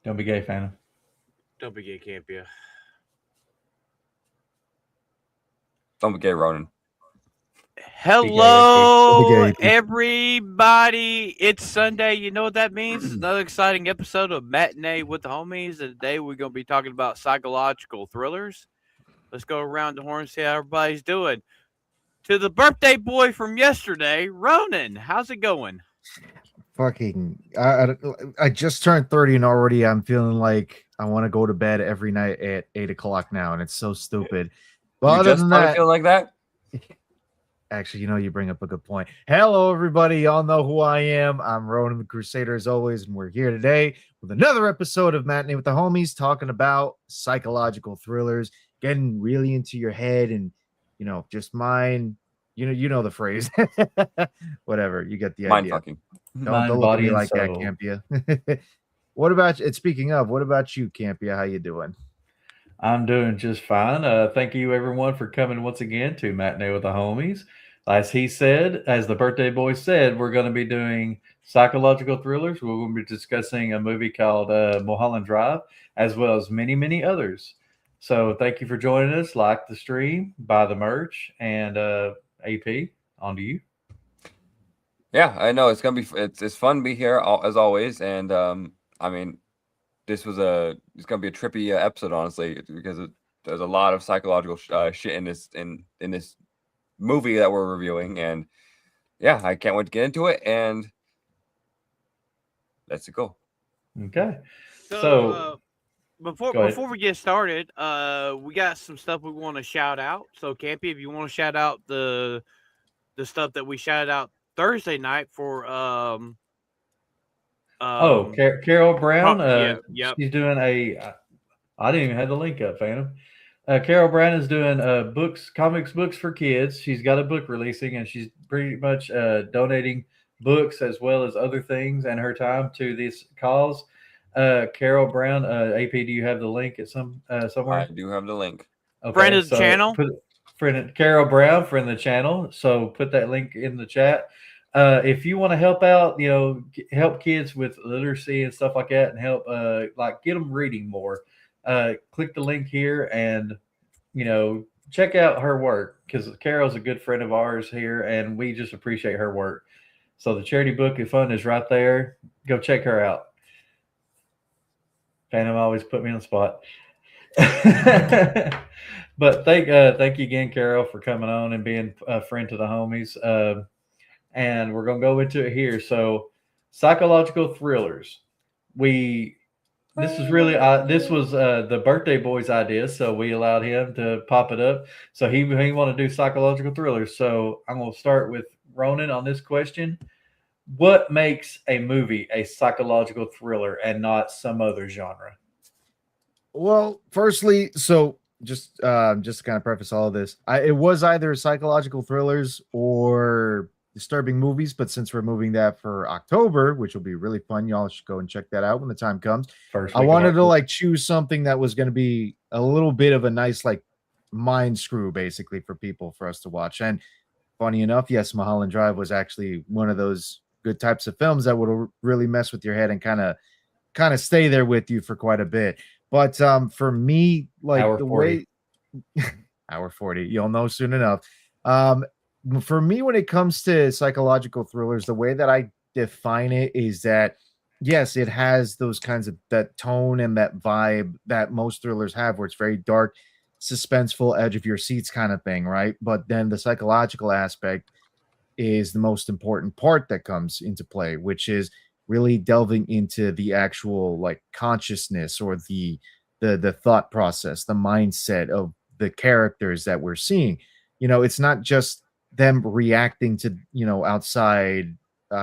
Don't be gay, Phantom. Don't be gay, can't be. Don't forget Ronan. Hello, Gay. everybody. It's Sunday. You know what that means? It's another exciting episode of Matinee with the Homies. And today we're going to be talking about psychological thrillers. Let's go around the horn and see how everybody's doing. To the birthday boy from yesterday, Ronan. How's it going? Fucking, I just turned 30 and already I'm feeling like I want to go to bed every night at 8 o'clock now, and it's so stupid. But You other just than started that, feeling like that? actually, you bring up a good point. Hello, everybody. Y'all know who I am. I'm Ronan the Crusader, as always, and we're here today with another episode of Matinee with the Homies, talking about psychological thrillers, getting really into your head and, just mind. You know the phrase. Whatever. You get the Mind idea. fucking. Don't look at body, me and like that, soul. Campia. What about you? Speaking of, what about you, Campia? How you doing? I'm doing just fine. Thank you, everyone, for coming once again to Matinee with the Homies. As he said, as the birthday boy said, we're going to be doing psychological thrillers. We're going to be discussing a movie called Mulholland Drive, as well as many, many others. So thank you for joining us. Like the stream, buy the merch, and AP, on to you. Yeah, I know it's gonna be it's fun to be here as always, and I mean, it's gonna be a trippy episode, honestly, because there's a lot of psychological shit in this movie that we're reviewing, and yeah, I can't wait to get into it, and let's go. Okay. So go ahead. before we get started, we got some stuff we want to shout out. So, Campy, if you want to shout out the stuff that we shouted out Thursday night for Carol Brown. Yep. She's doing I didn't even have the link up, Phantom. Carol Brown is doing comics books for kids. She's got a book releasing, and she's pretty much donating books as well as other things and her time to this cause. Carol Brown, AP, do you have the link at somewhere? I do have the link. Okay, Friend of the channel. Carol Brown, friend of the channel. So put that link in the chat. If you want to help out, help kids with literacy and stuff like that, and help get them reading more, click the link here and check out her work, because Carol's a good friend of ours here, and we just appreciate her work. So the charity book of fun is right there. Go check her out. Phantom always put me on the spot. But thank you again, Carol, for coming on and being a friend to the homies. And we're going to go into it here. So, psychological thrillers. This was the birthday boy's idea, so we allowed him to pop it up. So he wanted to do psychological thrillers. So I'm going to start with Ronan on this question. What makes a movie a psychological thriller and not some other genre? Well, firstly, so just to kind of preface all of this, it was either psychological thrillers or disturbing movies, but since we're moving that for October, which will be really fun, y'all should go and check that out when the time comes. I wanted to choose something that was going to be a little bit of a nice mind screw, basically, for people for us to watch. And funny enough, yes, Mulholland Drive was actually one of those good types of films that would really mess with your head and kind of stay there with you for quite a bit. But for me, hour 40, you'll know soon enough. For me, when it comes to psychological thrillers, the way that I define it is that, yes, it has those kinds of that tone and that vibe that most thrillers have, where it's very dark, suspenseful, edge of your seats kind of thing, right? But then the psychological aspect is the most important part that comes into play, which is really delving into the actual consciousness or the thought process, the mindset of the characters that we're seeing. It's not just them reacting to outside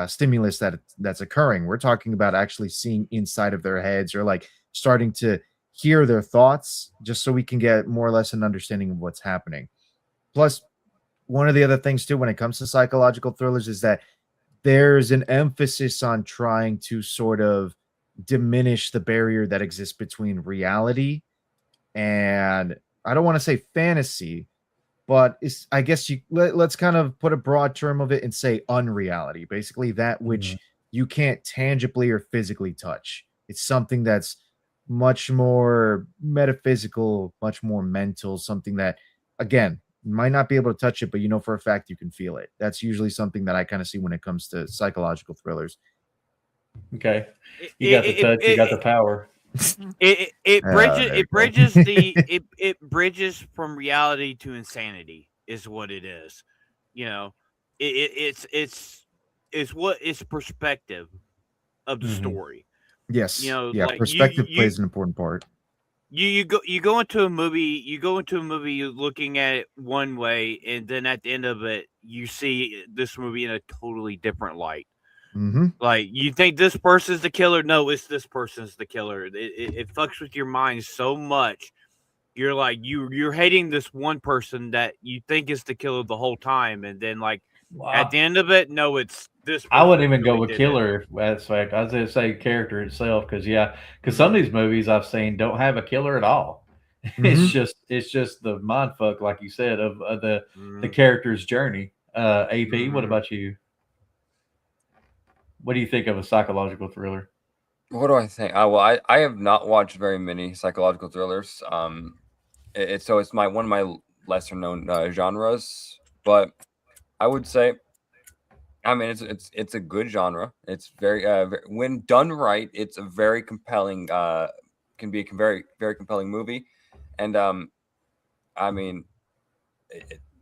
stimulus that's occurring. We're talking about actually seeing inside of their heads, or starting to hear their thoughts, just so we can get more or less an understanding of what's happening. Plus, one of the other things too when it comes to psychological thrillers is that there's an emphasis on trying to sort of diminish the barrier that exists between reality and, I don't want to say fantasy, but I guess let's kind of put a broad term of it and say unreality, basically that which you can't tangibly or physically touch. It's something that's much more metaphysical, much more mental, something that, again, you might not be able to touch it, but you know for a fact you can feel it. That's usually something that I kind of see when it comes to psychological thrillers. Okay, you got the touch, you got the power. It bridges there you it go. bridges it bridges from reality to insanity is what it is. You know, it's what it's perspective of the Mhm. story. Yes. You know, Yeah. like Perspective plays an important part. you go into a movie you're looking at it one way, and then at the end of it you see this movie in a totally different light. Mm-hmm. Like, you think this person's the killer? No, it's this person's the killer. It fucks with your mind so much. You're like you're hating this one person that you think is the killer the whole time, and then like at the end of it, no, it's this person. I wouldn't even really go with did killer aspect. I was going to say character itself because some of these movies I've seen don't have a killer at all. Mhm. It's just the mind fuck, like you said, of the Mhm. character's journey. AP, what Mhm. about you? What do you think of a psychological thriller? What do I think? Well, I have not watched very many psychological thrillers. So it's one of my lesser known genres, but I would say, I mean, it's a good genre. It's when done right, it's a very compelling. Can be a very very compelling movie, and I mean,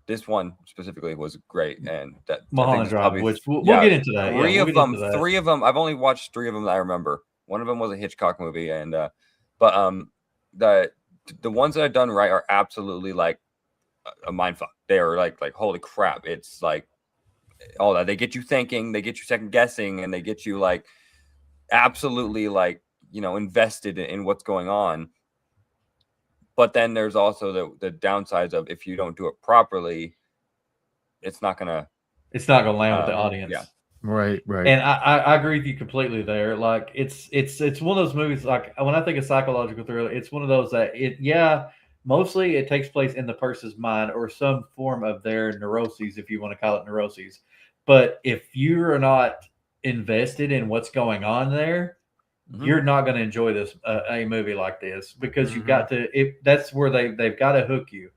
this one specifically was great, and that I think Mulholland it's Drive, probably which we'll get into that. Yeah, we'll get into that. Three of them. I've only watched three of them that I remember. One of them was a Hitchcock movie, and but the ones that I've done right are absolutely like a mind fuck. They are like holy crap. It's like all that. They get you thinking, they get you second guessing, and they get you like absolutely like invested in what's going on. But then there's also the downsides of if you don't do it properly, it's not gonna land with the audience. Yeah. Right. And I agree with you completely there. Like it's one of those movies. Like when I think of psychological thriller, it's one of those that mostly it takes place in the person's mind or some form of their neuroses, if you want to call it neuroses. But if you're not invested in what's going on there, you're not going to enjoy this a movie like this because you've got to. That's where they've got to hook you.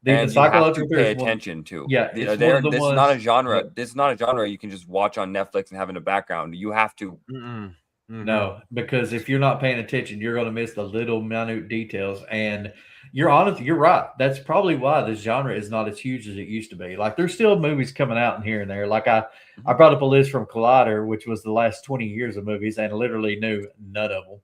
And you have to pay attention to. Yeah, this is not a genre. This is not a genre you can just watch on Netflix and have in the background. You have to. No, because if you're not paying attention, you're going to miss the little minute details. And you're right. That's probably why this genre is not as huge as it used to be. Like there's still movies coming out in here and there. Like I brought up a list from Collider, which was the last 20 years of movies, and literally knew none of them.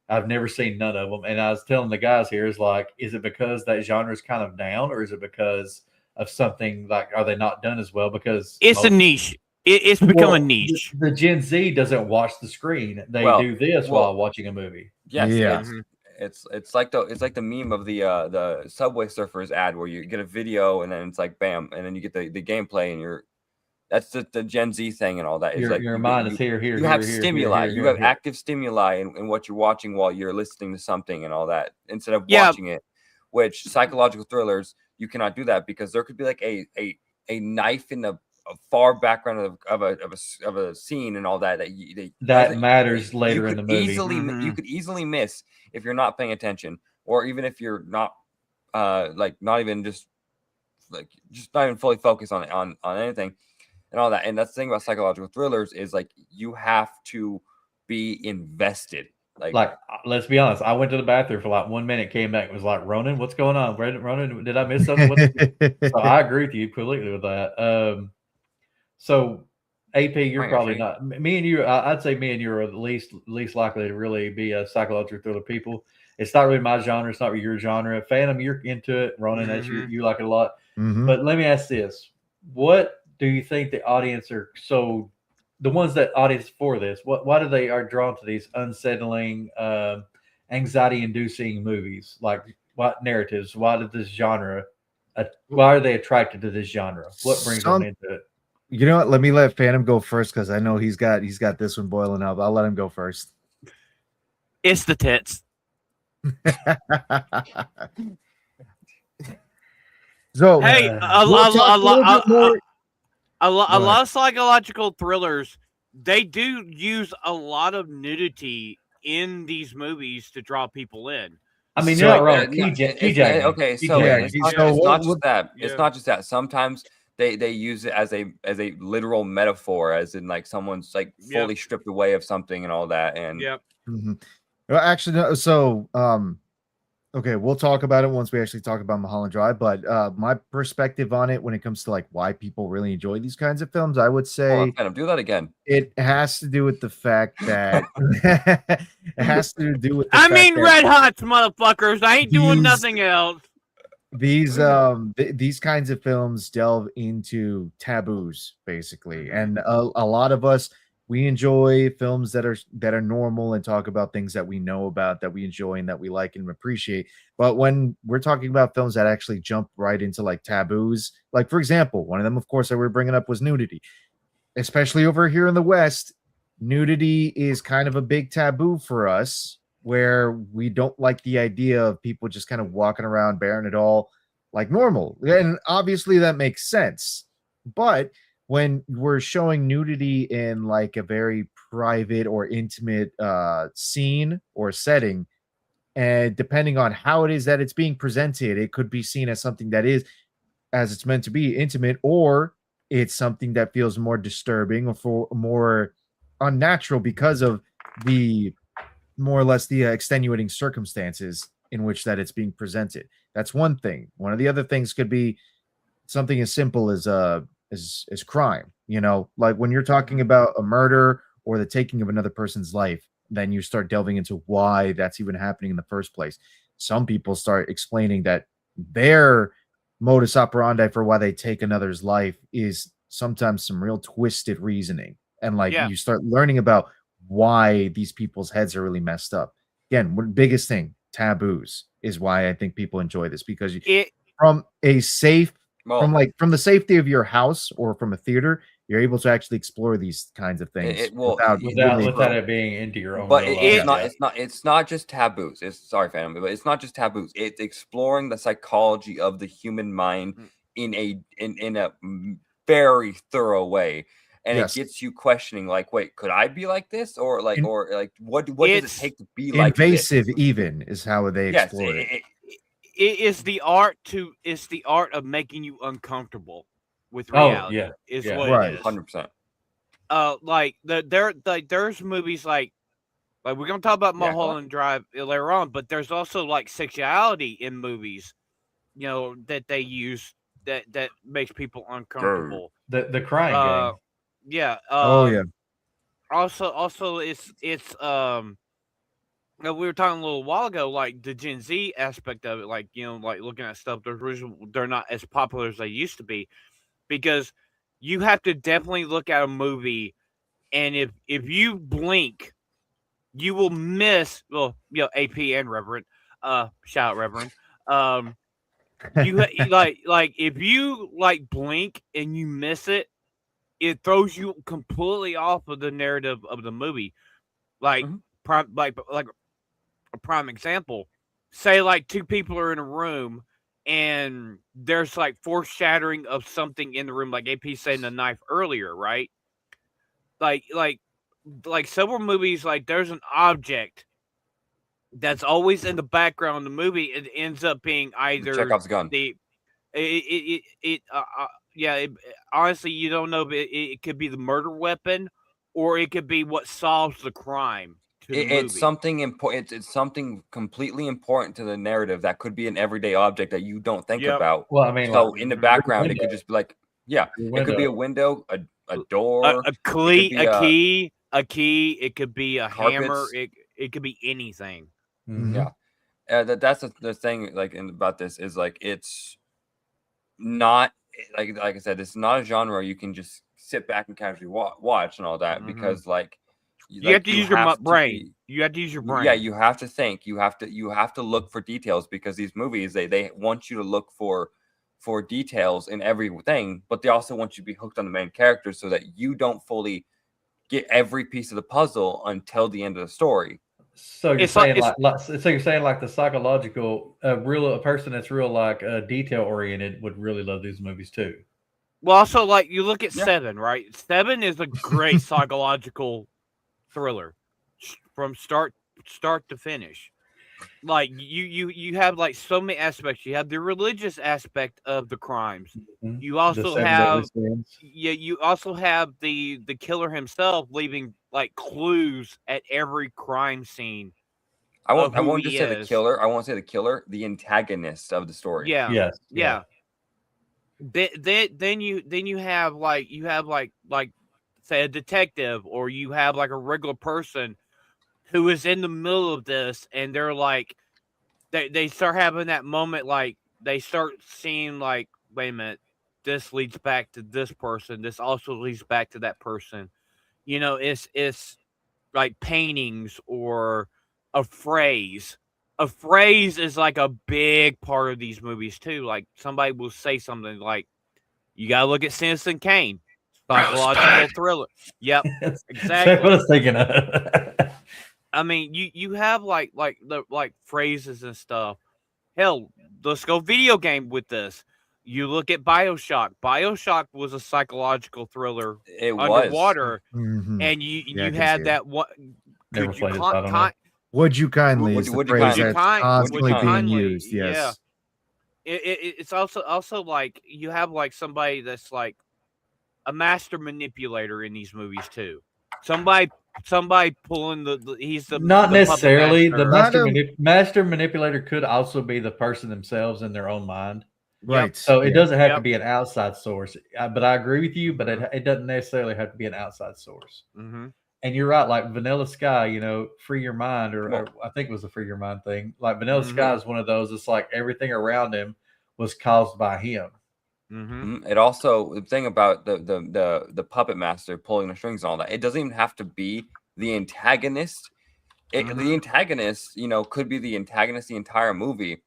I've never seen none of them. And I was telling the guys here, is it because that genre is kind of down, or is it because of something like, are they not done as well? Because it's a niche. It's become a niche. The Gen Z doesn't watch the screen; they do this while watching a movie. Yes, yeah. It's like the meme of the Subway Surfers ad where you get a video and then it's like bam, and then you get the gameplay and that's the Gen Z thing and all that. It's your mind is here. You have stimuli. You have active stimuli in what you're watching while you're listening to something and all that instead of watching it. Which psychological thrillers, you cannot do that because there could be like a knife in a far background of a scene and all that that matters later in the movie. You could easily miss if you're not paying attention, or even if you're not not even fully focused on anything and all that. And that's the thing about psychological thrillers is like you have to be invested. Like let's be honest, I went to the bathroom for like 1 minute, came back and was like, Ronan, what's going on? Ronan, did I miss something? So I agree with you completely with that. So AP, you're probably not. Me and you, I'd say me and you are the least likely to really be a psychological thriller people. It's not really my genre. It's not really your genre. Phantom, you're into it. Ronan, that's you like it a lot. But let me ask this: what do you think the audience are the ones that audience for this? Why do they are drawn to these unsettling, anxiety-inducing movies? Like what narratives? Why did this genre? Why are they attracted to this genre? What brings them into it? You know what? Let me let Phantom go first because I know he's got this one boiling up. I'll let him go first. It's the tits. So hey, a lot of psychological thrillers, they do use a lot of nudity in these movies to draw people in. I mean, So, you're not wrong. Okay, so Yeah, it's so not what- just that. It's Yeah. not just that. Sometimes they use it as a literal metaphor, as in like someone's like Yep. fully stripped away of something and all that. And Yep. Mhm. Well, actually, no, so okay, we'll talk about it once we actually talk about Mulholland Drive. But my perspective on it, when it comes to like why people really enjoy these kinds of films, I would hold say on, Phantom, do that again. it has to do with the fact that it has to do with the I fact mean, that red hots, motherfuckers. I ain't doing These- nothing else. these kinds of films delve into taboos basically, and a lot of us, we enjoy films that are normal and talk about things that we know about, that we enjoy and that we like and appreciate. But when we're talking about films that actually jump right into like taboos, like for example, one of them of course that we're bringing up was nudity. Especially over here in the West, nudity is kind of a big taboo for us, where we don't like the idea of people just kind of walking around bearing it all like normal. And obviously that makes sense. But when we're showing nudity in like a very private or intimate scene or setting, and depending on how it is that it's being presented, it could be seen as something that is, as it's meant to be, intimate, or it's something that feels more disturbing or for more unnatural because of the more or less the extenuating circumstances in which that it's being presented. That's one thing. One of the other things could be something as simple as crime. You know, like when you're talking about a murder or the taking of another person's life, then you start delving into why that's even happening in the first place. Some people start explaining that their modus operandi for why they take another's life is sometimes some real twisted reasoning. And like Yeah. you start learning about why these people's heads are really messed up. Again, one biggest thing, taboos, is why I think people enjoy this, because It from a safe Well, from the safety of your house or from a theater, you're able to actually explore these kinds of things It- well, without without really- without it being into your own. but real it's life. not. It's not just taboos. It's sorry, Phantom, but it's not just taboos. It's exploring the psychology of the human mind in a very thorough way, and Yes. it gets you questioning. Like, wait, could I be like this, or like, In- what does it It's take to be like invasive this? even is how they Yes, explore it. it is the art of making you uncomfortable with Oh, reality. yeah, Is yeah. what Right. it is. 100%. Like there's movies like we're gonna talk about Yeah, go on. Mulholland Drive later on, but there's also like sexuality in movies, you know, that they use that makes people uncomfortable. The crying Uh, game. yeah. Oh yeah. Also, it's we were talking a little while ago, like the Gen Z aspect of it, like, you know, like looking at stuff. They're not as popular as they used to be, because you have to definitely look at a movie, and if you blink, you will miss. Well, you know, AP and Reverend, shout out Reverend. Like if you like blink and you miss it, it throws you completely off of the narrative of the movie. Like Mhm. like a prime example, say like two people are in a room and there's like foreshadowing of something in the room, like AP said, the knife earlier, right? Like several movies, like there's an object that's always in the background of the movie. It ends up being either Chekhov's gun. honestly, you don't know, but it could be the murder weapon, or it could be what solves the crime to the movie. It's something important. It's something completely important to the narrative that could be an everyday object that you don't think Yep. about. Well, I mean, So like, in the background, it could window. just be like, yeah, Your it could be a window, a door, a be key. It could be a hammer. carpets. It could be anything. Mhm. Yeah. That's the thing. Like about this is like it's not like I said, it's not a genre you can just sit back and casually watch and all that, Mhm. because like You have to use your brain. be- You have to use your brain. Yeah, you have to think. You have to look for details, because these movies they want you to look for details in everything, but they also want you to be hooked on the main characters so that you don't fully get every piece of the puzzle until the end of the story. So you're It's like- saying so you're saying like the psychological a person that's real like detail oriented would really love these movies too. Well, also, like, you look at Yeah. Seven, right? Seven is a great psychological thriller from start start to finish. Like you have like so many aspects. You have the religious aspect of the crimes. Mhm. You The also 7 deadly have sins. you also have the killer himself leaving like clues at every crime scene I of who won't he just say the is. killer. I won't say the killer. The antagonist of the story. Yeah, Yes. yeah. Then you have like say a detective, or you have like a regular person who is in the middle of this, and they're like they start having that moment, like they start seeing like, wait a minute, this leads back to this person, this also leads back to that person. It's like paintings or a phrase. A phrase is like a big part of these movies too. Like somebody will say something like, you gotta look at Citizen Kane, psychological thriller. Yep, That's exactly. what I was thinking of. I mean, you have like phrases and stuff. Hell, let's go video game with this. You look at BioShock. BioShock was a psychological thriller It was. underwater, Mhm. and Yeah, I you can see had it. that what Never could you played it, so I don't know. Would you kindly Would is you- the would you phrase kindly- that's constantly being kindly, used. Yes. yeah. It's also like you have like somebody that's like a master manipulator in these movies too. Somebody pulling he's the Not the puppet necessarily. The master. master manipulator could also be the person themselves in their own mind. Right. So it Yeah. doesn't have to Yep. be an outside source. But I agree with you. But it doesn't necessarily have to be an outside source. Mm-hmm. And you're right. Like Vanilla Sky, free your mind, or Well- I think it was a free your mind thing. Like Vanilla Mhm. Sky is one of those. It's like everything around him was caused by him. Mm-hmm. It also, the thing about the puppet master pulling the strings and all that, it doesn't even have to be the antagonist. The antagonist, could be the antagonist the entire movie,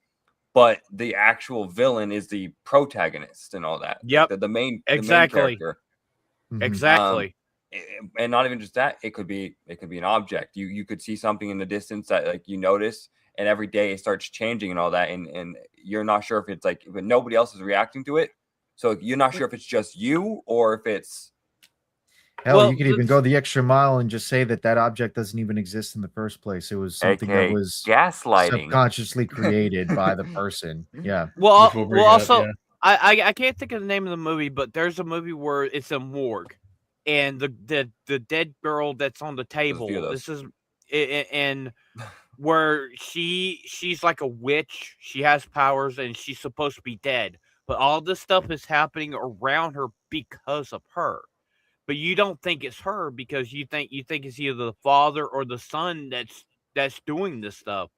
but the actual villain is the protagonist and all that. Yep. The main Exactly. character. Mhm. Exactly. And not even just that, it could be an object. You could see something in the distance that like you notice, and every day it starts changing and all that, and you're not sure if it's like, but nobody else is reacting to it, so you're not sure if it's just you or if it's Hell, Well, you could even go the extra mile and just say that object doesn't even exist in the first place. It was something that AKA was gaslighting. subconsciously created by the person. Yeah. Well, Which we'll bring well, up, also, yeah. I can't think of the name of the movie, but there's a movie where it's a morgue, and the dead girl that's on the table. few of those. This is and where she's like a witch. She has powers, and she's supposed to be dead, but all this stuff is happening around her because of her. But you don't think it's her because you think it's either the father or the son that's doing this stuff.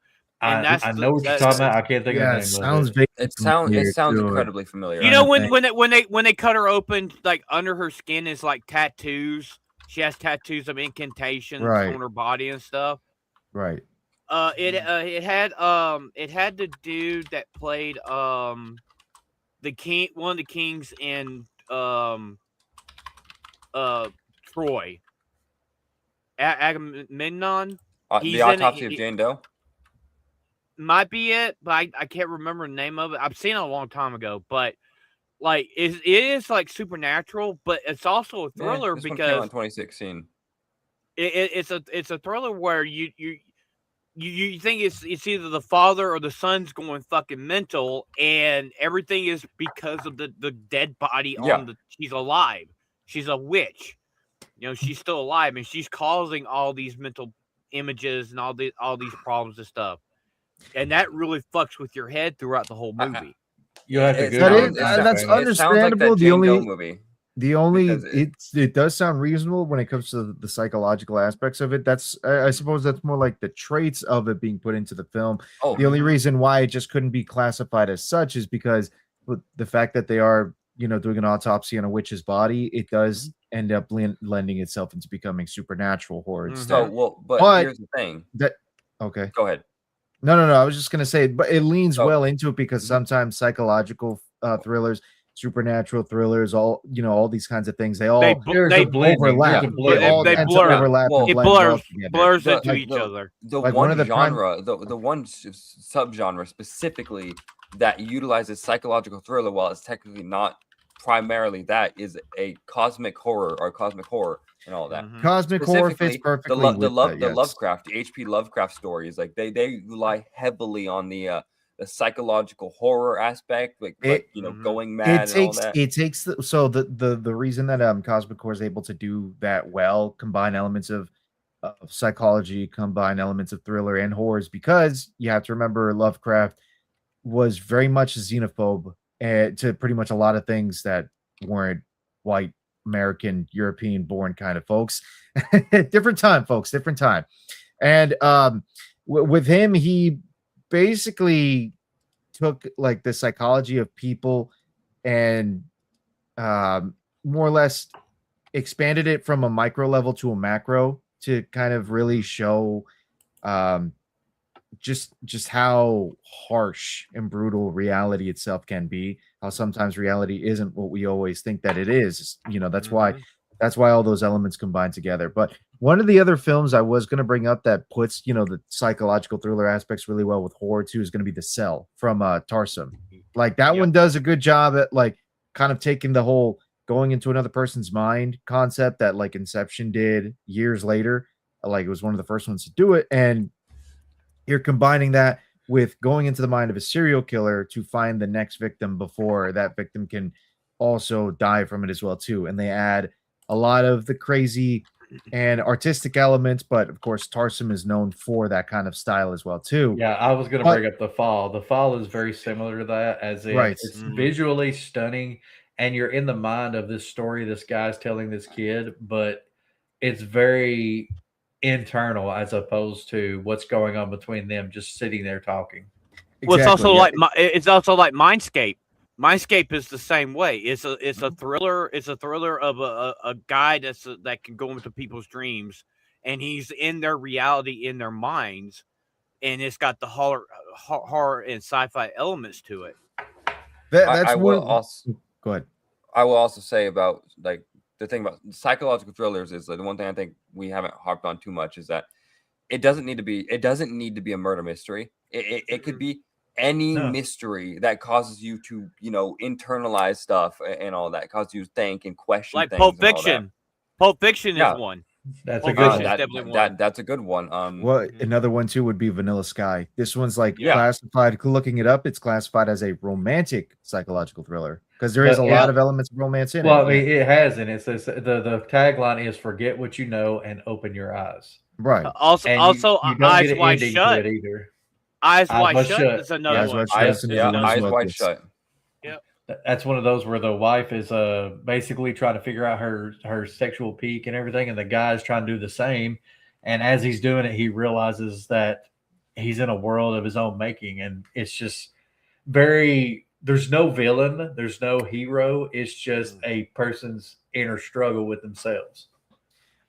And I know what you're talking about. I can't think Yeah, of it the name sounds of it. vague. It sounds too. incredibly familiar. You know Trying to when they cut her open, like under her skin is like tattoos. She has tattoos of incantations Right. on her body and stuff. Right. It had the dude that played the king, one of the kings in Troy, Agamemnon. He's The in it. Autopsy of Jane Doe. Might be it, but I can't remember the name of it. I've seen it a long time ago, but like it is like supernatural, but it's also a thriller This one came out in because 2016. it's a thriller where you think it's either the father or the son's going fucking mental, and everything is because of the dead body Yeah. on the. She's alive. She's a witch. She's still alive, and she's causing all these mental images and all these problems and stuff. And that really fucks with your head throughout the whole movie. You have to It Google sounds- it. it that's It sounds like understandable. that The Jane only Doe movie. Because it does sound reasonable when it comes to the psychological aspects of it. That's I suppose that's more like the traits of it being put into the film. Oh, The only reason why it just couldn't be classified as such is because with the fact that they are doing an autopsy on a witch's body, it does end up lending itself into becoming supernatural horror. Mhm. so well, but But- here's the thing. Okay. Go ahead. No. I was just gonna say, but it leans Oh. well into it because sometimes psychological thrillers, supernatural thrillers, all these kinds of things, they all There's they a blending. overlap. There's a They blending. all They tend to blur. overlap. Well, and It blend well blurs together. blurs The- into each other. The Like, one one of the genre, the one subgenre specifically that utilizes psychological thriller while it's technically not primarily that is a cosmic horror and all that. Mhm. Cosmic horror fits Specifically, perfectly the with that, yes. Lovecraft, the H.P. Lovecraft stories, like they rely heavily on the psychological horror aspect, like Mhm. going mad and all that. It takes the reason that Cosmic Core is able to do that well, combine elements of psychology, combine elements of thriller and horror, is because you have to remember Lovecraft was very much a xenophobe to pretty much a lot of things that weren't white, American, European born kind of folks. Different time, folks, different time. And with him, he basically took like the psychology of people and more or less expanded it from a micro level to a macro to kind of really show just how harsh and brutal reality itself can be, how sometimes reality isn't what we always think that it is. That's why all those elements combine together. But one of the other films I was going to bring up that puts the psychological thriller aspects really well with horror too is going to be The Cell from Tarsem. Like that one does a good job at like kind of taking the whole going into another person's mind concept that like Inception did years later. Like it was one of the first ones to do it, and you're combining that with going into the mind of a serial killer to find the next victim before that victim can also die from it as well too. And they add a lot of the crazy and artistic elements, but of course Tarsem is known for that kind of style as well too. Yeah, I was going to bring up The Fall. The Fall is very similar to that, as in it's visually stunning, and you're in the mind of this story this guy's telling this kid, but it's very internal as opposed to what's going on between them just sitting there talking. Well, it's also it's also like Mindscape. Mindscape is the same way. It's a thriller. It's a thriller of a guy that can go into people's dreams, and he's in their reality, in their minds, and it's got the horror and sci-fi elements to it. I will also go ahead. I will also say about like the thing about psychological thrillers is like the one thing I think we haven't harped on too much is that it doesn't need to be a murder mystery. It could be any mystery that causes you to, internalize stuff and all that, causes you to think and question like things. Pulp Fiction. Pulp Fiction is one. That's a good one. That's a good one. Well, another one too would be Vanilla Sky. This one's like classified. Looking it up, it's classified as a romantic psychological thriller because there is a lot of elements of romance in it. Well, I mean, it has, and it says the tagline is "Forget what you know and open your eyes." Right. Also, you Eyes Wide Shut. Either. Eyes Wide Shut is another one. Eyes Wide Shut. Yep. That's one of those where the wife is basically trying to figure out her sexual peak and everything, and the guy's trying to do the same. And as he's doing it, he realizes that he's in a world of his own making, and it's just there's no villain, there's no hero. It's just a person's inner struggle with themselves.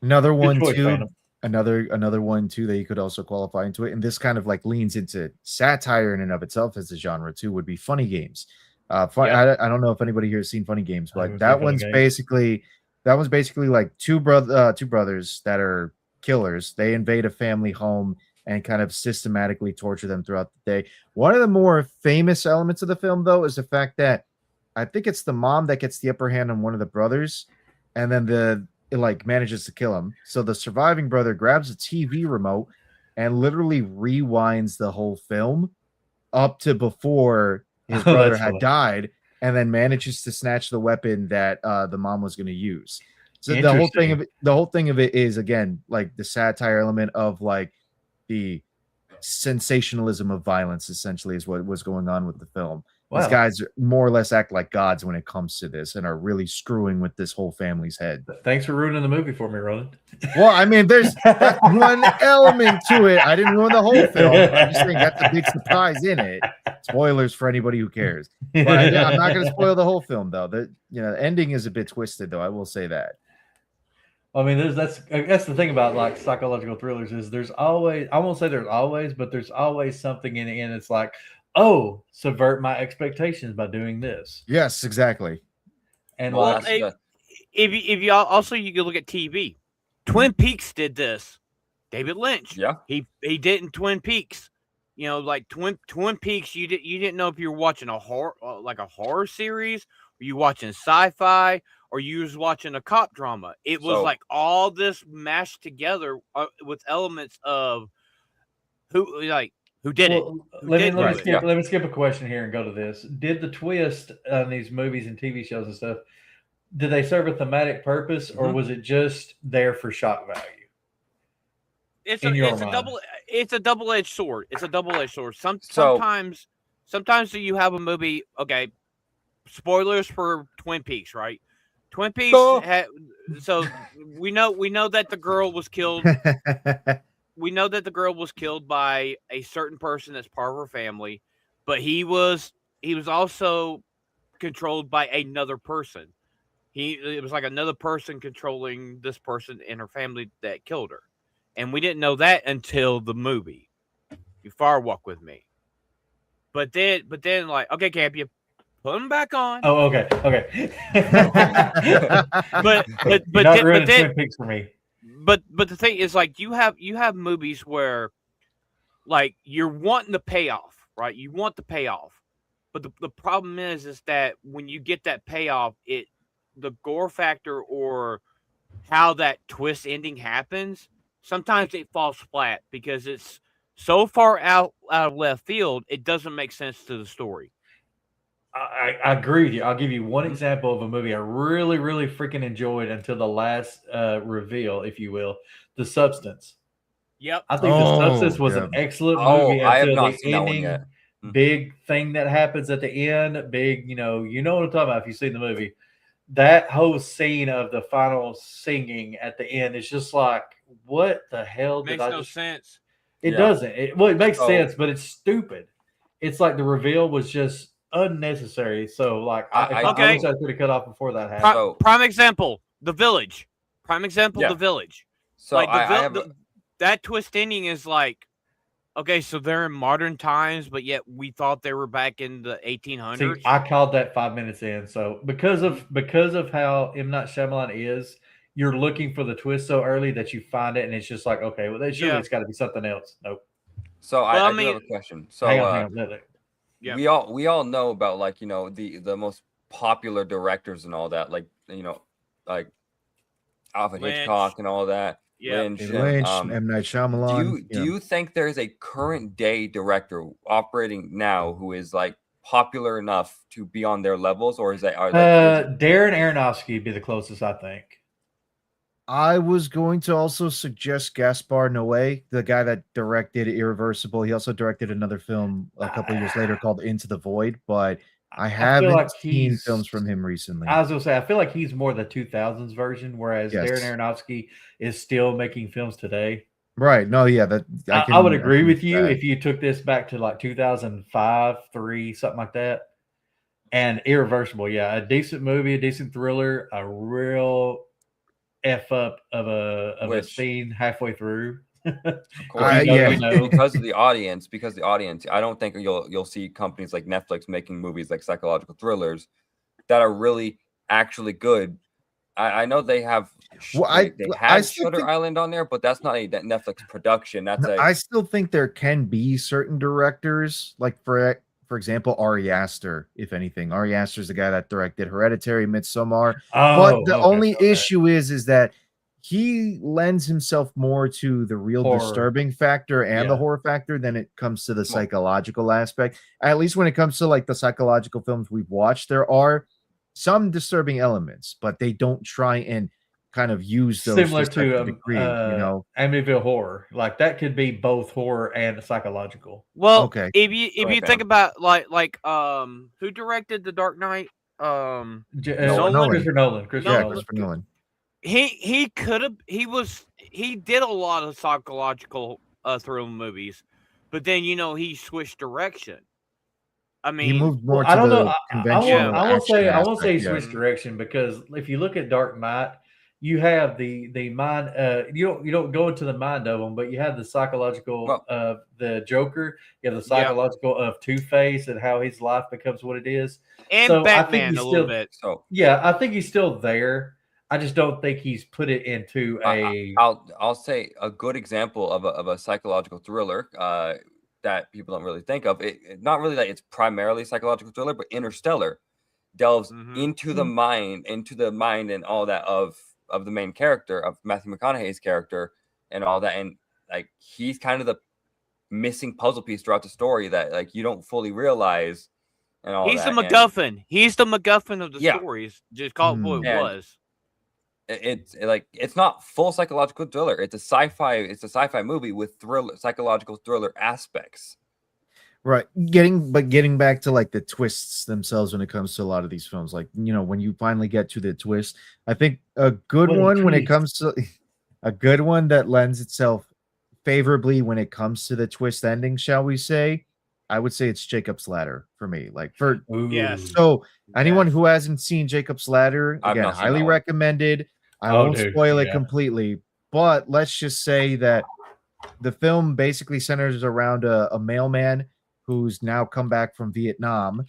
Another one too. Another one too that you could also qualify into it, and this kind of like leans into satire in and of itself as a genre too. Would be Funny Games. I don't know if anybody here has seen Funny Games, but that one's basically like two brothers that are killers. They invade a family home and kind of systematically torture them throughout the day. One of the more famous elements of the film, though, is the fact that I think it's the mom that gets the upper hand on one of the brothers, and then it manages to kill him. So the surviving brother grabs a TV remote and literally rewinds the whole film up to before his brother had died, and then manages to snatch the weapon that the mom was going to use. So the whole thing of it is, again, like the satire element of like the sensationalism of violence essentially is what was going on with the film. Wow. These guys more or less act like gods when it comes to this and are really screwing with this whole family's head. Thanks for ruining the movie for me, Roland. Well, I mean, there's one element to it. I didn't ruin the whole film. I'm just saying that's a big surprise in it. Spoilers for anybody who cares. But I'm not going to spoil the whole film, though. The ending is a bit twisted, though. I will say that. I mean, that's the thing about like psychological thrillers is there's always, I won't say there's always, but there's always something in the end. It's like, oh, subvert my expectations by doing this. Yes, exactly. And if you also you can look at TV. Twin Peaks did this. David Lynch. Yeah. He did in Twin Peaks. Like Twin Peaks, you didn't know if you were watching a horror series Were you watching sci-fi? Or you was watching a cop drama? It was So- like all this mashed together with elements of who did it. Well, Who let me did let me do it? skip let me skip a question here and go to this. Did the twist on these movies and TV shows and stuff? Did they serve a thematic purpose, or Mhm. was it just there for shock value? It's in a your it's a mind. double-edged sword. It's a double-edged sword. So- Sometimes you have a movie. Okay, spoilers for Twin Peaks, right? Twin Peaks. Oh. So we know that the girl was killed. We know that the girl was killed by a certain person that's part of her family, but he was also controlled by another person. It was like another person controlling this person in her family that killed her. And we didn't know that until the movie. You far walk with me. But then like, okay, Camp, you put him back on. Oh, okay, okay. But You're not ruining Twin Peaks for me. But the thing is, like, you have movies where, like, you're wanting the payoff, right? You want the payoff, but the problem is that when you get that payoff, the gore factor or how that twist ending happens, sometimes it falls flat because it's so far out of left field, it doesn't make sense to the story. I agree with you. I'll give you one example of a movie I really, really freaking enjoyed until the last reveal, if you will, The Substance. Yep. I think The Substance was an excellent movie I have until not the seen that one ending. yet. Big thing that happens at the end. Big, you know what I'm talking about if you've seen the movie. That whole scene of the final singing at the end is just like, what the hell did Makes I no just? sense. It Yeah. doesn't. It makes So- sense, but it's stupid. It's like the reveal was just unnecessary. So, like, I Okay. wish I could have cut off before that happened. So- Prime example, The Village. Prime example, Yeah. The Village. So Like I have that twist ending is like, okay, so they're in modern times, but yet we thought they were back in the 1800s. See, I called that 5 minutes in. So because of how M. Night Shyamalan is, you're looking for the twist so early that you find it, and it's just like, okay, well, surely Yeah. it's got to be something else. Nope. so Well, I I do have a mean- question. So hang on. Yeah. we all know about, like, the most popular directors and all that, like, like Alfred Lynch. Hitchcock and all that. Yeah. Lynch, David and, Lynch, M. Night Shyamalan. do you think there is a current day director operating now who is, like, popular enough to be on their levels, or is that Darren Aronofsky would be the closest, I think. I was going to also suggest Gaspar Noé, the guy that directed Irreversible. He also directed another film a couple years later called Into the Void, but I haven't like seen he's- films from him recently. I was gonna say, I feel like he's more the 2000s version, whereas Yes. Darren Aronofsky is still making films today. Right. No, yeah, I would agree with see you that. if you took this back to like 2005, 3, something like that. And Irreversible, yeah, a decent movie, a decent thriller, a real f up of a Which- scene halfway through. Of course, yeah. because of the audience. I don't think you'll see companies like Netflix making movies like psychological thrillers that are really actually good. I know they have Well, they I had still Shutter think- Island on there, but that's not a Netflix production. That's No, I still think there can be certain directors, like for example, Ari Aster. If anything, Ari Aster is the guy that directed Hereditary, Midsommar. But the only issue is that he lends himself more to the real Horror. disturbing factor and the Yeah. horror factor than it comes to the Well- psychological aspect. At least when it comes to like the psychological films we've watched, there are some disturbing elements, but they don't try and kind of use those similar such to a degree, you know. Amityville Horror. Like that could be both horror and psychological. Well, Okay. if you ahead, think Pam. about like who directed The Dark Knight? Nolan. Christopher Nolan. Yeah, Nolan. Christopher Nolan. He could have he did a lot of psychological thriller movies, but then he switched direction. I mean, He moved more I to don't the know. conventional. I won't say aspect, he yeah. switched direction, because if you look at Dark Knight, you have the mind. You don't go into the mind of them, but you have the psychological of the Joker. You have the psychological of Two-Face and how his life becomes what it is. and so I think Batman he's a little still- bit. so Yeah, I think he's still there. I just don't think he's put it into a. I'll say a good example of a psychological thriller that people don't really think of. It not really that it's primarily psychological thriller, but Interstellar. delves Mhm. into the mind and all that of the main character, of Matthew McConaughey's character and all that. And like, he's kind of the missing puzzle piece throughout the story that like you don't fully realize and all He's the that. And MacGuffin. He's the MacGuffin of the Yeah. stories. Just call it what it And was. it's not full psychological thriller. It's a sci-fi movie with psychological thriller aspects. Right. Getting back to like the twists themselves when it comes to a lot of these films, like, you know, when you finally get to the twist, I think a good What a one when it twist. comes to a good one that lends itself favorably when it comes to the twist ending, shall we say, I would say it's Jacob's Ladder for me. Like for Yes. so anyone Yes. who hasn't seen Jacob's Ladder, I've again, not seen highly that one. recommended. I Oh, won't dude, spoil it yeah. completely, but let's just say that the film basically centers around a mailman who's now come back from Vietnam.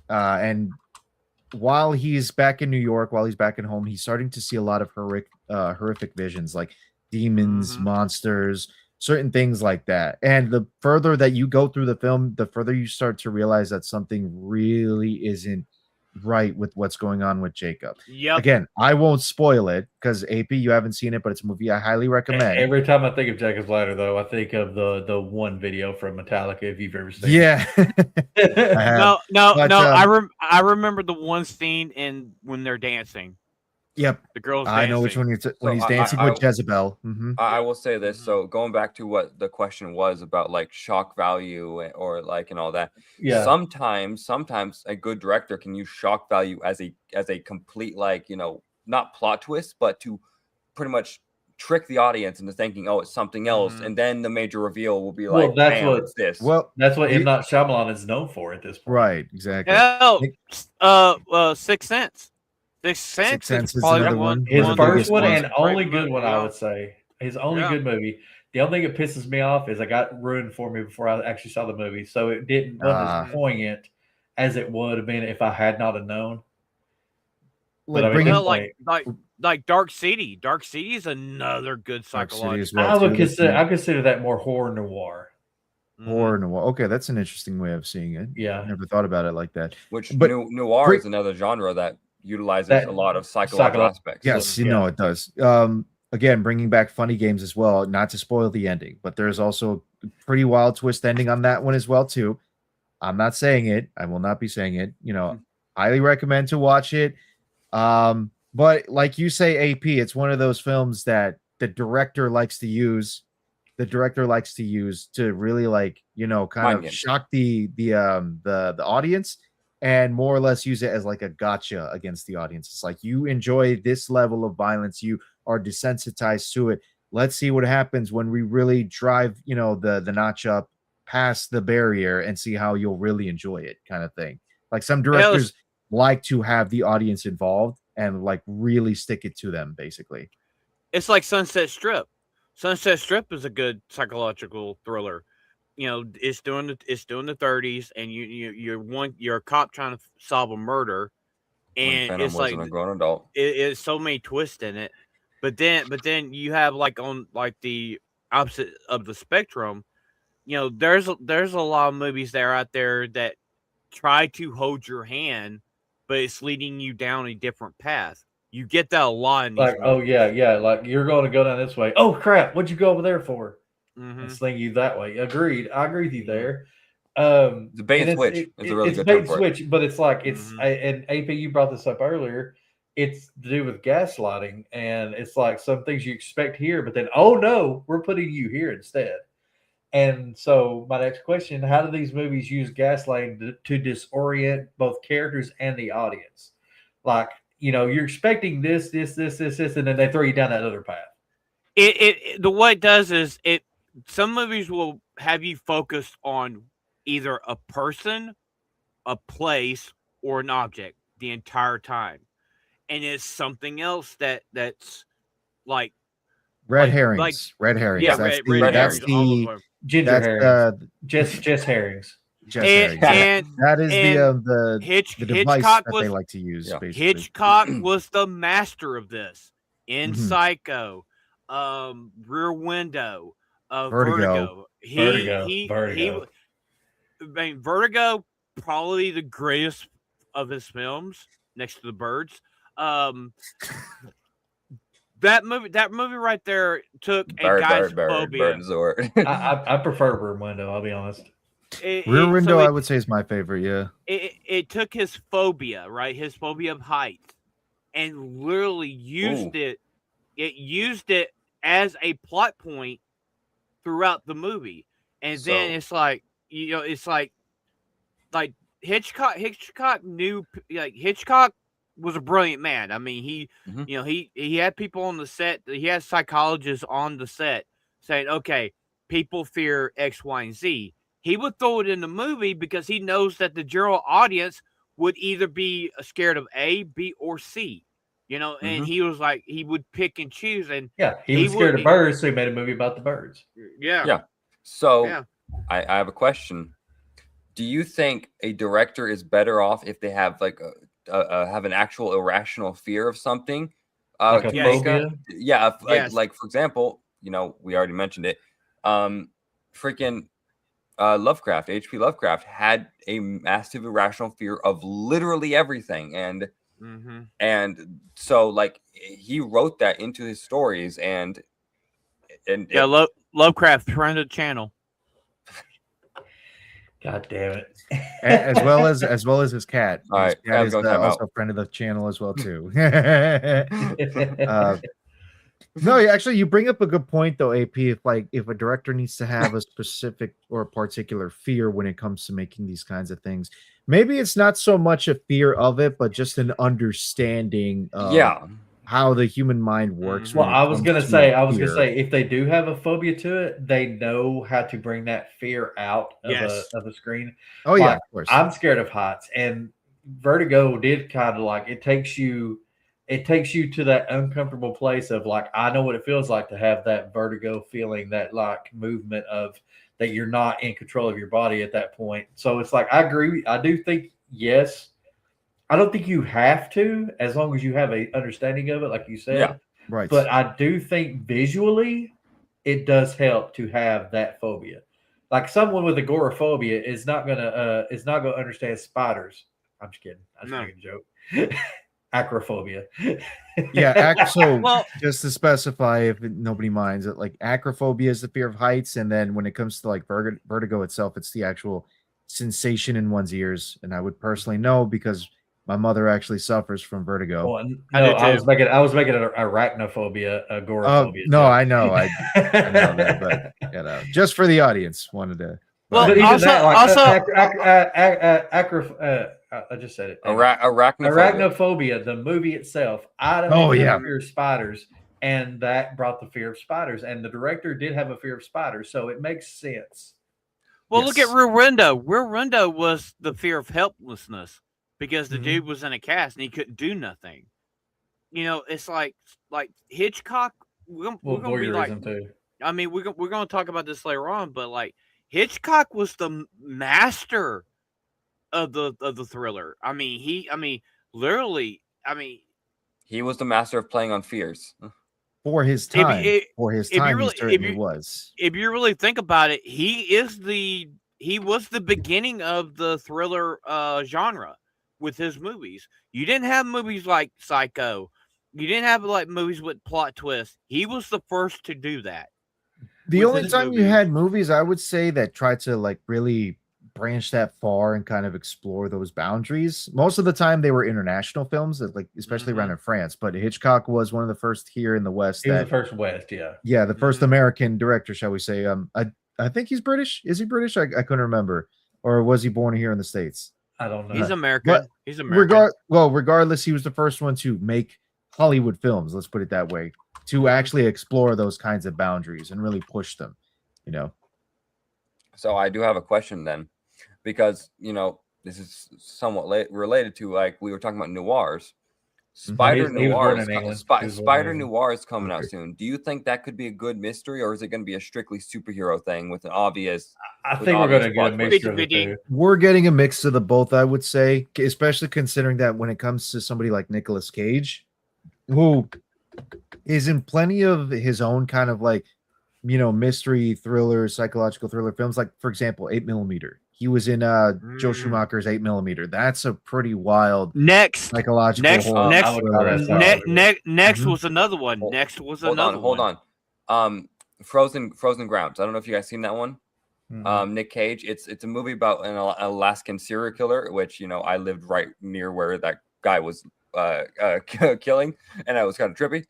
And while he's back in New York, while he's back at home, he's starting to see a lot of horrific visions like demons, Mhm. monsters, certain things like that. And the further that you go through the film, the further you start to realize that something really isn't right with what's going on with Jacob. Yep. Again, I won't spoil it because AP, you haven't seen it, but it's a movie I highly recommend. Every time I think of Jacob's Ladder, though, I think of the one video from Metallica. If you've ever seen, Yeah. it. I have. No. But, I remember the one scene in when they're dancing. Yep. The girls. I know which one you're when he's dancing with Jezebel. Mhm. I will say this. So going back to what the question was about, like shock value or like and all that. Yeah. Sometimes a good director can use shock value as a complete, like, you know, not plot twist, but to pretty much trick the audience into thinking, oh, it's something else, Mhm. and then the major reveal will be Well, like, that's bam, what- it's this. Well, That's what You- M. Night Shyamalan is known for at this point. right, exactly. Hell, Sixth Sense. Sixth Sense Sense is is probably another one. one. His One of the first biggest one ones. and only Great good movie, one, yeah. I would say. His only Yeah. good movie. The only thing that pisses me off is I got ruined for me before I actually saw the movie, so it wasn't Ah. as poignant as it would have been if I had not have known. Like But I mean, bringing Well, like Dark City. Dark City is another good Dark City psychological. as well. I would too. consider I consider that more horror noir. horror noir. Okay, that's an interesting way of seeing it. Yeah. Never thought about it like that. Which But noir great- is another genre that utilizes That- a lot of psychological aspects. Yes, Yeah. you know it does. Again, bringing back funny games as well, not to spoil the ending, but there's also a pretty wild twist ending on that one as well too. I'm not saying it. I will not be saying it. You know, highly recommend to watch it. But like you say, AP, it's one of those films that the director likes to use. The director likes to use to really, like, you know, kind Mind of games. shock the audience and more or less use it as like a gotcha against the audience. It's like, you enjoy this level of violence, you are desensitized to it. Let's see what happens when we really drive, you know, the notch up past the barrier and see how you'll really enjoy it, kind of thing. Like some directors like to have the audience involved and like really stick it to them, basically. It's like Sunset Strip. Sunset Strip is a good psychological thriller. You know, it's during the 30s, and you're a cop trying to solve a murder, When and Phantom it's wasn't like a grown adult. it's so many twists in it. But then you have like on like the opposite of the spectrum. You know, there's a lot of movies that are out there that try to hold your hand, but it's leading you down a different path. You get that a lot in these Like, oh movies. yeah, like you're going to go down this way. Oh crap, what'd you go over there for? Mhm. And sling you that way. Agreed. I agree with you there. The bait and switch is a really it's good bait term and for it. switch, but it's like it's Mhm. and AP, you brought this up earlier. It's to do with gaslighting, and it's like some things you expect here, but then oh no, we're putting you here instead. And so my next question: how do these movies use gaslighting to disorient both characters and the audience? Like, you know, you're expecting this, and then they throw you down that other path. What it does is some movies will have you focused on either a person, a place, or an object the entire time, and it's something else that's like Red Like- herrings. like- Red herrings. yeah, that's red the red that's herrings all the the time. Ginger that's herrings, the just herrings. just herrings. And That is and the device Hitchcock that was they like to use. Yeah. Basically. Hitchcock was the master of this in Mhm. Psycho, Rear Window, Vertigo. Vertigo. Vertigo. I mean, Vertigo, probably the greatest of his films next to the birds. That movie right there took a guy's phobia. Bird. I prefer Rear Window. I'll be honest. Rear Window, I would say, is my favorite. Yeah, it took his phobia, right? His phobia of heights, and literally used it. It used it as a plot point throughout the movie, and then it's like it's like Hitchcock. Hitchcock knew, like, Hitchcock was a brilliant man. I mean, he had people on the set. He had psychologists on the set saying, okay, people fear X, Y, and Z. He would throw it in the movie because he knows that the general audience would either be scared of A, B, or C. And he was like, he would pick and choose. And he was scared of birds, so he made a movie about the birds. Yeah. So I have a question. Do you think a director is better off if they have like have an actual irrational fear of something? Like a phobia? Like for example, we already mentioned it. Freaking Lovecraft, H.P. Lovecraft had a massive irrational fear of literally everything, and so like he wrote that into his stories, and Lovecraft, friend of the channel. God damn it! as well as his cat. All right, his cat is also a friend of the channel as well too. No, actually, you bring up a good point though, AP. If a director needs to have a specific or a particular fear when it comes to making these kinds of things, maybe it's not so much a fear of it, but just an understanding of how the human mind works. Well, I was gonna say, if they do have a phobia to it, they know how to bring that fear out of a screen. Oh yeah, of course. I'm scared of heights, and Vertigo did kind of like it takes you to that uncomfortable place of like, I know what it feels like to have that vertigo feeling, that like movement of that you're not in control of your body at that point. So it's like, I agree. I do think, yes, I don't think you have to, as long as you have a understanding of it, like you said. Yeah, right. But I do think visually it does help to have that phobia. Like someone with agoraphobia is not gonna understand spiders. I'm just kidding. I'm just making a joke. Acrophobia. So just to specify, if nobody minds it, like acrophobia is the fear of heights, and then when it comes to like vertigo itself, it's the actual sensation in one's ears. And I would personally know because my mother actually suffers from vertigo. Well, no, I was making an arachnophobia, agoraphobia. No, I know, I know that, but just for the audience, wanted to. Well, but also, I just said it. Arachnophobia. The movie itself. I don't fear of spiders, and that brought the fear of spiders. And the director did have a fear of spiders, so it makes sense. Well, look at Rear Window. Rear Window was the fear of helplessness because the dude was in a cast and he couldn't do nothing. It's like Hitchcock. We're gonna be like, too. I mean, we're gonna talk about this later on, but like Hitchcock was the master of the thriller. I mean, he was the master of playing on fears for his time. He certainly was. If you really think about it, he was the beginning of the thriller genre with his movies. You didn't have movies like Psycho. You didn't have like movies with plot twists. He was the first to do that. The only time you had movies, I would say, that tried to like really branch that far and kind of explore those boundaries. Most of the time they were international films, that like especially around in France, but Hitchcock was one of the first here in the West. He was the first West, the first American director, shall we say. I think he's British. Is he British? I couldn't remember. Or was he born here in the States? I don't know. He's American. But he's American. Regardless, he was the first one to make Hollywood films, let's put it that way, to actually explore those kinds of boundaries and really push them, So I do have a question then, because this is somewhat related to, like, we were talking about noirs. Spider Noir is coming out soon. Do you think that could be a good mystery, or is it going to be a strictly superhero thing with an obvious? I think we're going to get a mixture of the two. We're getting a mix of the both, I would say, especially considering that when it comes to somebody like Nicolas Cage, who is in plenty of his own kind of like mystery thriller, psychological thriller films, like for example, 8mm. He was in Joe Schumacher's 8mm. That's a pretty wild Next, psychological next, horror next, I would call that thriller as well. next Mhm. was another one. Hold- Next was Hold another on, hold one. on. Frozen Grounds. I don't know if you guys seen that one. Mhm. Nick Cage. It's a movie about an Alaskan serial killer, which I lived right near where that guy was killing, and I was kind of trippy.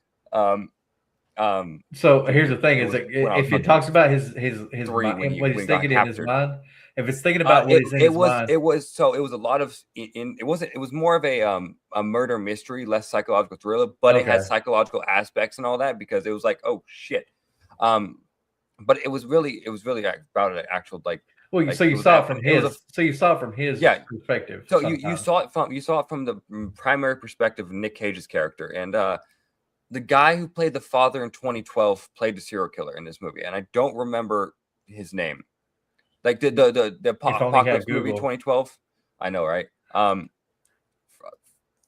So here's the thing: it is was that when I was if it maybe talks about his 3 mind, when he what he's got thinking in his captured. mind, if it's thinking about what is in It his mind, was a lot of it was more of a murder mystery, less psychological thriller, but it had Okay. psychological aspects and all that because it was like, oh shit. But it was really about an actual well, like so you it was saw it a- from it was a his, so you saw it from his Yeah. perspective. So you sometimes. saw it from the primary perspective of Nick Cage's character, and the guy who played the father in 2012 played the serial killer in this movie, and I don't remember his name. Like the If only Apocalypse had movie Google. 2012. I know, right?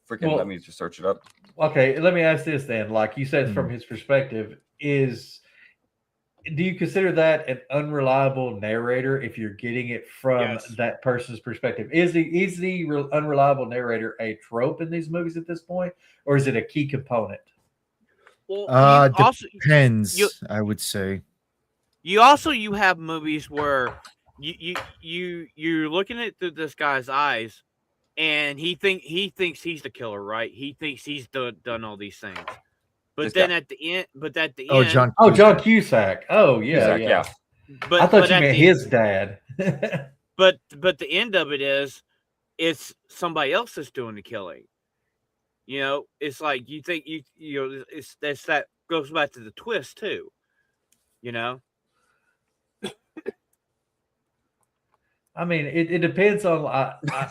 Freaking, Well- let me just search it up. Okay, let me ask this then. Like you said, from Hmm. his perspective, do you consider that an unreliable narrator if you're getting it from Yes. that person's perspective? Is the unreliable narrator a trope in these movies at this point, or is it a key component? Well, you also Depends, I would say. you have movies where you're looking at through this guy's eyes, and he thinks he's the killer, right? He thinks he's done all these things, but This then guy. at the end, Oh, John. Oh, John Cusack. Cusack. Oh, yeah, Cusack, yeah. but I thought but you at meant the his dad. but the end of it is it's somebody else that's doing the killing. It's like you think it's that goes back to the twist too. I mean, it depends on,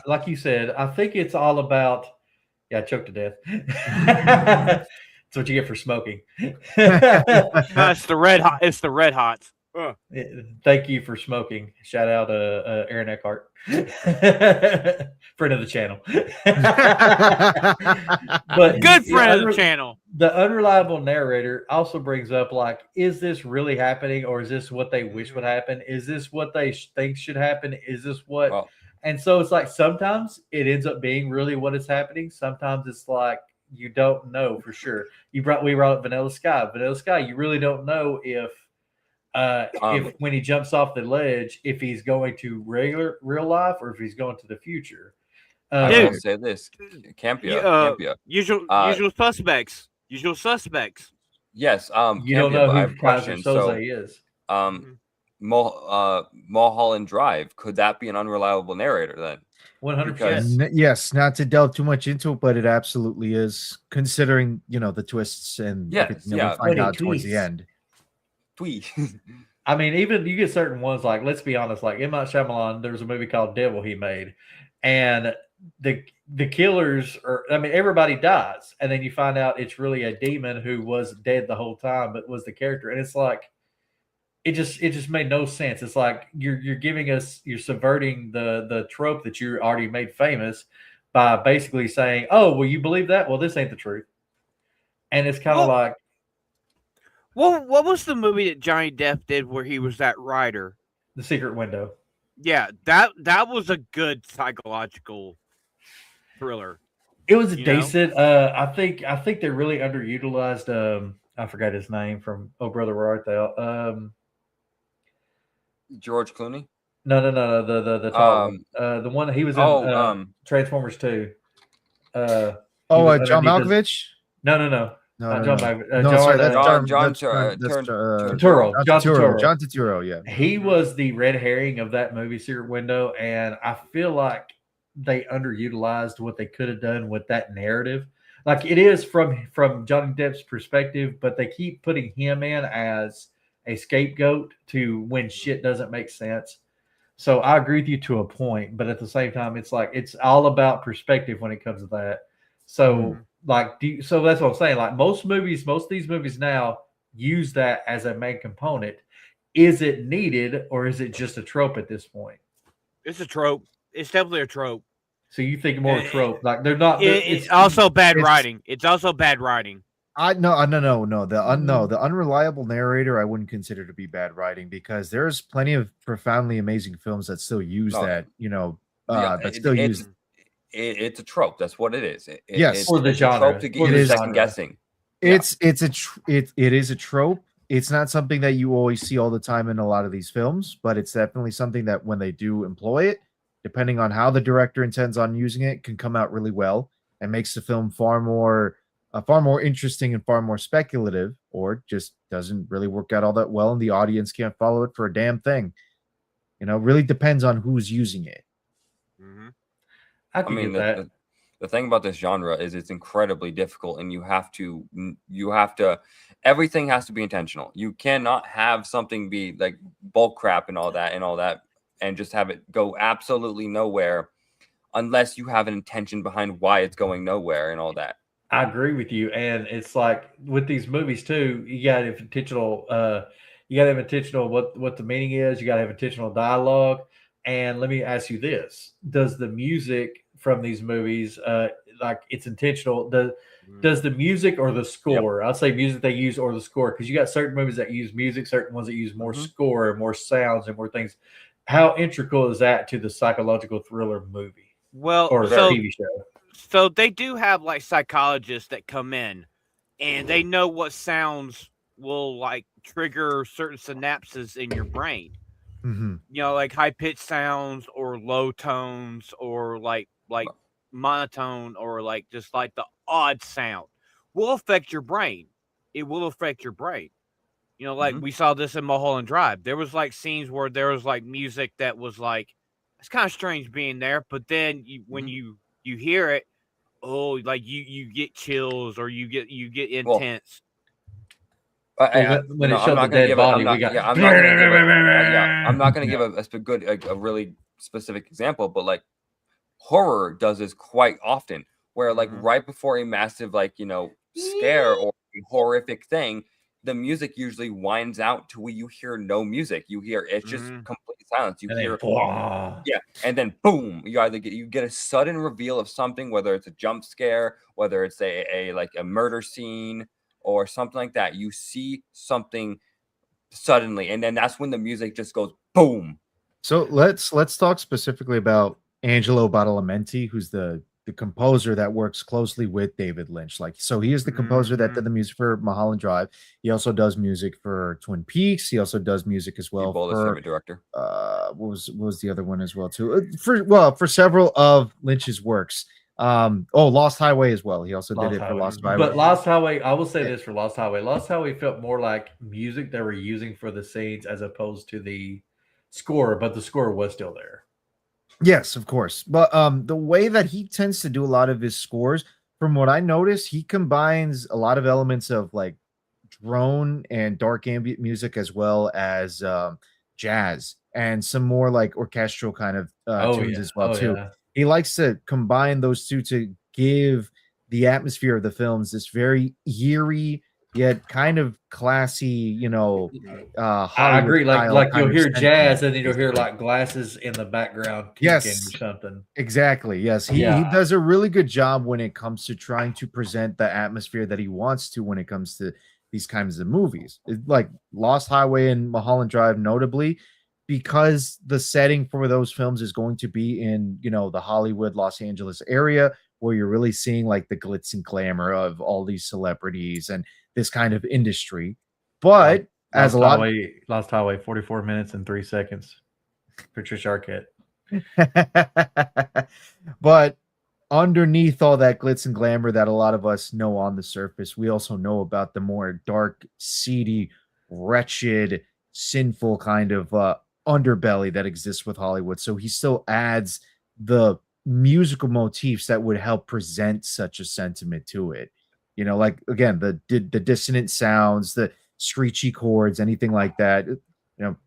like you said, I think it's all about, yeah, I choked to death. That's what you get for smoking. No, it's the red hot. It's the red hots. Thank you for smoking. Shout out Aaron Eckhart, friend of the channel. But Good friend of the channel. The unreliable narrator also brings up, like, is this really happening, or is this what they wish would happen? Is this what they think should happen? Is this what? Well, And so it's like sometimes it ends up being really what is happening. Sometimes it's like you don't know for sure. We brought up Vanilla Sky. Vanilla Sky, you really don't know if when he jumps off the ledge, if he's going to real life or if he's going to the future. I Dude. will say this: Campia. Campia. Usual suspects. Usual suspects. Yes. You don't Campia, know but I who have a Kaiser question. So, Soze is. Mulholland Drive, could that be an unreliable narrator then? 100%. Yes, not to delve too much into it, but it absolutely is, considering the twists and Yes, everything that yeah. we find When he out towards the tweets. end. Tweet. I mean, even you get certain ones, like, let's be honest, like M. Night Shyamalan, there was a movie called Devil he made, and the killers are, I mean, everybody dies, and then you find out it's really a demon who was dead the whole time, but was the character, and it's like it just made no sense. It's like you're subverting the trope that you already made famous by basically saying, oh, well, you believe that? Well, this ain't the truth, and it's kind of like. Well, what was the movie that Johnny Depp did where he was that writer? The Secret Window. Yeah, that was a good psychological thriller. It was decent. I think they really underutilized. I forgot his name from Oh Brother Where Art Thou? George Clooney. No. The tall one. The one that he was in. Transformers 2. John Malkovich. No. No, John no. Malkovich. No, sorry, that's Turturro. John Turturro, yeah. He was the red herring of that movie, Secret Window, and I feel like they underutilized what they could have done with that narrative. Like, it is from Johnny Depp's perspective, but they keep putting him in as a scapegoat to when shit doesn't make sense. So I agree with you to a point, but at the same time, it's like it's all about perspective when it comes to that. So so that's what I'm saying. Like most of these movies now use that as a main component. Is it needed, or is it just a trope at this point? It's a trope. It's definitely a trope. So you think more trope? Like they're not. It's also bad writing. It's also bad writing. No. The unreliable narrator I wouldn't consider to be bad writing, because there's plenty of profoundly amazing films that still use No, that. yeah, That still use. it's a trope. That's what it is. Yes. For the it's a trope genre. to get For you the second genre. guessing. Yeah. It is a trope. It's not something that you always see all the time in a lot of these films, but it's definitely something that when they do employ it, depending on how the director intends on using it, can come out really well and makes the film far more interesting and far more speculative, or just doesn't really work out all that well and the audience can't follow it for a damn thing. It really depends on who's using it. Mm-hmm. I can get that. The thing about this genre is it's incredibly difficult, and you have to everything has to be intentional. You cannot have something be like bulk crap and all that and just have it go absolutely nowhere unless you have an intention behind why it's going nowhere and all that. I agree with you, and it's like with these movies too. You got to have intentional. You got to have intentional what the meaning is. You got to have intentional dialogue. And let me ask you this: does the music from these movies, like it's intentional? Does the music or the score? I'll say music they use or the score, because you got certain movies that use music, certain ones that use more score, more sounds, and more things. How integral is that to the psychological thriller movie? Well, or TV show? So they do have like psychologists that come in and they know what sounds will like trigger certain synapses in your brain. Mm-hmm. Like high pitched sounds or low tones or like monotone or like just like the odd sound will affect your brain. It will affect your brain. Like we saw this in Mulholland Drive. There was like scenes where there was like music that was like, it's kind of strange being there, but then when you hear it, like you get chills or you get intense. When it showed the dead body, we got. I'm not going to give a really specific example, but like horror does this quite often, where like right before a massive scare or a horrific thing, the music usually winds out to where you hear no music. You hear it's just complete silence. You hear and then boom, you get a sudden reveal of something, whether it's a jump scare, whether it's a murder scene or something like that. You see something suddenly, and then that's when the music just goes boom. So let's talk specifically about Angelo Badalamenti, who's the composer that works closely with David Lynch. So he is the composer that did the music for Mulholland Drive. He also does music for Twin Peaks. He also does music as well for director. What was the other one as well too? For several of Lynch's works. Lost Highway as well. He also did it for Lost Highway. But Lost Highway, I will say this for Lost Highway. Lost Highway felt more like music they were using for the scenes as opposed to the score, but the score was still there. Yes, of course. But the way that he tends to do a lot of his scores, from what I noticed, he combines a lot of elements of like drone and dark ambient music as well as jazz and some more like orchestral kind of tunes as well too. Yeah. He likes to combine those two to give the atmosphere of the films this very eerie yet kind of classy, I agree. Like you'll hear jazz and then you'll hear like glasses in the background. Yes, or something. Exactly. Yes, he does a really good job when it comes to trying to present the atmosphere that he wants to when it comes to these kinds of movies, like Lost Highway and Mulholland Drive, notably, because the setting for those films is going to be in the Hollywood, Los Angeles area, where you're really seeing like the glitz and glamour of all these celebrities and this kind of industry. But Lost Highway, 44 minutes and 3 seconds. Patricia Arquette. But underneath all that glitz and glamour that a lot of us know on the surface, we also know about the more dark, seedy, wretched, sinful kind of underbelly that exists with Hollywood. So he still adds the musical motifs that would help present such a sentiment to it. Like again, the dissonant sounds, the screechy chords, anything like that.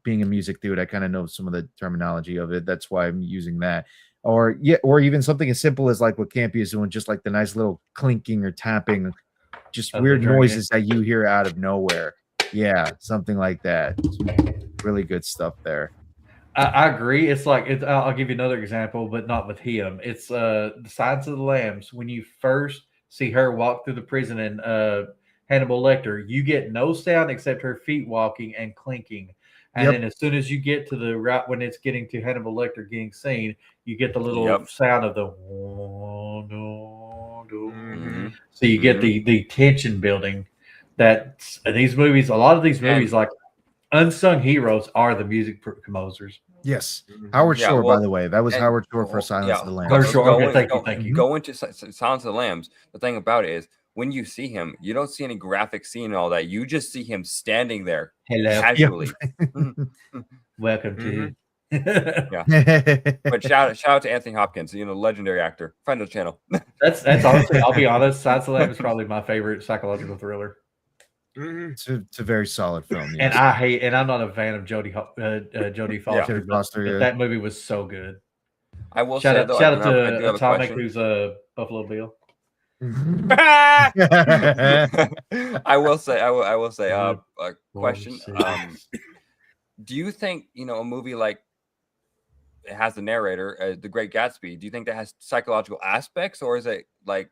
Being a music dude, I kind of know some of the terminology of it. That's why I'm using that. Or even something as simple as like what Campy is doing, just like the nice little clinking or tapping, just weird noises that you hear out of nowhere. Yeah, something like that. Really good stuff there. I agree. It's like I'll give you another example, but not with him. It's the Silence of the Lambs. When you first see her walk through the prison and Hannibal Lecter, you get no sound except her feet walking and clinking. And then as soon as you get to the route when it's getting to Hannibal Lecter getting seen, you get the little sound of the so you get the tension building. That these movies, a lot of these movies, like unsung heroes, are the music composers. Yes, Howard Shore, by the way, that was Howard Shore for Silence of the Lambs. Howard Shore, okay, thank you. Go into Silence of the Lambs. The thing about it is, when you see him, you don't see any graphic scene and all that. You just see him standing there casually. Welcome to. But shout out to Anthony Hopkins, legendary actor, friend of the channel. That's honestly, I'll be honest, Silence of the Lambs is probably my favorite psychological thriller. It's a very solid film, and I'm not a fan of Jodie Foster. But that movie was so good. I will shout out to Atomic, who's a Buffalo Bill. I will say, a question. Do you think a movie like it has the narrator, The Great Gatsby? Do you think that has psychological aspects, or is it like?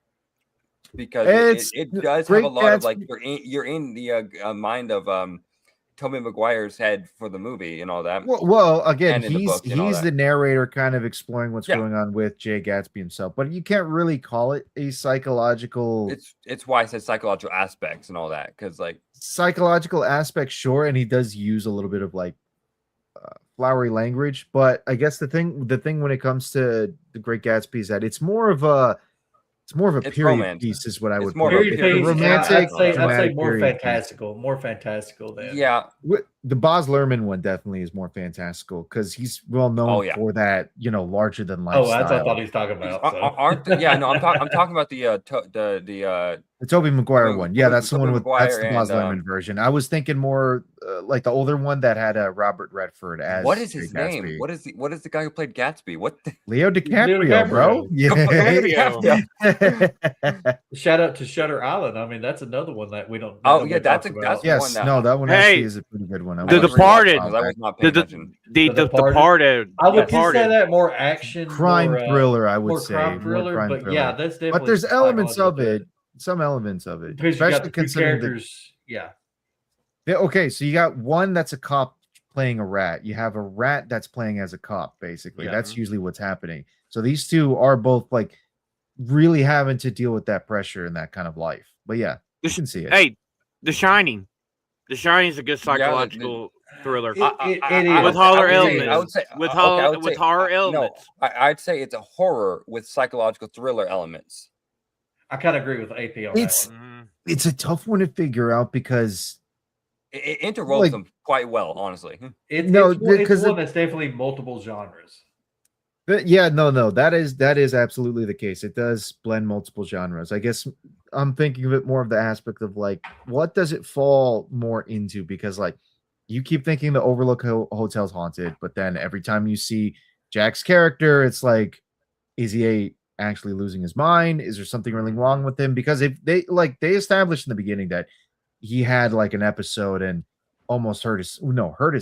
Because it does have a lot of like you're in the mind of Tobey Maguire's head for the movie and all that. Well, again, he's the narrator, kind of exploring what's going on with Jay Gatsby himself. But you can't really call it a psychological. It's why I said psychological aspects and all that, because like psychological aspects, sure, and he does use a little bit of like flowery language. But I guess the thing when it comes to The Great Gatsby is that it's more of a period romantic piece, is what I would put it. Romantic. I'd say more fantastical. More fantastical than the Baz Luhrmann one definitely is more fantastical because he's well known for that, larger than life. Oh, that's what I thought he was talking about. I'm talking about the Tobey Maguire one. Yeah, that's the one with that's the Baz Luhrmann version. I was thinking more like the older one that had Robert Redford as. What is his name? What is the guy who played Gatsby? Leo DiCaprio, bro. Yeah. Shout out to Shutter Island. I mean, that's another one that we don't. That's one. That one actually is a pretty good one. The Departed. The Departed. I would consider that more action, crime thriller. I would say crime thriller, but yeah, that's definitely. But there's elements of it. Some elements of it, especially considering characters. Okay, so you got one that's a cop playing a rat. You have a rat that's playing as a cop. Basically, that's usually what's happening. So these two are both like really having to deal with that pressure and that kind of life. But yeah, you can see it. Hey, The Shining. The Shining is a good psychological thriller. It is. With horror elements. I would say with horror elements. No, I'd say it's a horror with psychological thriller elements. I kind of agree with AP on that one. It's a tough one to figure out because it interwove them quite well, honestly. It's one that's definitely multiple genres. That is absolutely the case. It does blend multiple genres. I guess I'm thinking of it more of the aspect of like, what does it fall more into? Because like, you keep thinking the Overlook Hotel's haunted, but then every time you see Jack's character, it's like, is he actually losing his mind? Is there something really wrong with him? Because if they established in the beginning that he had like an episode and almost hurt his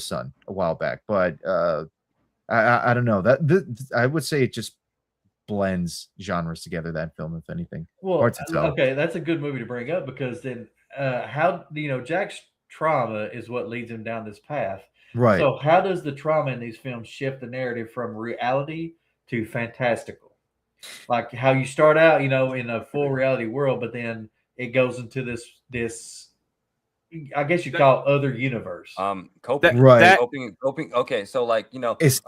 son a while back, but I don't know I would say it just blends genres together, that film, if anything. Well, hard to tell. Okay, that's a good movie to bring up because then how Jack's trauma is what leads him down this path, right? So how does the trauma in these films shift the narrative from reality to fantastical? Like how you start out, in a full reality world, but then it goes into this I guess you call it other universe. Coping. Right. Coping. Okay, so like, this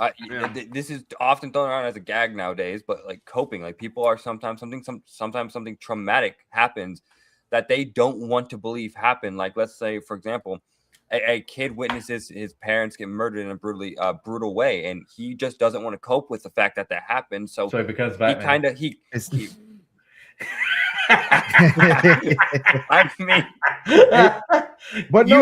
is often thrown around as a gag nowadays, but like coping, like people are sometimes something traumatic happens that they don't want to believe happened. Like, let's say, for example, a kid witnesses his parents get murdered in a brutal way, and he just doesn't want to cope with the fact that happened. So it becomes Batman. I mean, but he's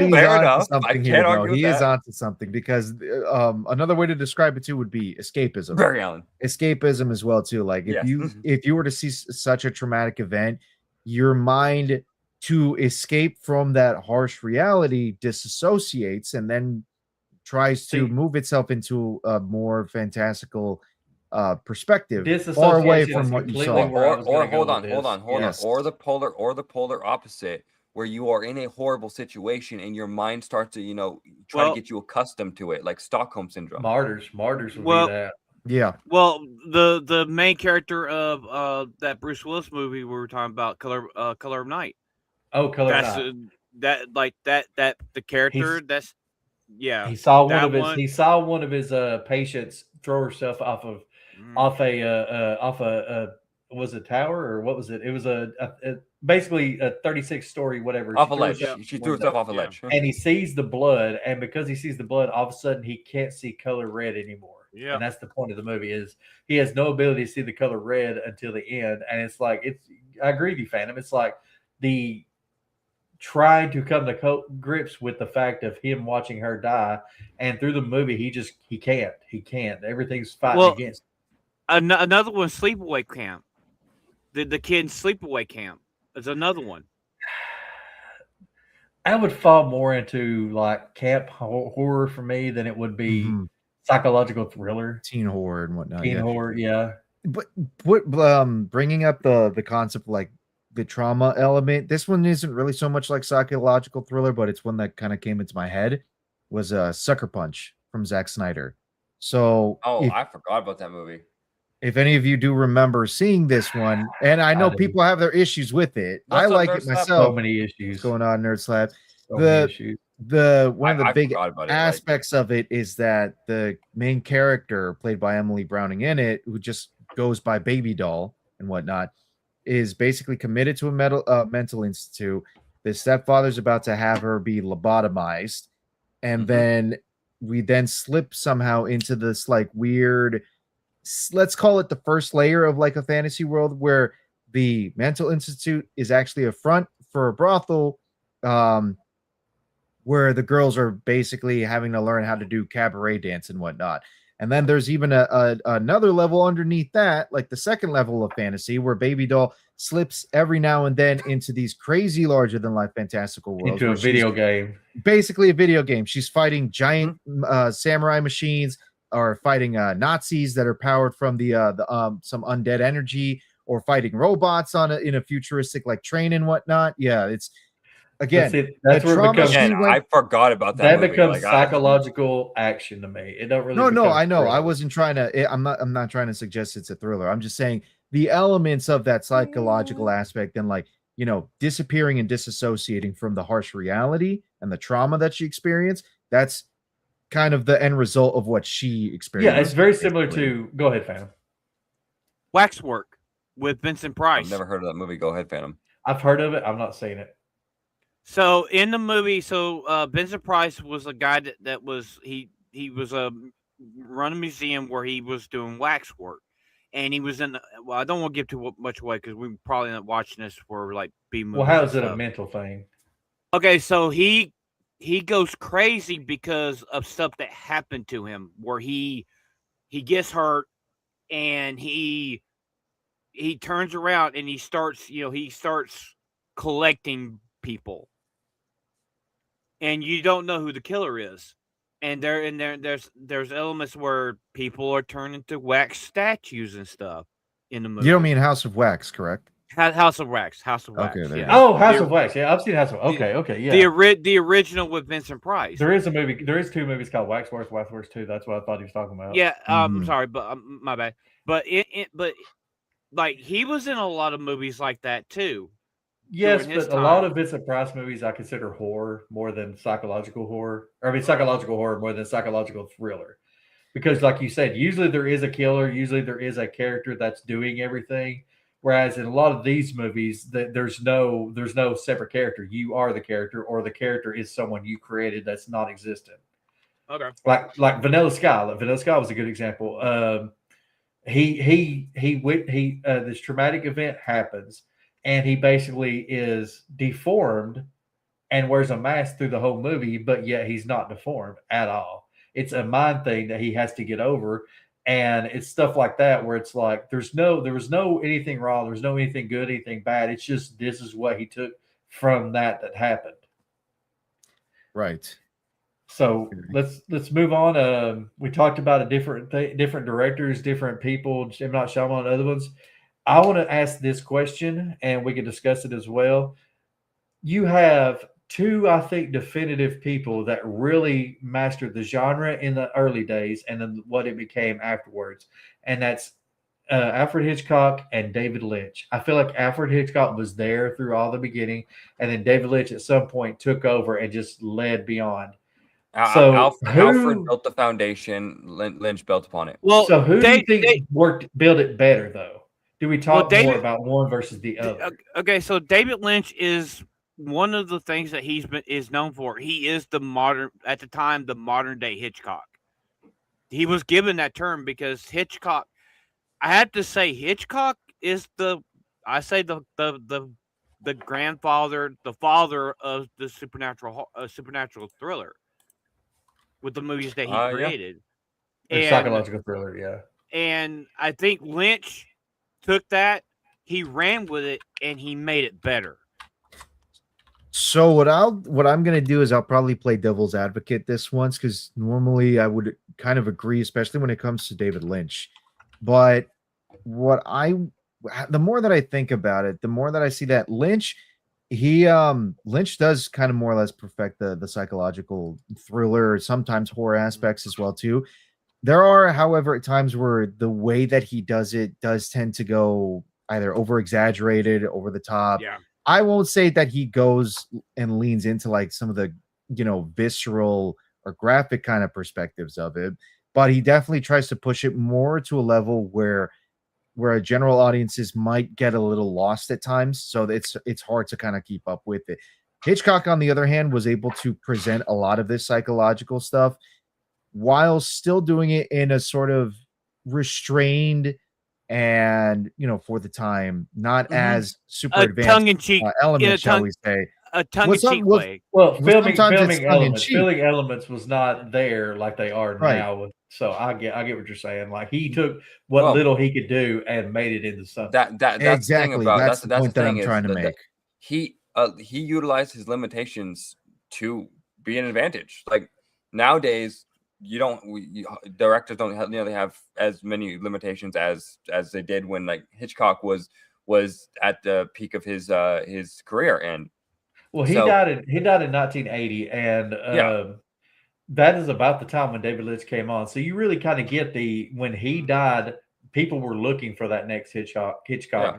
onto something here, bro. He is onto something because another way to describe it too would be escapism. Very Alan. Escapism as well too. Like if you were to see such a traumatic event, your mind to escape from that harsh reality disassociates and then tries to move itself into a more fantastical perspective, far away Disassociation from is what you completely saw. where I was or gonna go hold with on, this. hold on, hold Yes. on. Or the polar opposite, where you are in a horrible situation and your mind starts to, try Well- to get you accustomed to it, like Stockholm syndrome. Martyrs would Well- be that. Yeah. Well, the main character of that Bruce Willis movie we were talking about, Color of Night. Oh, Color That's Night. that the character. That's yeah. He saw that one of his patients throw herself off a was it tower or what was it? It was basically a 36-story whatever. Off She a threw ledge. herself She out threw the herself window. off a ledge. And he sees the blood, and because he sees the blood, all of a sudden he can't see color red anymore. Yeah. And that's the point of the movie is he has no ability to see the color red until the end. And it's like I agree with you, Phantom. It's like the trying to come to grips with the fact of him watching her die, and through the movie he can't. Everything's fighting against. Another one, Sleepaway Camp. The kid in Sleepaway Camp is another one. I would fall more into like camp horror for me than it would be Mhm. psychological thriller, Teen horror and whatnot. teen Yeah. horror. Yeah, But what bringing up the concept of like the trauma element, this one isn't really so much like psychological thriller, but it's one that kind of came into my head, was Sucker Punch from Zack Snyder. So Oh, I forgot about that movie. if any of you do remember seeing this one, and I know do. people have their issues with it, What's I up, like Nerd it Slap? so myself. many What's issues. going on, Nerd Slab? So many issues. One of the I big forgot about it, aspects of it is that the main character, played by Emily Browning in it, who just goes by Baby Doll and whatnot, is basically committed to a mental institute. The stepfather's about to have her be lobotomized, and then we then slip somehow into this like weird, let's call it the first layer of like a fantasy world where the mental institute is actually a front for a brothel, where the girls are basically having to learn how to do cabaret dance and whatnot. And then there's even another level underneath that, like the second level of fantasy, where Baby Doll slips every now and then into these crazy larger than life fantastical worlds. Into a where she's video game. basically a video game. She's fighting giant samurai machines, or fighting Nazis that are powered from some undead energy, or fighting robots in a futuristic like train and whatnot. Yeah, it's again, That's the where it trauma becomes. she Again, went- I forgot about that. That movie. becomes Like, psychological action to me. It don't really. No, become I know. I thriller. wasn't trying to. I'm not trying to suggest it's a thriller. I'm just saying the elements of that psychological aspect and like disappearing and disassociating from the harsh reality and the trauma that she experienced. That's kind of the end result of what she experienced. Yeah, it's very similar basically. to. Go ahead, Phantom. Waxwork with Vincent Price. I've never heard of that movie. Go ahead, Phantom. I've heard of it. I'm not seeing it. So in the movie, Vincent Price was a guy that was he was run a museum where he was doing wax work, and he was in. Well, I don't want to give too much away because we're probably not watching this for like B movies. Well, how and is it a stuff. mental thing? Okay, so he goes crazy because of stuff that happened to him, where he gets hurt, and he turns around and he starts collecting people, and you don't know who the killer is, and there's elements where people are turned into wax statues and stuff in the movie. You don't mean House of Wax, correct? House of Wax? Okay, there you yeah. go. Oh, House of Wax. Yeah, I've seen House of. Okay, yeah. The original with Vincent Price. There is a movie. There is two movies called Waxworks, Waxworks 2. That's what I thought he was talking about. Yeah, I'm Mhm. sorry, but my bad. But but like he was in a lot of movies like that too. Yes, during his but a lot time. of Vincent Price movies I consider horror more than psychological horror. Or I mean, psychological horror more than psychological thriller. Because, like you said, usually there is a killer. Usually there is a character that's doing everything. Whereas in a lot of these movies, there's no separate character. You are the character, or the character is someone you created that's not existent. Okay. Like Vanilla Sky. Like Vanilla Sky was a good example. This traumatic event happens, and he basically is deformed and wears a mask through the whole movie, but yet he's not deformed at all. It's a mind thing that he has to get over. And it's stuff like that where it's like there was no anything wrong, there was no anything good, anything bad. It's just this is what he took from that happened. Right. So let's move on. We talked about different directors, different people, M. Night Shyamalan, other ones. I want to ask this question, and we can discuss it as well. You have two, I think, definitive people that really mastered the genre in the early days, and then what it became afterwards, and that's Alfred Hitchcock and David Lynch. I feel like Alfred Hitchcock was there through all the beginning, and then David Lynch at some point took over and just led beyond. So Alfred built the foundation. Lynch built upon it. Well, so who do you think built it better, though? Do we talk more about one versus the other? Okay, so David Lynch is one of the things that is known for. He is the modern day Hitchcock. He was given that term because Hitchcock. I have to say Hitchcock is the grandfather, the father of the supernatural thriller with the movies that he created. And psychological thriller, yeah. And I think Lynch took that, he ran with it, and he made it better. So what I'm gonna do is I'll probably play devil's advocate this once, because normally I would kind of agree, especially when it comes to David Lynch. But the more that I think about it, the more that I see that Lynch does kind of more or less perfect the psychological thriller, sometimes horror aspects as well too. There are, however, at times where the way that he does it does tend to go either over exaggerated, over the top. Yeah. I won't say that he goes and leans into like some of the, visceral or graphic kind of perspectives of it, but he definitely tries to push it more to a level where general audiences might get a little lost at times. So it's hard to kind of keep up with it. Hitchcock, on the other hand, was able to present a lot of this psychological stuff while still doing it in a sort of restrained and, for the time, not as super advanced tongue-in-cheek element, shall we say. A tongue-in-cheek way. Well, filming elements was not there like they are now. So I get what you're saying. Like he took what little he could do and made it into something. That's exactly. That's the point that I'm trying to make. He utilized his limitations to be an advantage. Like nowadays, directors don't nearly have as many limitations as they did when like Hitchcock was at the peak of his career. And he died in 1980, and that is about the time when David Lynch came on. So you really kind of get when he died, people were looking for that next Hitchcock. Yeah.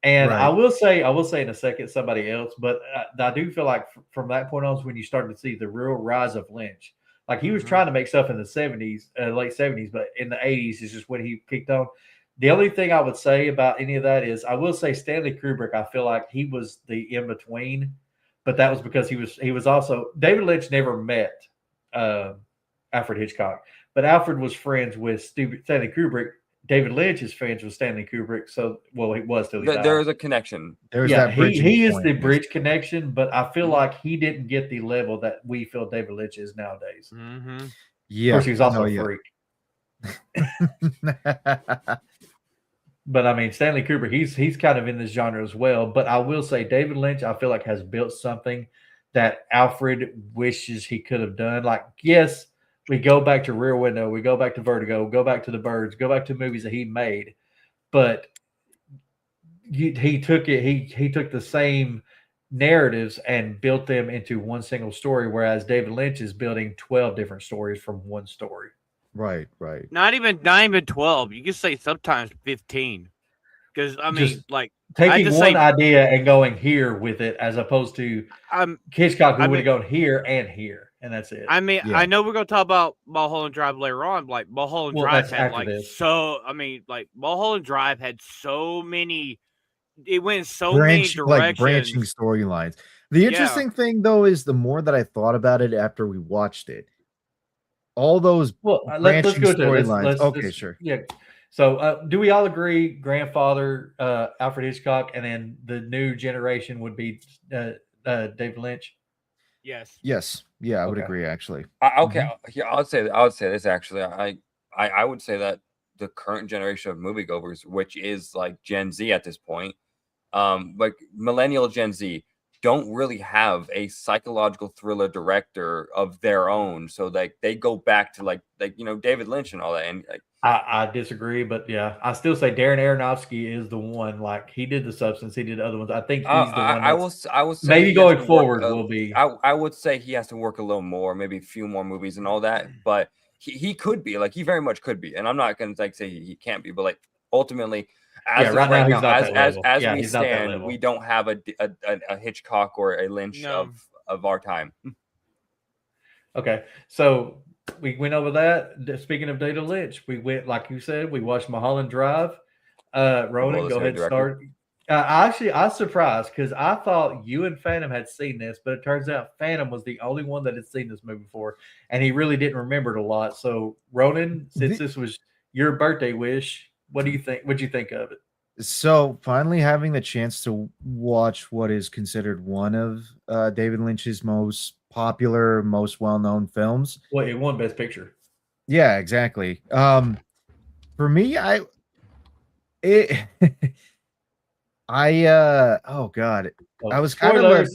And right. I will say in a second somebody else, but I do feel like from that point on is when you started to see the real rise of Lynch. Like he was trying to make stuff in the 70s, late 70s, but in the 80s is just when he kicked on. The only thing I would say about any of that is I will say Stanley Kubrick, I feel like he was the in-between, but that was because he was also – David Lynch never met Alfred Hitchcock, but Alfred was friends with Stanley Kubrick. David Lynch is friends with Stanley Kubrick, so he was till he died. There is a connection. There's that he is the bridge connection, but I feel like he didn't get the level that we feel David Lynch is nowadays. Mm-hmm. Yeah, of course, he was also a freak. But I mean, Stanley Kubrick, he's kind of in this genre as well. But I will say, David Lynch, I feel like has built something that Alfred wishes he could have done. Like, yes. We go back to Rear Window, we go back to Vertigo, go back to The Birds, go back to movies that he made, but he took the same narratives and built them into one single story, whereas David Lynch is building 12 different stories from one story. Right. Not even 12. You can say sometimes 15, because I mean, just like taking one idea and going here with it, as opposed to Hitchcock, who would have gone here and here. And that's it. I mean, I know we're going to talk about Mulholland Drive later on. Like Mulholland Drive had Mulholland Drive had so many. It went many directions, like branching storylines. The interesting thing, though, is the more that I thought about it after we watched it, all those branching storylines. Okay, sure. Yeah. So, do we all agree? Grandfather Alfred Hitchcock, and then the new generation would be David Lynch. Yes. Yeah, I would agree. Actually, Yeah, I would say this. Actually, I would say that the current generation of moviegoers, which is like Gen Z at this point, like millennial Gen Z, don't really have a psychological thriller director of their own. So like they go back to like David Lynch and all that. And like, I disagree, but yeah, I still say Darren Aronofsky is the one. Like he did The Substance, he did other ones. I think he's the one. I will say maybe he has going to forward work will be. I would say he has to work a little more, maybe a few more movies and all that. But he could be, like, he very much could be. And I'm not going to like say he can't be, but like ultimately, Right now he's not that level. as Yeah, we he's not that stand, level. we don't have a Hitchcock or a Lynch No. of our time. Okay, so we went over that. Speaking of David Lynch, we went, like you said, we watched Mulholland Drive. Ronan, go ahead and start. I was surprised because I thought you and Phantom had seen this, but it turns out Phantom was the only one that had seen this movie before, and he really didn't remember it a lot. So, Ronan, since this was your birthday wish, what do you think? What'd you think of it? So finally having the chance to watch what is considered one of David Lynch's most popular, most well-known films. Well, it won Best Picture. Yeah, exactly. For me, oh God. I was kind of like,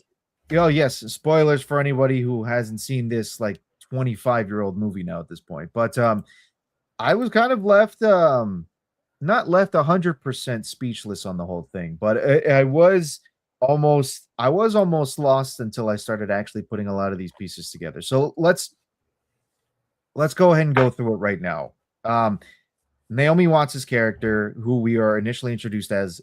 oh yes, spoilers for anybody who hasn't seen this like 25-year-old movie now at this point. But I was kind of left not left 100% speechless on the whole thing, but I was almost lost until I started actually putting a lot of these pieces together. So let's go ahead and go through it right now. Naomi Watts' character, who we are initially introduced as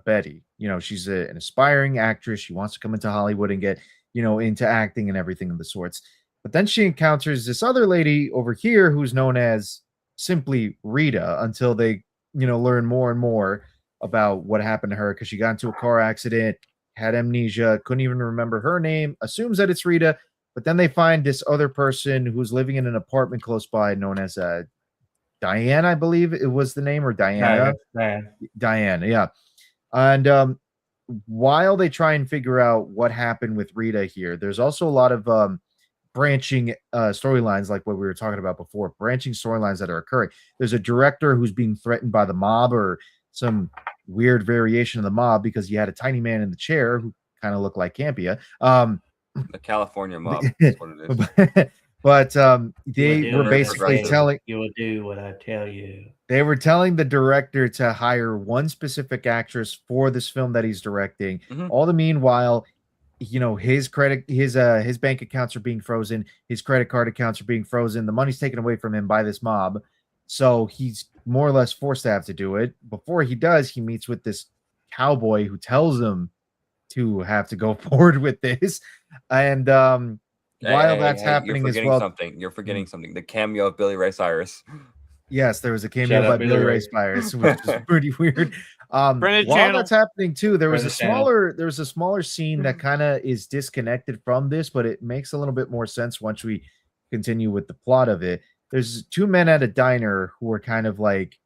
Betty, she's an aspiring actress. She wants to come into Hollywood and get, into acting and everything of the sorts. But then she encounters this other lady over here who's known as simply Rita, until they, learn more and more about what happened to her, because she got into a car accident, had amnesia, couldn't even remember her name, assumes that it's Rita. But then they find this other person who's living in an apartment close by, known as Diane, I believe it was the name, or Diana. Diana, yeah. And while they try and figure out what happened with Rita here, there's also a lot of branching storylines, like what we were talking about before, branching storylines that are occurring. There's a director who's being threatened by the mob, or some weird variation of the mob, because you had a tiny man in the chair who kind of looked like Campia. The California mob is what it is. But they were basically telling you will do what I tell you. They were telling the director to hire one specific actress for this film that he's directing. Mm-hmm. All the meanwhile, his bank accounts are being frozen, his credit card accounts are being frozen, the money's taken away from him by this mob. So he's more or less forced to have to do it. Before he does, he meets with this cowboy who tells him to have to go forward with this. And while that's happening as well, you're forgetting something. The cameo of Billy Ray Cyrus. Yes, there was a cameo by Billy Ray Cyrus, which was pretty weird. While that's happening too, there was a smaller scene that kind of is disconnected from this, but it makes a little bit more sense once we continue with the plot of it. There's two men at a diner who are kind of like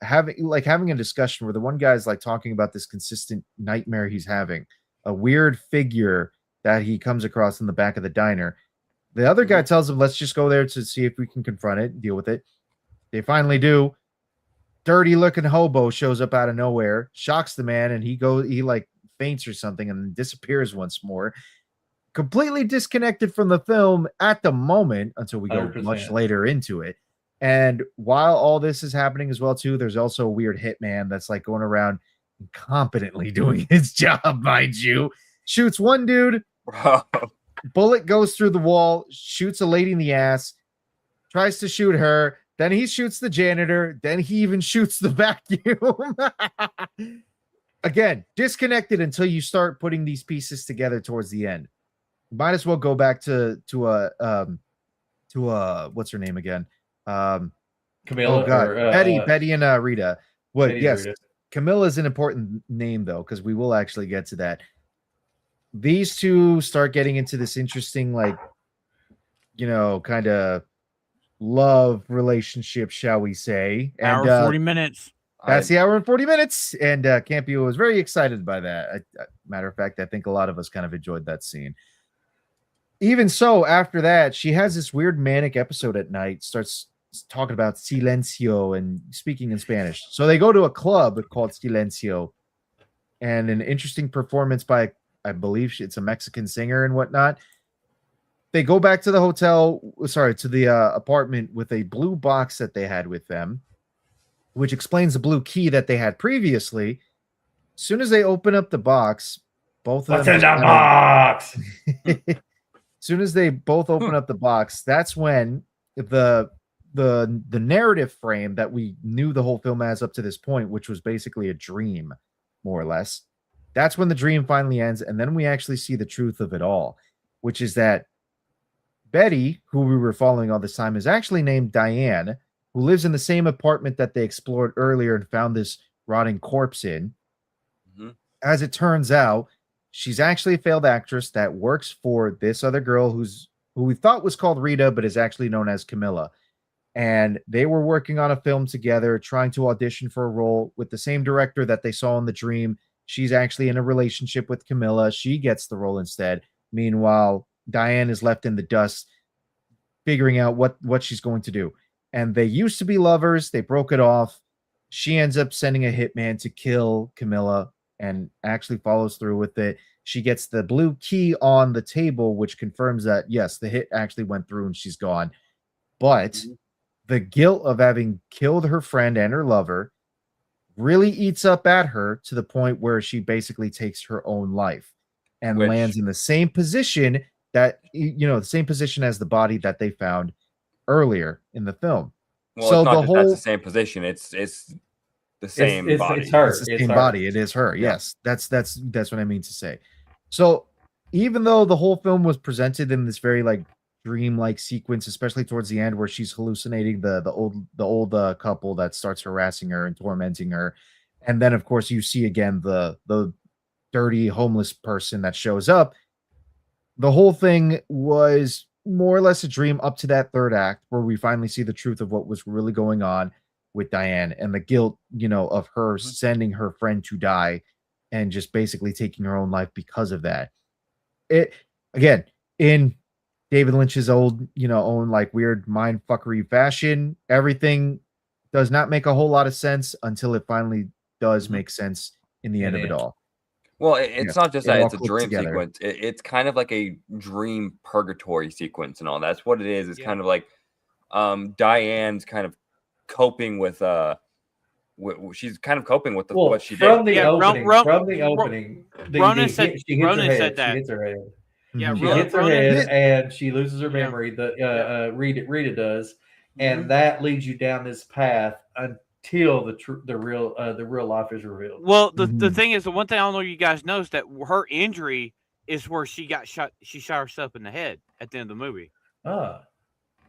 having a discussion where the one guy's like talking about this consistent nightmare he's having, a weird figure that he comes across in the back of the diner. The other guy tells him, let's just go there to see if we can confront it, deal with it. They finally do. Dirty looking hobo shows up out of nowhere, shocks the man, and he like faints or something and disappears once more. Completely disconnected from the film at the moment until we go 100%. Much later into it. And while all this is happening as well too, there's also a weird hitman that's like going around incompetently doing his job, mind you. Shoots one dude, bullet goes through the wall, shoots a lady in the ass, tries to shoot her, then he shoots the janitor, then he even shoots the vacuum. Again, disconnected until you start putting these pieces together towards the end. Might as well go back to what's her name again? Camilla. Oh God, Betty and Rita. Yes, Camilla is an important name though, because we will actually get to that. These two start getting into this interesting, like, kind of love relationship, shall we say. And, hour 40 minutes. That's the hour and 40 minutes. And Campio was very excited by that. Matter of fact, I think a lot of us kind of enjoyed that scene. Even so, after that, she has this weird manic episode at night, starts talking about silencio and speaking in Spanish. So they go to a club called Silencio, and an interesting performance by I believe it's a Mexican singer and whatnot. They go back to the to the apartment with a blue box that they had with them, which explains the blue key that they had previously. As soon as they open up the box, both of What's them in the just box? as soon as they both open up the box, that's when the narrative frame that we knew the whole film as up to this point, which was basically a dream, more or less. That's when the dream finally ends, and then we actually see the truth of it all, which is that Betty, who we were following all this time, is actually named Diane, who lives in the same apartment that they explored earlier and found this rotting corpse in. Mhm. As it turns out, she's actually a failed actress that works for this other girl who we thought was called Rita, but is actually known as Camilla. And they were working on a film together, trying to audition for a role with the same director that they saw in the dream. She's actually in a relationship with Camilla. She gets the role instead. Meanwhile, Diane is left in the dust, figuring out what she's going to do. And they used to be lovers. They broke it off. She ends up sending a hitman to kill Camilla and actually follows through with it. She gets the blue key on the table, which confirms that, yes, the hit actually went through and she's gone. But the guilt of having killed her friend and her lover really eats up at her to the point where she basically takes her own life and lands in the same position the same position as the body that they found earlier in the film. Well, So it's not the just whole that's the same position. It's the same body. It's her. It's the It's same her. body. It is her. Yeah. Yes, that's what I mean to say. So even though the whole film was presented in this very like dream-like sequence, especially towards the end where she's hallucinating the old couple that starts harassing her and tormenting her, and then of course you see again the dirty homeless person that shows up. The whole thing was more or less a dream up to that third act where we finally see the truth of what was really going on with Diane and the guilt, of her sending her friend to die and just basically taking her own life because of that. It again in David Lynch's own like weird mind fuckery fashion, everything does not make a whole lot of sense until it finally does make sense in the end of it all. Well, it's not just it that all it's a clicked dream together. sequence. It's kind of like a dream purgatory sequence and all. That's what it is. It's kind of like Diane's kind of coping with she's kind of coping with what she did. From the Yeah, opening, Ronan said she hits her head. that. She hits her head. Yeah, She hits her Ronan- head and she loses her memory. Rita does, and that leads you down this path until the real life is revealed. Well, the thing is, the one thing I don't know you guys know is that her injury is where she got shot. She shot herself in the head at the end of the movie.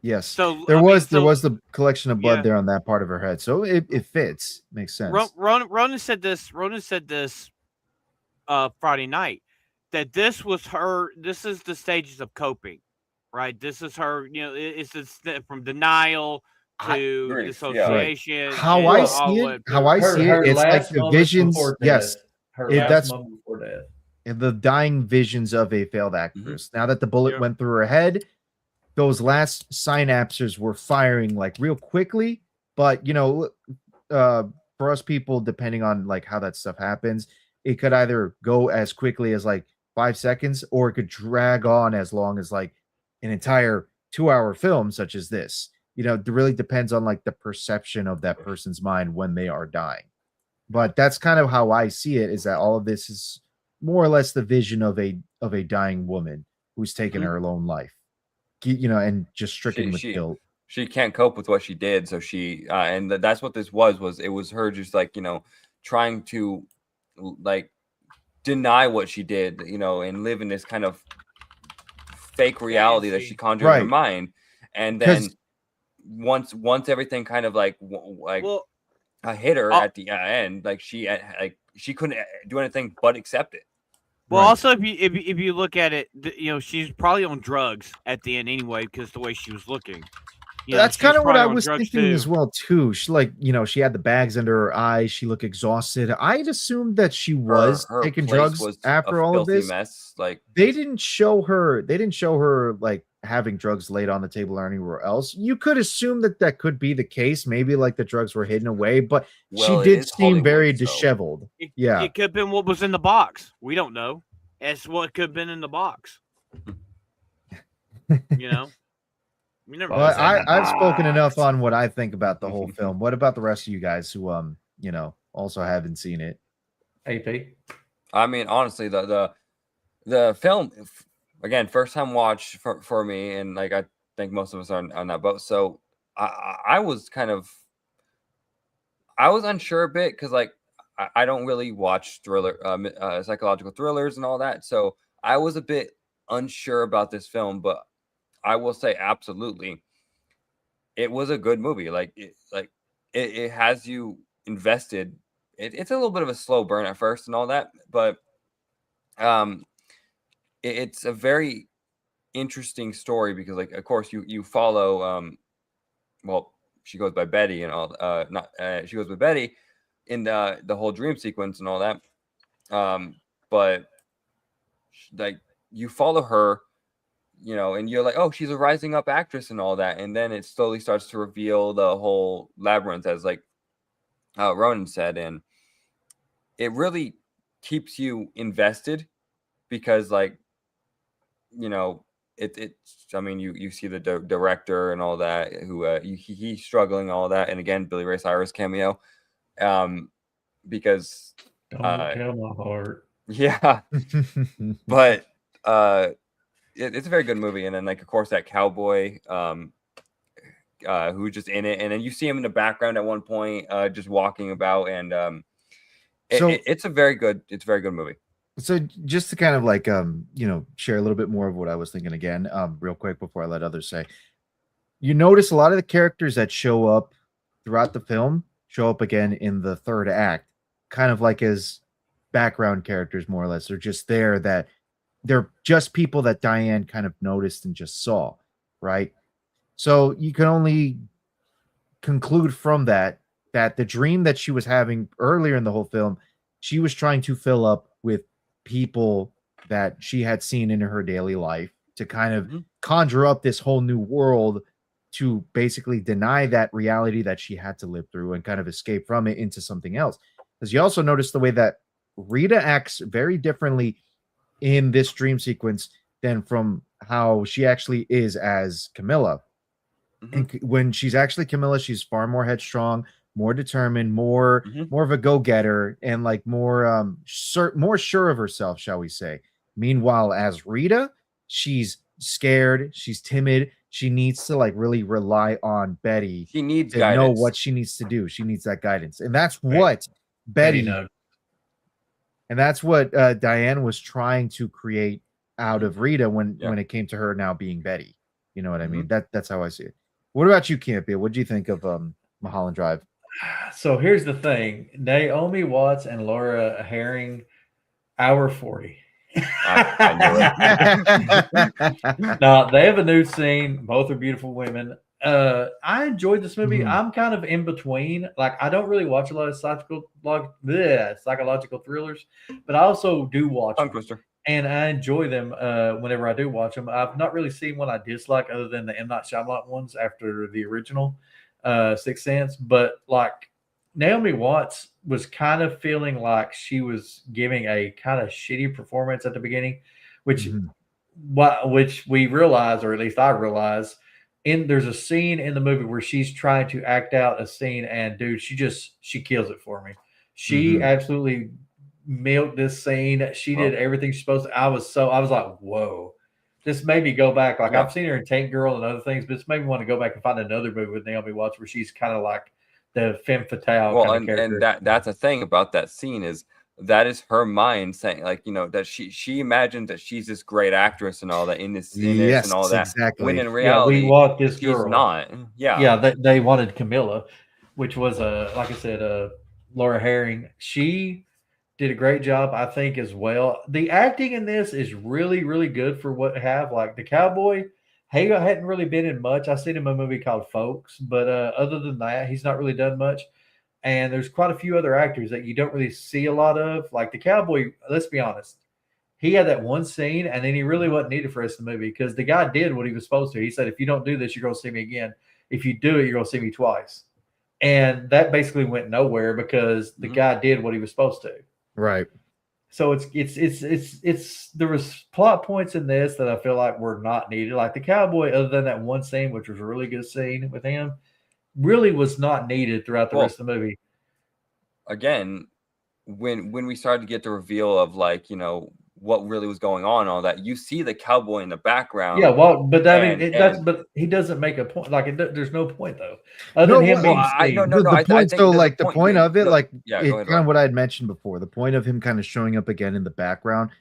Yes. So there was the collection of blood there on that part of her head, so it fits. Makes sense. Ronan said this. Friday night that this was her. This is the stages of coping, right? This is her. It's from denial to dissociation. Right. How I see it, it's like the visions. Yes, that's moment before death. The dying visions of a failed actress. Now that the bullet went through her head, those last synapses were firing like real quickly. But for us people, depending on like how that stuff happens, it could either go as quickly as like 5 seconds, or it could drag on as long as like an entire 2-hour film, such as this. It really depends on like the perception of that person's mind when they are dying. But that's kind of how I see it, is that all of this is more or less the vision of a dying woman who's taken her own life, and just stricken with guilt. She can't cope with what she did, so she and that's what this was it was her just like trying to like deny what she did, and live in this kind of fake reality that she conjured in her mind. And then once everything kind of hit her at the end, like she couldn't do anything but accept it. Well, also if you look at it, she's probably on drugs at the end anyway, because the way she was looking. That's kind of what I was thinking as well too. She she had the bags under her eyes. She looked exhausted. I'd assumed that she was taking drugs after all of this. Mess. Like they didn't show her like having drugs laid on the table or anywhere else. You could assume that could be the case. Maybe like the drugs were hidden away, but she did seem very disheveled. It could have been what was in the box. We don't know. It's what could have been in the box. You know, you never. Well, Box in the I've spoken enough box. on what I think about the whole film. What about the rest of you guys who also haven't seen it? AP. I mean, honestly, the film again, first time watch for me, and like I think most of us are on that boat. So I was unsure a bit because like I don't really watch psychological thrillers and all that. So I was a bit unsure about this film, but I will say absolutely, it was a good movie. It has you invested. It's a little bit of a slow burn at first and all that, but it's a very interesting story because like of course you follow well, she goes by Betty and all not she goes with Betty in the whole dream sequence and all that, but like you follow her, and you're like, oh, she's a rising up actress and all that, and then it slowly starts to reveal the whole labyrinth, as like Ronan said, and it really keeps you invested because like it's I mean you see the director and all that who he's struggling all that, and again Billy Ray Cyrus cameo because Don't tell my heart. yeah but it's a very good movie. And then like of course that cowboy who's just in it, and then you see him in the background at one point just walking about, and it's a very good movie. So just to kind of like share a little bit more of what I was thinking again, real quick before I let others say, you notice a lot of the characters that show up throughout the film show up again in the third act, kind of like as background characters, more or less. They're just there, that they're just people that Diane kind of noticed and just saw, right? So you can only conclude from that the dream that she was having earlier in the whole film, she was trying to fill up with people that she had seen in her daily life to kind of conjure up this whole new world to basically deny that reality that she had to live through and kind of escape from it into something else. Because you also notice the way that Rita acts very differently in this dream sequence than from how she actually is as Camilla. And when she's actually Camilla, she's far more headstrong, more determined, more of a go-getter, and like more sure of herself, shall we say. Meanwhile, as Rita, she's scared, she's timid, she needs to like really rely on Betty. She needs to guidance. know what she needs to do. She needs that guidance. And that's what Betty and that's what Diane was trying to create out of Rita when it came to her now being Betty. You know what I mean? That's how I see it. What about you, Campia? What do you think of Mulholland Drive? So here's the thing: Naomi Watts and Laura Herring, hour 40. I knew it. Now they have a nude scene. Both are beautiful women. I enjoyed this movie. I'm kind of in between. Like I don't really watch a lot of psychological thrillers, but I also do watch them, and I enjoy them whenever I do watch them. I've not really seen one I dislike other than the M. Night Shyamalan ones after the original Sixth Sense. But like Naomi Watts was kind of feeling like she was giving a kind of shitty performance at the beginning, which we realize, or at least I realize, there's a scene in the movie where she's trying to act out a scene, and dude, she kills it for me. She absolutely milked this scene. She did everything she's supposed to. I was like, whoa. This made me go back. Like I've seen her in Tank Girl and other things, but this made me want to go back and find another movie with Naomi Watts where she's kind of like the femme fatale kind of character. And that's a thing about that scene is that is her mind saying, like, that she imagines that she's this great actress and all that in this and all that. Exactly. When in reality, we want this she's girl. not. They wanted Camilla, which was like I said, Laura Herring. She did a great job, I think, as well. The acting in this is really, really good for what have. Like the cowboy, he hadn't really been in much. I seen him in a movie called Folks, but other than that, he's not really done much. And there's quite a few other actors that you don't really see a lot of. Like the cowboy, let's be honest, he had that one scene, and then he really wasn't needed for the rest of the movie because the guy did what he was supposed to. He said, if you don't do this, you're going to see me again. If you do it, you're going to see me twice. And that basically went nowhere because the guy did what he was supposed to. Right. So it's there was plot points in this that I feel like were not needed. Like the cowboy, other than that one scene, which was a really good scene with him, really was not needed throughout the rest of the movie. Again, when we started to get the reveal of like, what really was going on, all that, you see the cowboy in the background. Yeah, well, but but he doesn't make a point. Like there's no point though, other than him being seen. The point, so like the point of it, like it's kind of what I had mentioned before. The point of him kind of showing up again in the background,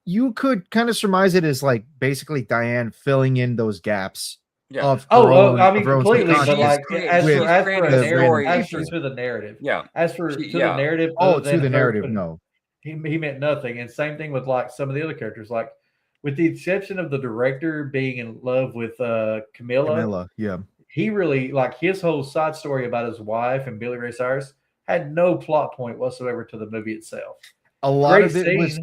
you could kind of surmise it as like basically Diane filling in those gaps. Yeah. I mean completely, but like as for the narrative, yeah. As for the narrative, to the narrative, no. He meant nothing. And same thing with like some of the other characters, like with the exception of the director being in love with Camilla, yeah. He really like his whole side story about his wife and Billy Ray Cyrus had no plot point whatsoever to the movie itself. A lot of it was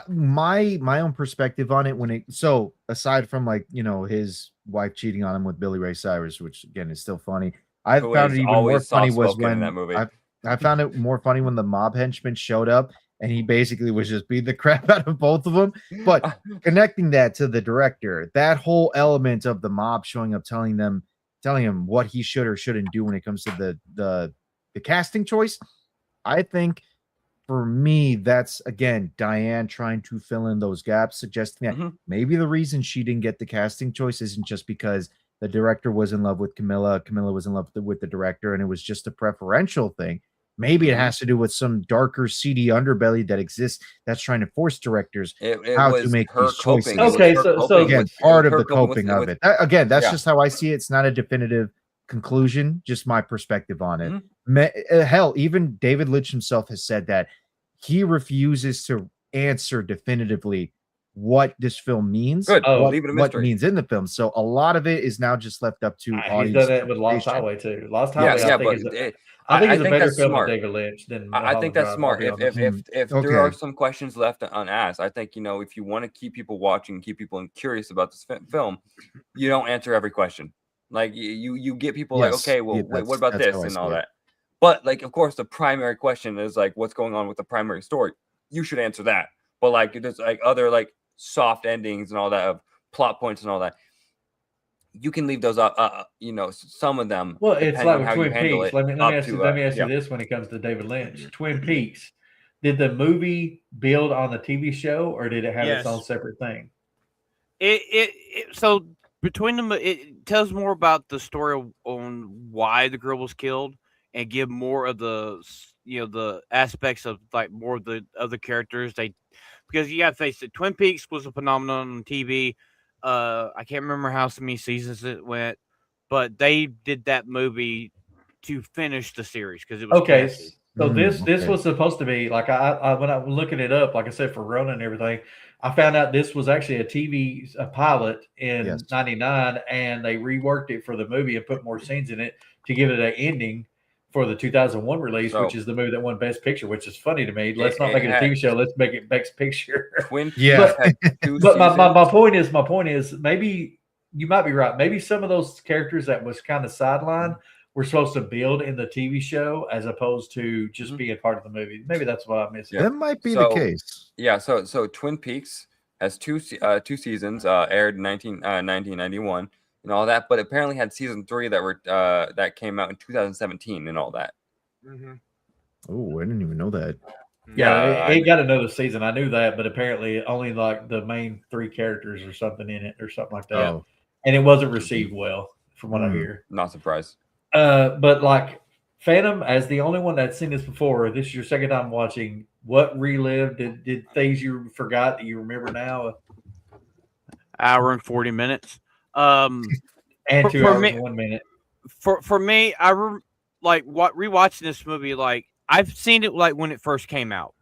my own perspective on it so aside from like, his wife cheating on him with Billy Ray Cyrus, which again is still funny. I found it even more funny was when that movie. I found it more funny when the mob henchman showed up and he basically was just beating the crap out of both of them. But connecting that to the director, that whole element of the mob showing up, telling him what he should or shouldn't do when it comes to the casting choice, I think for me, that's again Diane trying to fill in those gaps, suggesting that maybe the reason she didn't get the casting choice isn't just because the director was in love with Camilla was in love with the director, and it was just a preferential thing. Maybe it has to do with some darker, seedy underbelly that exists that's trying to force directors to make these choices. Okay, so again, part of the coping of it. Again, that's just how I see it. It's not a definitive conclusion, just my perspective on it. Hell, even David Lynch himself has said that he refuses to answer definitively what this film means, what means in the film. So a lot of it is now just left up to audience. He's done it with Lost Highway too. Lost Highway, I think it's a better film with David Lynch than I think that's smart. If there are some questions left unasked, I think, if you want to keep people watching, keep people curious about this film, you don't answer every question. Like you get people like, okay, well, what about this and all that? But like, of course, the primary question is like, what's going on with the primary story? You should answer that. But like, there's like other like soft endings and all that of plot points and all that. You can leave those up, some of them. Well, it's like with Twin Peaks. Let me ask you this when it comes to David Lynch. Twin Peaks, did the movie build on the TV show or did it have its own separate thing? So between them, it tells more about the story on why the girl was killed and give more of the, the aspects of like more of the other characters. Because you got to face it, Twin Peaks was a phenomenon on TV. I can't remember how many seasons it went, but they did that movie to finish the series because it was okay. So this was supposed to be like I when I was looking it up, like I said, for Rona and everything, I found out this was actually a pilot in '99, and they reworked it for the movie and put more scenes in it to give it an ending for the 2001 release, which is the movie that won Best Picture, which is funny to me. Let's not make it a TV show. Let's make it Best Picture. But my point is, maybe you might be right. Maybe some of those characters that was kind of sidelined were supposed to build in the TV show as opposed to just being part of the movie. Maybe that's what I'm missing. That might be the case. Yeah. So Twin Peaks has two seasons, aired in 1991. And all that, but apparently had season 3 that came out in 2017 and all that. Oh, I didn't even know that. Yeah, it got another season. I knew that, but apparently only like the main 3 characters or something in it or something like that. And it wasn't received well, from what I hear. Not surprised. But like Phantom, as the only one that's seen this before, this is your second time watching. What relived? Did things you forgot that you remember now? Hour and 40 minutes. And 2 hours and 1 minute. For me, rewatching this movie, like I've seen it like when it first came out,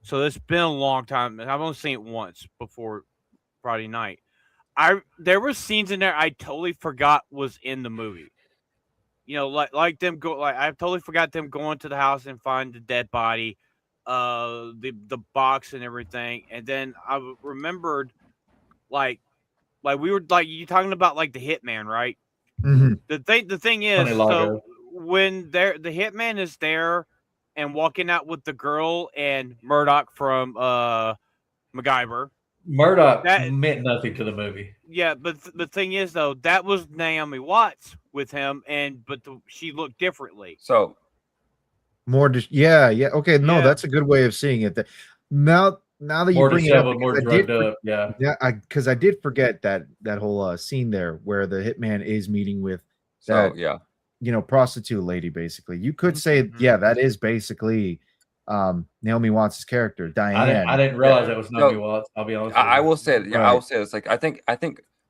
so it's been a long time. I've only seen it once before Friday night. There were scenes in there I totally forgot was in the movie. Like them go. Like I totally forgot them going to the house and find the dead body, the box and everything, and then I remembered like we were like you talking about like the hitman, right? The thing is, so when the hitman is there and walking out with the girl and Murdoch from MacGyver. Murdoch That- meant nothing to the movie. Yeah, but the thing is though, that was Naomi Watts with him, but she looked differently. So More, yeah. Okay, no, Yeah. that's a good way of seeing it. Now that you More bring it up, disheveled, more because I did drugged up. Yeah. Yeah, because I did forget that whole scene there where the hitman is meeting with so that, yeah. prostitute lady. Basically, you could say, yeah, that is basically Naomi Watts' character, Diane. I didn't realize that was Naomi Watts. I'll be honest. I with you. will say, yeah, I will say this. Like, I think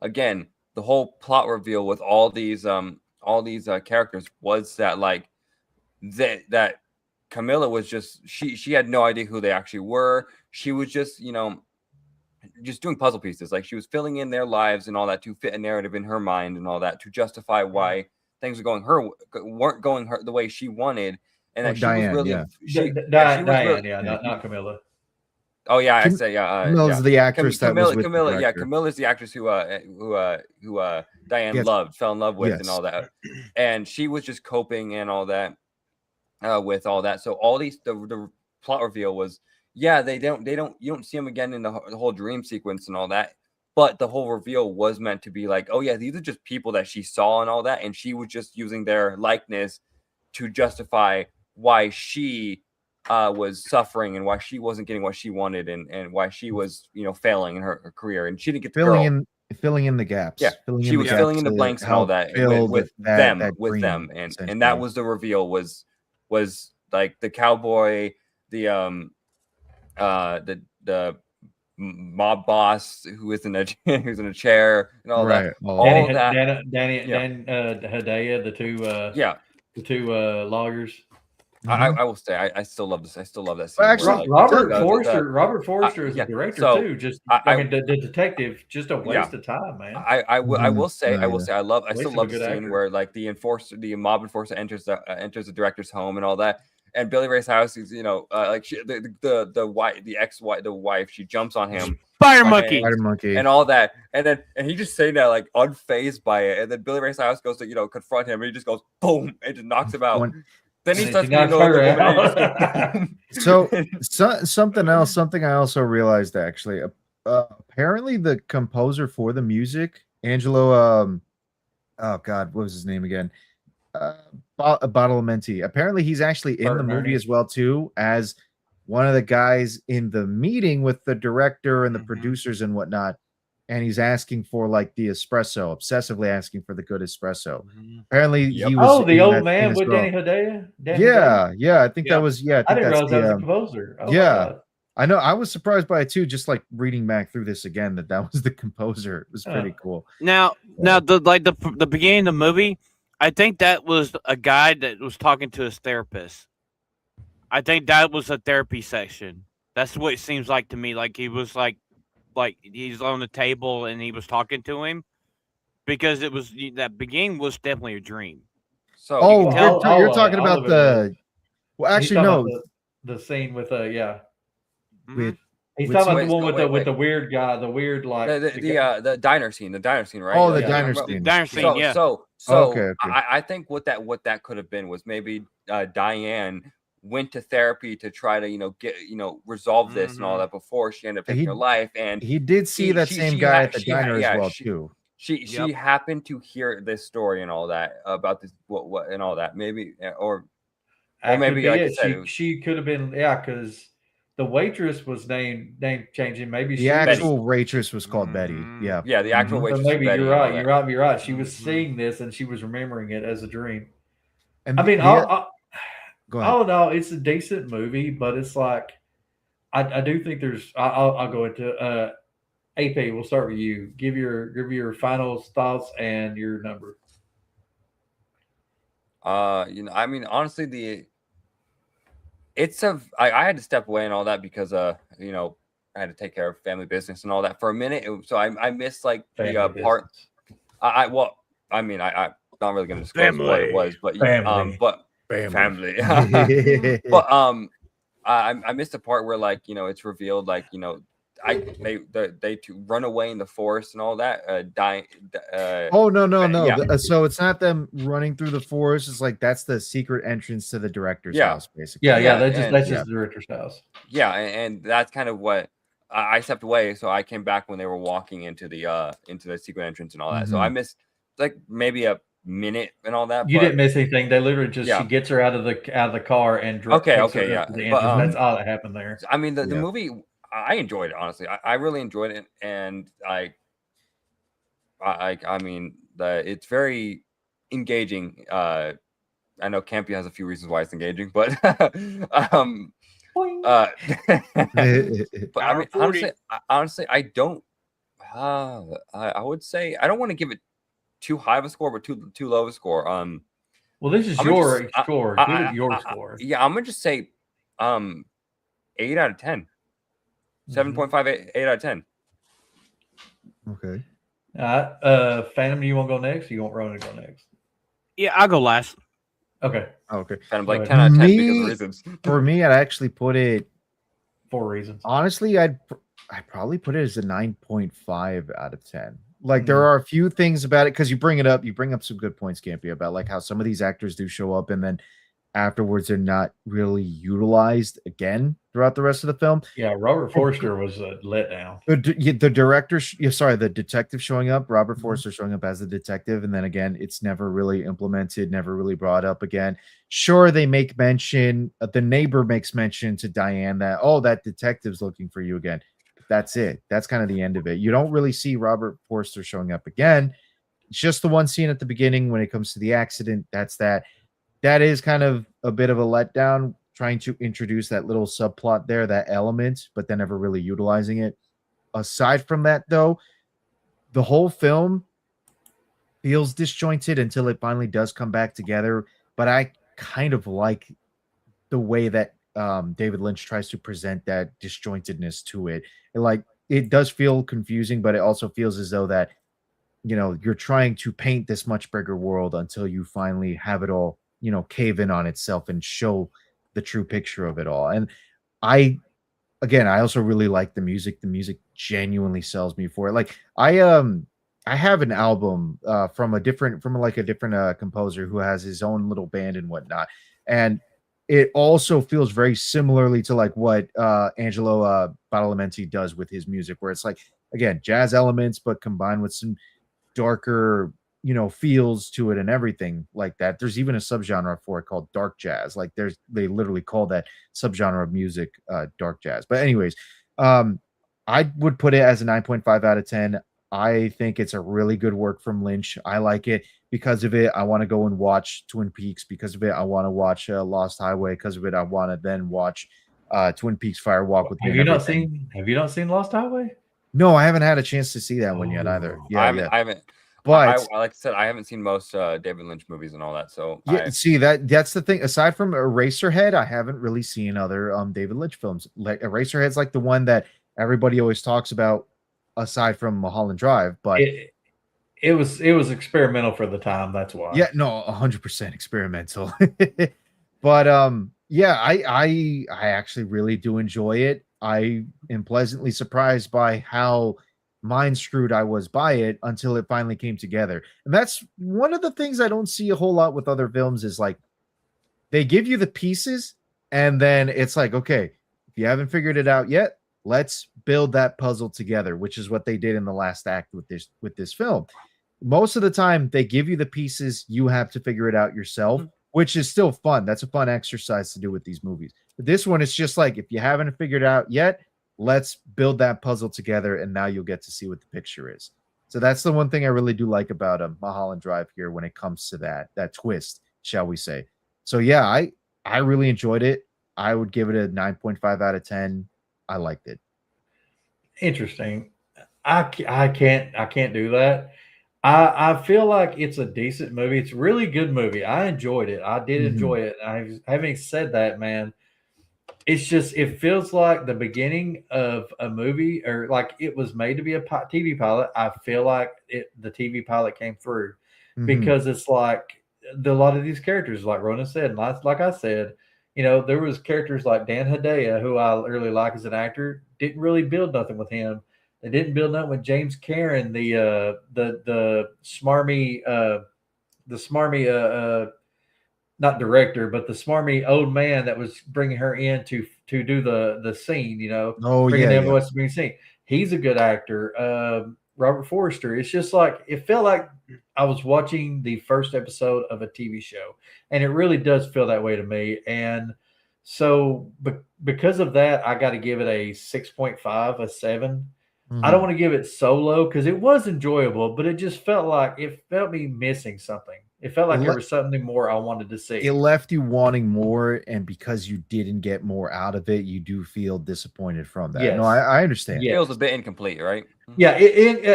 again, the whole plot reveal with all these characters was that like that Camilla was just she had no idea who they actually were. She was just just doing puzzle pieces. Like she was filling in their lives and all that to fit a narrative in her mind and all that to justify why things weren't going the way she wanted. And that Diane, she was really Diane, not Camilla. Oh yeah, I say Camilla's the actress that was with Camilla. the Yeah, director. Camilla's the actress who Diane fell in love with and all that, and she was just coping and all that with all that. So all these the plot reveal was you don't see them again in the whole dream sequence and all that. But the whole reveal was meant to be like, oh yeah, these are just people that she saw and all that, and she was just using their likeness to justify why she was suffering and why she wasn't getting what she wanted and why she was failing in her career, and she didn't get the filling in the gaps. Yeah, she was filling in the blanks and all that with them, and that was the reveal was like the cowboy, the mob boss who is in a chair and all that. Hedaya, the two loggers. I will say I still love this. I still love that scene. Well, actually, Robert Forster is a director too. Just the detective, just a waste of time, man. I will say I still love the scene where like the mob enforcer enters the director's home and all that. And Billy Ray Cyrus is, like the wife, she jumps on him, Spider monkey, and all that, and he just saying that like unfazed by it, and then Billy Ray Cyrus goes to confront him, and he just goes boom, and just knocks him out. Then he starts to So something I also realized actually, apparently the composer for the music, Angelo, oh God, what was his name again? Badalamenti. Apparently he's actually in the movie as well too, as one of the guys in the meeting with the director and the producers and whatnot, and he's asking for like the espresso, obsessively asking for the good espresso. Apparently he was the old man with Danny Hedaya. I think that was I didn't realize that was the composer. I know. I was surprised by it too. Just like reading back through this again, that was the composer. It was pretty cool. Now the beginning of the movie, I think that was a guy that was talking to his therapist. I think that was a therapy session. That's what it seems like to me. Like he was like he's on the table and he was talking to him, because it was that beginning was definitely a dream. So you're talking about the. Well, actually, no. The scene with He's talking about the one with the weird guy, the weird like the diner scene, right? Oh, the diner scene. Diner scene, yeah. So okay. I think what that could have been was maybe Diane went to therapy to try to get resolve this and all that before she ended up taking her life, and he did see that same guy at the diner as well too. She happened to hear this story and all that about this what and all that, maybe or maybe like she could have been because the waitress was name changing. Maybe the actual waitress was called Betty. Yeah, the actual waitress. So maybe you're right. She was seeing this and she was remembering it as a dream. And I mean, go ahead. Oh no, it's a decent movie, but it's like I do think there's. I'll go into AP. We'll start with you. Give your final thoughts and your number. I mean, honestly, I had to step away and all that because I had to take care of family business and all that for a minute. So I missed like the part. I'm not really going to disclose what it was, but family. But I missed the part where it's revealed they to run away in the forest and all that, dying. Oh no. Yeah. So it's not them running through the forest. It's like that's the secret entrance to the director's Yeah. house, basically. Yeah, Yeah, that's just the director's house. Yeah, and that's kind of what I stepped away, so I came back when they were walking into the secret entrance and all that. So I missed like maybe a minute and all that. You but, didn't miss anything. They literally just Yeah. she gets her out of the car and Okay, takes her yeah. up to the But, entrance. That's all that happened there. I mean, the Yeah. movie, I enjoyed it, honestly. I really enjoyed it, and I mean, it's very engaging. I know Campy has a few reasons why it's engaging, but but I mean, honestly, I don't. I would say I don't want to give it too high of a score, but too low of a score. Well, this is your score. Give it your score. Yeah, I'm gonna just say 8 out of 10. 7.5, 8 out of 10. Okay. Phantom, do you want to go next? Or you want Ronan to go next? Yeah, I'll go last. Okay. Okay. Kind of like Right. 10 out of 10 because of reasons. For me, I'd actually put it 4 reasons. honestly, I'd probably put it as a 9.5 out of 10. Like there are a few things about it because you bring up some good points, Campy, about like how some of these actors do show up and then afterwards they're not really utilized again throughout the rest of the film. Yeah, Robert Forster was a letdown. The director, the detective showing up, Robert Forster showing up as the detective, and then again, it's never really implemented, never really brought up again. Sure, they make mention, the neighbor makes mention to Diane that, oh, that detective's looking for you again. That's it. That's kind of the end of it. You don't really see Robert Forster showing up again. It's just the one scene at the beginning when it comes to the accident. That's that. That is kind of a bit of a letdown, trying to introduce that little subplot there, that element, but then never really utilizing it. Aside from that, though, the whole film feels disjointed until it finally does come back together. But I kind of like the way that David Lynch tries to present that disjointedness to it. It does feel confusing, but it also feels as though that you're trying to paint this much bigger world until you finally have it all cave in on itself and show the true picture of it all. And I also really like the music. The music genuinely sells me for it. Like I have an album from a different composer who has his own little band and whatnot, and it also feels very similarly to like what Angelo Badalamenti does with his music, where it's like, again, jazz elements, but combined with some darker, feels to it and everything like that. There's even a subgenre for it called dark jazz. Like they literally call that subgenre of music dark jazz. But anyways, I would put it as a 9.5 out of 10. I think it's a really good work from Lynch. I like it. Because of it, I want to go and watch Twin Peaks. Because of it, I want to watch Lost Highway. Because of it, I want to then watch Twin Peaks Fire Walk with Me. Have you not seen Lost Highway? No, I haven't had a chance to see that one yet either. Yeah, I haven't. But like I said, I haven't seen most David Lynch movies and all that. So yeah, that's the thing. Aside from Eraserhead, I haven't really seen other David Lynch films. Like Eraserhead's like the one that everybody always talks about, aside from Mulholland Drive. But it was experimental for the time. That's why. Yeah, no, 100% experimental. But yeah, I actually really do enjoy it. I am pleasantly surprised by how mind screwed I was by it until it finally came together. And that's one of the things I don't see a whole lot with other films is like they give you the pieces and then it's like, okay, if you haven't figured it out yet, let's build that puzzle together, which is what they did in the last act with this film. Most of the time they give you the pieces, you have to figure it out yourself, which is still fun. That's a fun exercise to do with these movies. But this one, it's just like, if you haven't figured it out yet, let's build that puzzle together, and now you'll get to see what the picture is. So that's the one thing I really do like about Mulholland Drive here when it comes to that twist, shall we say. So yeah, I really enjoyed it. I would give it a 9.5 out of 10. I liked it. Interesting. I can't do that. I feel like it's a decent movie. It's a really good movie. I enjoyed it. I did enjoy it. Having said that, man, it's just, it feels like the beginning of a movie, or like it was made to be a TV pilot. I feel like the TV pilot came through because it's like a lot of these characters, like Ronan said, and like I said, You know, there was characters like Dan Hedaya, who I really like as an actor, didn't really build nothing with him. They didn't build nothing with James Karen, the smarmy not director, but the smarmy old man that was bringing her in to do the scene, you know, Oh bringing yeah, Emma yeah. West to be scene. He's a good actor. Robert Forrester. It's just like it felt like I was watching the first episode of a TV show, and it really does feel that way to me. And so, because of that, I got to give it a 6.5, a 7. I don't Mhm. want to give it so low because it was enjoyable, but it just felt me missing something. It felt like It there le- was something more I wanted to It see. left you wanting more, and because you didn't get more out of it, you do feel disappointed from that. No, Yes. I understand. Yes. Feels a bit incomplete, right? Yeah,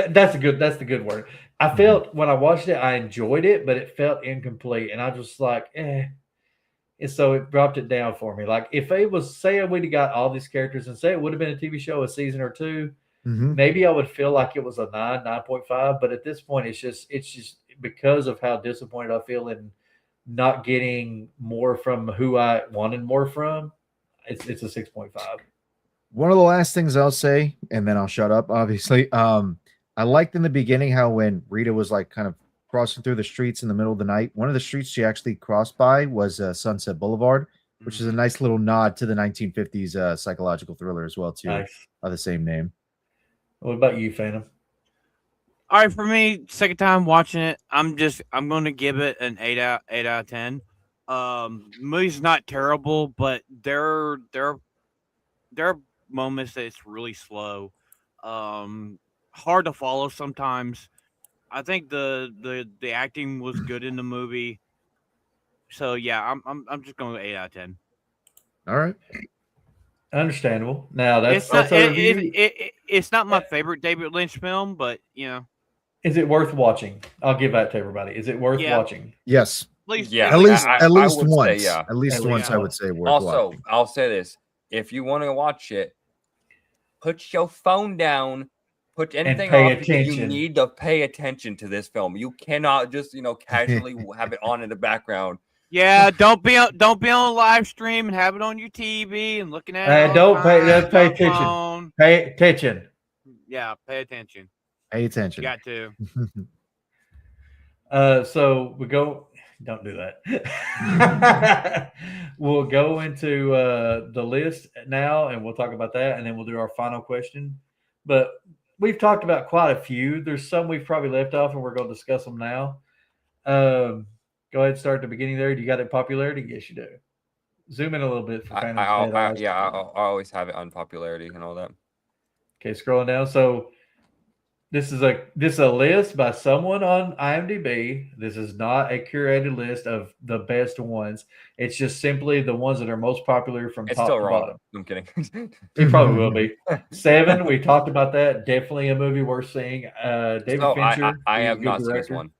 that's the good word. I felt when I watched it, I enjoyed it, but it felt incomplete, and I just like, eh. And so it dropped it down for me. Like if it was, say, we'd have got all these characters, and say it would have been a TV show, a season or two, Mhm. maybe I would feel like it was a 9.5. But at this point, it's just because of how disappointed I feel in not getting more from who I wanted more from. It's a 6.5. One of the last things I'll say, and then I'll shut up, obviously. I liked in the beginning how when Rita was like kind of crossing through the streets in the middle of the night, one of the streets she actually crossed by was Sunset Boulevard, which is a nice little nod to the 1950s psychological thriller as well, too, Nice. of the same name. What about you, Phantom? All right, for me, second time watching it, I'm going to give it an 8 out of 10. Movie's not terrible, but there are moments that it's really slow, hard to follow sometimes. I think the acting was good in the movie, so yeah, I'm just going 8 out of 10. All right. Understandable. Now It's not that's a review. it's not my favorite David Lynch film, but you know, Is it worth watching? I'll give that to everybody. Is it worth Yeah. watching? Yes. at least Yeah, At least, I at least would say, once. yeah. At least At once, least I would once. say worth Also, watching. I'll say this: if you want to watch it, put your phone down, put anything pay off because you attention. need to pay attention to this film. You cannot just casually have it on in the background. yeah, don't be on live stream and have it on your TV and looking at it. all Don't the time, pay got a attention. phone. Pay attention. Yeah, pay attention. Pay You attention. got to. So we go. Don't do that. We'll go into the list now, and we'll talk about that, and then we'll do our final question. But we've talked about quite a few. There's some we've probably left off, and we're going to discuss them now. Go ahead and start at the beginning there. Do you got it popularity? Yes, you do. Zoom in a little bit for Phantom's head. I always have it on popularity and all that. Okay, scrolling down. So this is a list by someone on IMDb. This is not a curated list of the best ones. It's just simply the ones that are most popular from It's top still to wrong. bottom. I'm kidding. It probably will be. 7, we talked about that. Definitely a movie worth seeing. David So Fincher. I he's a have good not seen this director. one.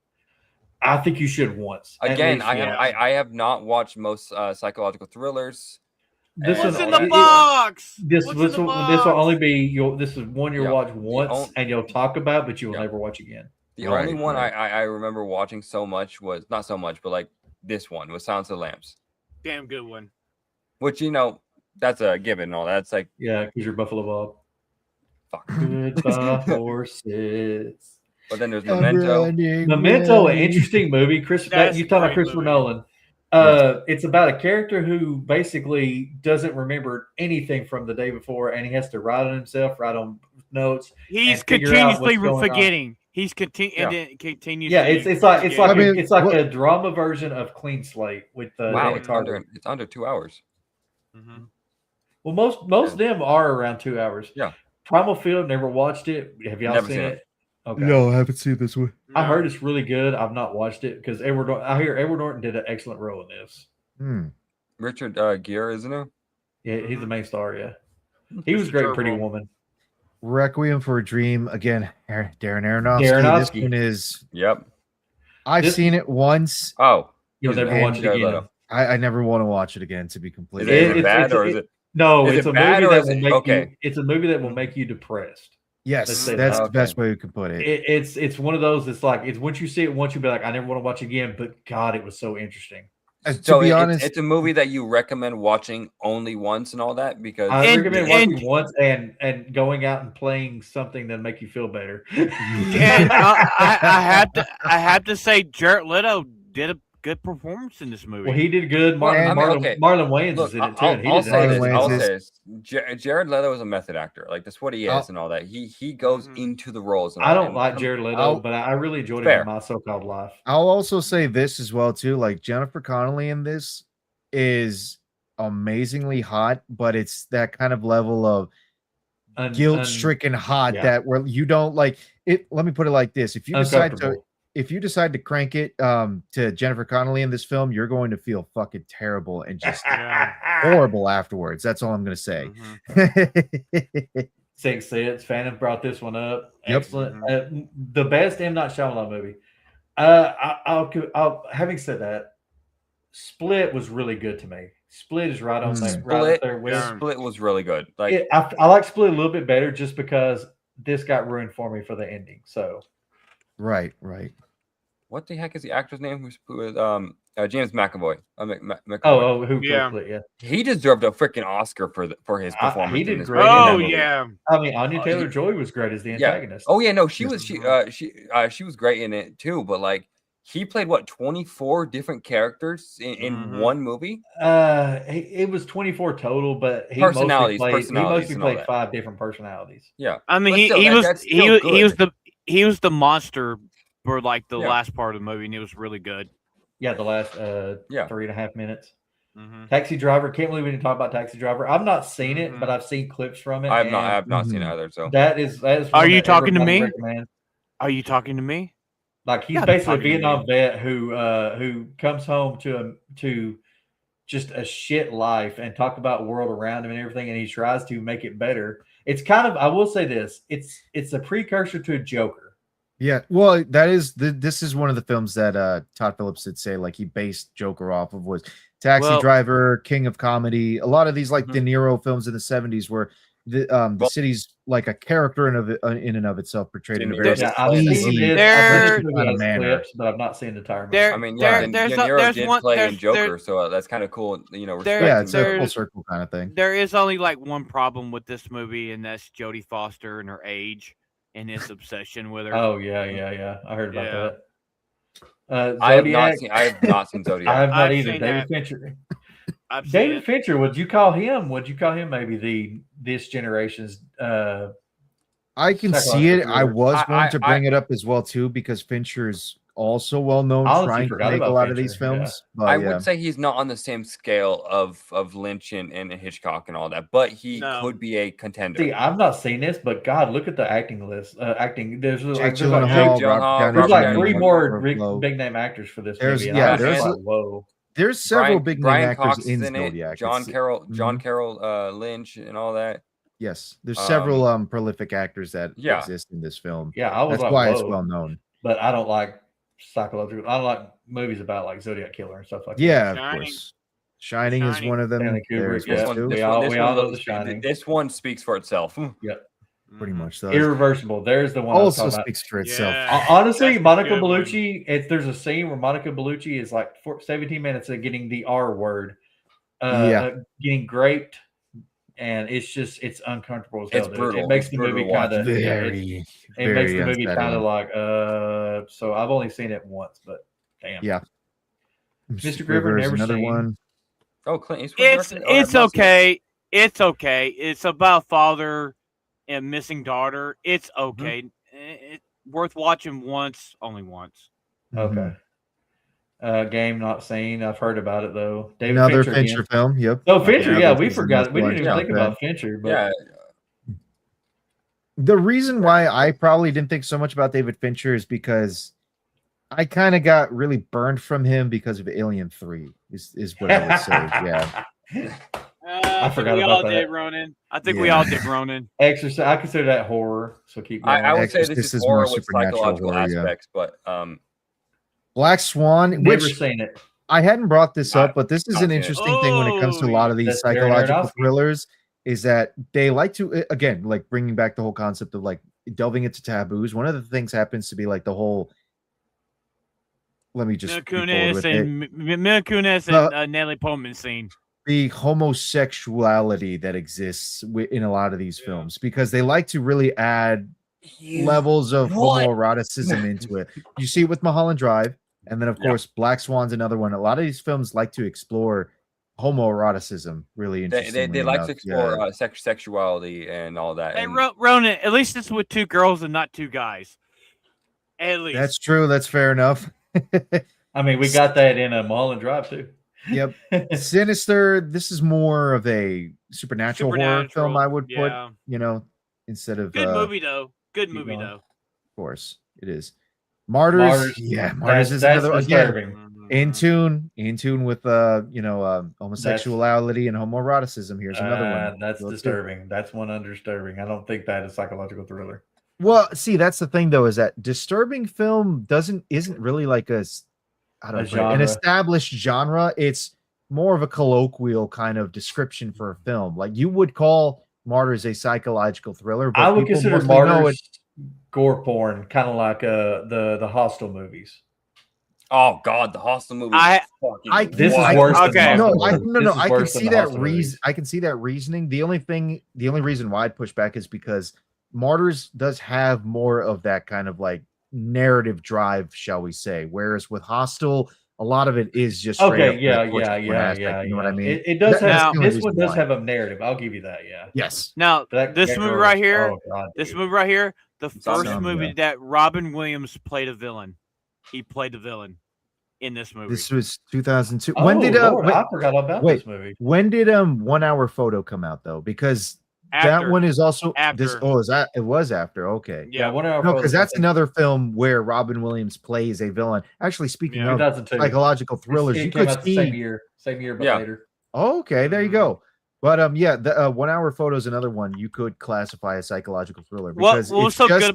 I think you should once. At Again, least I once. have not watched most psychological thrillers. This and What's one- in all the that. box? This What's this in the will box? only be this is one you'll Yeah. watch once and you'll talk about, but you will Yeah. never watch again. The Right, only one right. I remember watching so much was not so much, but like this one was Silence of the Lambs, Damn good one. which that's a given. And all that's like Yeah, because you're Buffalo Bob. fuck. Goodbye horses. But then there's Memento. Memento, an interesting movie. You talking That's a about great Christopher movie. Nolan? Yes. It's about a character who basically doesn't remember anything from the day before, and he has to write on himself, write on notes. He's and figure out continuously what's going on. forgetting. He's continuing Yeah. and then continues. Yeah, it's like I mean, it's like what- a drama version of Clean Slate with Wow, Danny it's Carter. under 2 hours. Mhm. Well, most of them are around 2 hours. Yeah. Primal Field, never watched it. Have y'all Never seen seen it? Okay. No, I haven't seen this one. I heard it's really good. I've not watched it because I hear Edward Norton did an excellent role in this. Richard Gere, isn't it? Yeah, he's the main star. Yeah, he was Mr. great. in Pretty Turbo. Woman. Requiem for a Dream again. Darren Aronofsky. Aronofsky. This one is. Yep. I've This- seen it once. Oh, You'll never And watch it Jared again. Leto. I never want to watch it again. To be Is completely, it It's- bad it's- or is it? No, Is it's it a bad movie or that is will it- make okay. you. It's a movie that will make you depressed. yes, Let's say that's that. the best way we could put it. It's one of those. It's like it's once you see it once, you'll be like, I never want to watch again. But God, it was so interesting. So be honest, it's a movie that you recommend watching only once and all that because I recommend watching once and going out and playing something that make you feel better. And I have to say, Jared Leto did a good performance in this movie. Well, he did good. Well, I mean, okay. Marlon Wayans Look, is in it too. And he I'll did say an this. excellent I'll job. say this. Jared Leto is a method actor. Like that's what he is and all that. He goes into the roles. And I all don't that. like Jared Leto, but I really enjoyed him in My So-Called Life. I'll also say this as well too. Like Jennifer Connelly in this is amazingly hot, but it's that kind of level of guilt-stricken hot that where you don't like it. Let me put it like this: if you decide to crank it to Jennifer Connelly in this film, you're going to feel fucking terrible and just horrible afterwards. That's all I'm going to say. Sixth Sense. Phantom brought this one up. Excellent. The best M. Night Shyamalan movie. I'll having said that, Split was really good to me. Split is right on there. Right there with Split was really good. Like I like Split a little bit better just because this got ruined for me for the ending. So right. What the heck is the actor's name? Who's with James McAvoy? McAvoy. Who Split? Yeah, he deserved a freaking Oscar for his performance. He did in this great. Oh yeah. I mean, Anya Taylor-Joy was great as the antagonist. Oh yeah, no, she was great in it too. But like, he played 24 different characters in one movie. It was 24 total, but he mostly played 5 different personalities. Yeah, I mean, he was the monster for like the last part of the movie, and it was really good. Yeah, the last 3.5 minutes. Taxi Driver. Can't believe we didn't talk about Taxi Driver. I've not seen it, but I've seen clips from it. I have not seen it either. So that is. Are you talking to me? Are you talking to me? Like he's basically a Vietnam vet who comes home to just a shit life and talk about world around him and everything, and he tries to make it better. It's kind of, I will say this, it's a precursor to a Joker. Yeah, well, this is one of the films that Todd Phillips did say like he based Joker off of was Taxi Driver, King of Comedy. A lot of these like De Niro films in the 70s where the city's like a character in and of itself portrayed in a very easy kind of manner. But I've not seen the entire movie. I mean, De Niro did play in Joker, so that's kind of cool. You know, it's a full circle kind of thing. There is only like one problem with this movie, and that's Jodie Foster and her age and his obsession with her. Oh yeah. I heard about that. I have not seen Zodiac. I have not either. David Fincher. David Fincher, would you call him maybe this generation's I can see it. I was going to bring it up as well too because Fincher's also well known trying to make a lot of these films. But I would say he's not on the same scale of Lynch and Hitchcock and all that, but he could be a contender. See, I've not seen this, but God, look at the acting list. There's like 3 more big name actors for this movie. There's several big name actors in Zodiac. John Carroll Lynch and all that. Yes, there's several prolific actors that exist in this film. Yeah, that's why it's well known. But I don't like psychological. I don't like movies about like Zodiac Killer and stuff like that. Yeah, of course. Shining is one of them. We all know The Shining. This one speaks for itself. Yep. Pretty much so. Irreversible. There's the one. Also speaks for itself. Honestly, Monica Bellucci. There's a scene where Monica Bellucci is like 17 minutes of getting the R word, getting raped, and it's uncomfortable as hell. It's brutal. It makes the movie kind of very. It makes the movie kind of like So I've only seen it once, but damn. Yeah. Mr. Griver, never another seen. One. Oh, Clint Eastwood. It's okay. It's okay. It's about father and missing daughter. It's okay. It's worth watching only once. Okay. Game not seen. I've heard about it though. Another Fincher film. Yep. Oh, Fincher. Yeah, we forgot. We didn't even think about Fincher. But the reason why I probably didn't think so much about David Fincher is because I kind of got really burned from him because of Alien 3. Is what I would say. Yeah. I forgot about that. Ronan. I think we all did Ronan. Exorcist. I consider that horror. So keep going. I would say this is horror with psychological aspects, but Black Swan. Never seen it. I hadn't brought this up, but this is an interesting thing when it comes to a lot of these psychological thrillers. Is that they like to again like bringing back the whole concept of like delving into taboos. One of the things happens to be like the whole let me just be bold Kunis with it. and Mila Kunis and Natalie Portman scene. The homosexuality that exists in a lot of these films, because they like to really add levels of homoeroticism into it. You see it with Mulholland Drive, and then of course Black Swan's another one. A lot of these films like to explore homoeroticism really interestingly. They like to explore sexuality and all that. Hey, Ronan, at least it's with two girls and not two guys. At least that's true. That's fair enough. I mean, we got that in a Mulholland Drive too. Yep. Sinister. This is more of a supernatural horror film, I would put. You know, instead of good movie though. Good movie though. Of course, it is. Martyrs. Martyrs is another again in tune with homosexuality and homeroticism. Here's another one. That's disturbing. That's one undisturbing. I don't think that is psychological thriller. Well, see, that's the thing though, is that disturbing film isn't really like an established genre. It's more of a colloquial kind of description for a film. Like you would call Martyrs a psychological thriller, but I would consider Martyrs gore porn, kind of like the Hostel movies. Oh God, the Hostel movies. This is worse. Okay, I can see that reason. I can see that reasoning. The only reason why I'd push back is because Martyrs does have more of that kind of like narrative drive, shall we say? Whereas with Hostel, a lot of it is just okay. Yeah. You know what I mean? It does have this one does have a narrative. I'll give you that. Yeah. Yes. Now this movie right here, the first movie that Robin Williams played a villain. He played the villain in this movie. This was 2002. When did I forgot about this movie. When did 1 Hour Photo come out though? Because that one is also after. It was after. Okay. Yeah, 1 Hour Photo. No, because that's another film where Robin Williams plays a villain. Actually, speaking of psychological thrillers, you could see same year, but later. Oh, okay, there you go. But the 1 Hour Photo is another one you could classify as psychological thriller. Because what was so good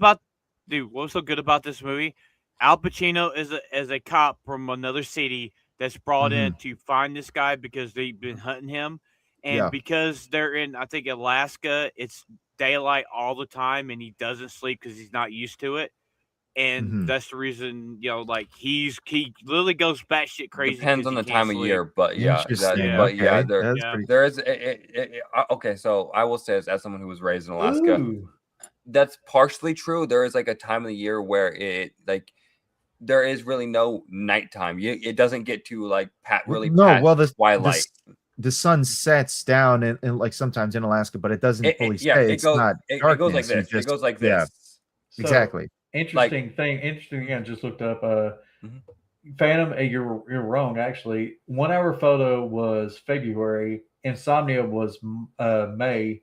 about this movie? Al Pacino is a cop from another city that's brought in to find this guy because they've been hunting him. And because they're in, I think, Alaska, it's daylight all the time, and he doesn't sleep because he's not used to it. And that's the reason, he literally goes batshit crazy. Depends on the time of year, but there is. Okay, so I will say this as someone who was raised in Alaska, that's partially true. There is like a time of the year where there is really no nighttime. It doesn't get to twilight. The sun sets down and like sometimes in Alaska, but it doesn't fully stay. It goes like this. It goes like this. Yeah, so, exactly. Interesting thing. I just looked up Phantom. You're wrong. Actually, 1 Hour Photo was February. Insomnia was May,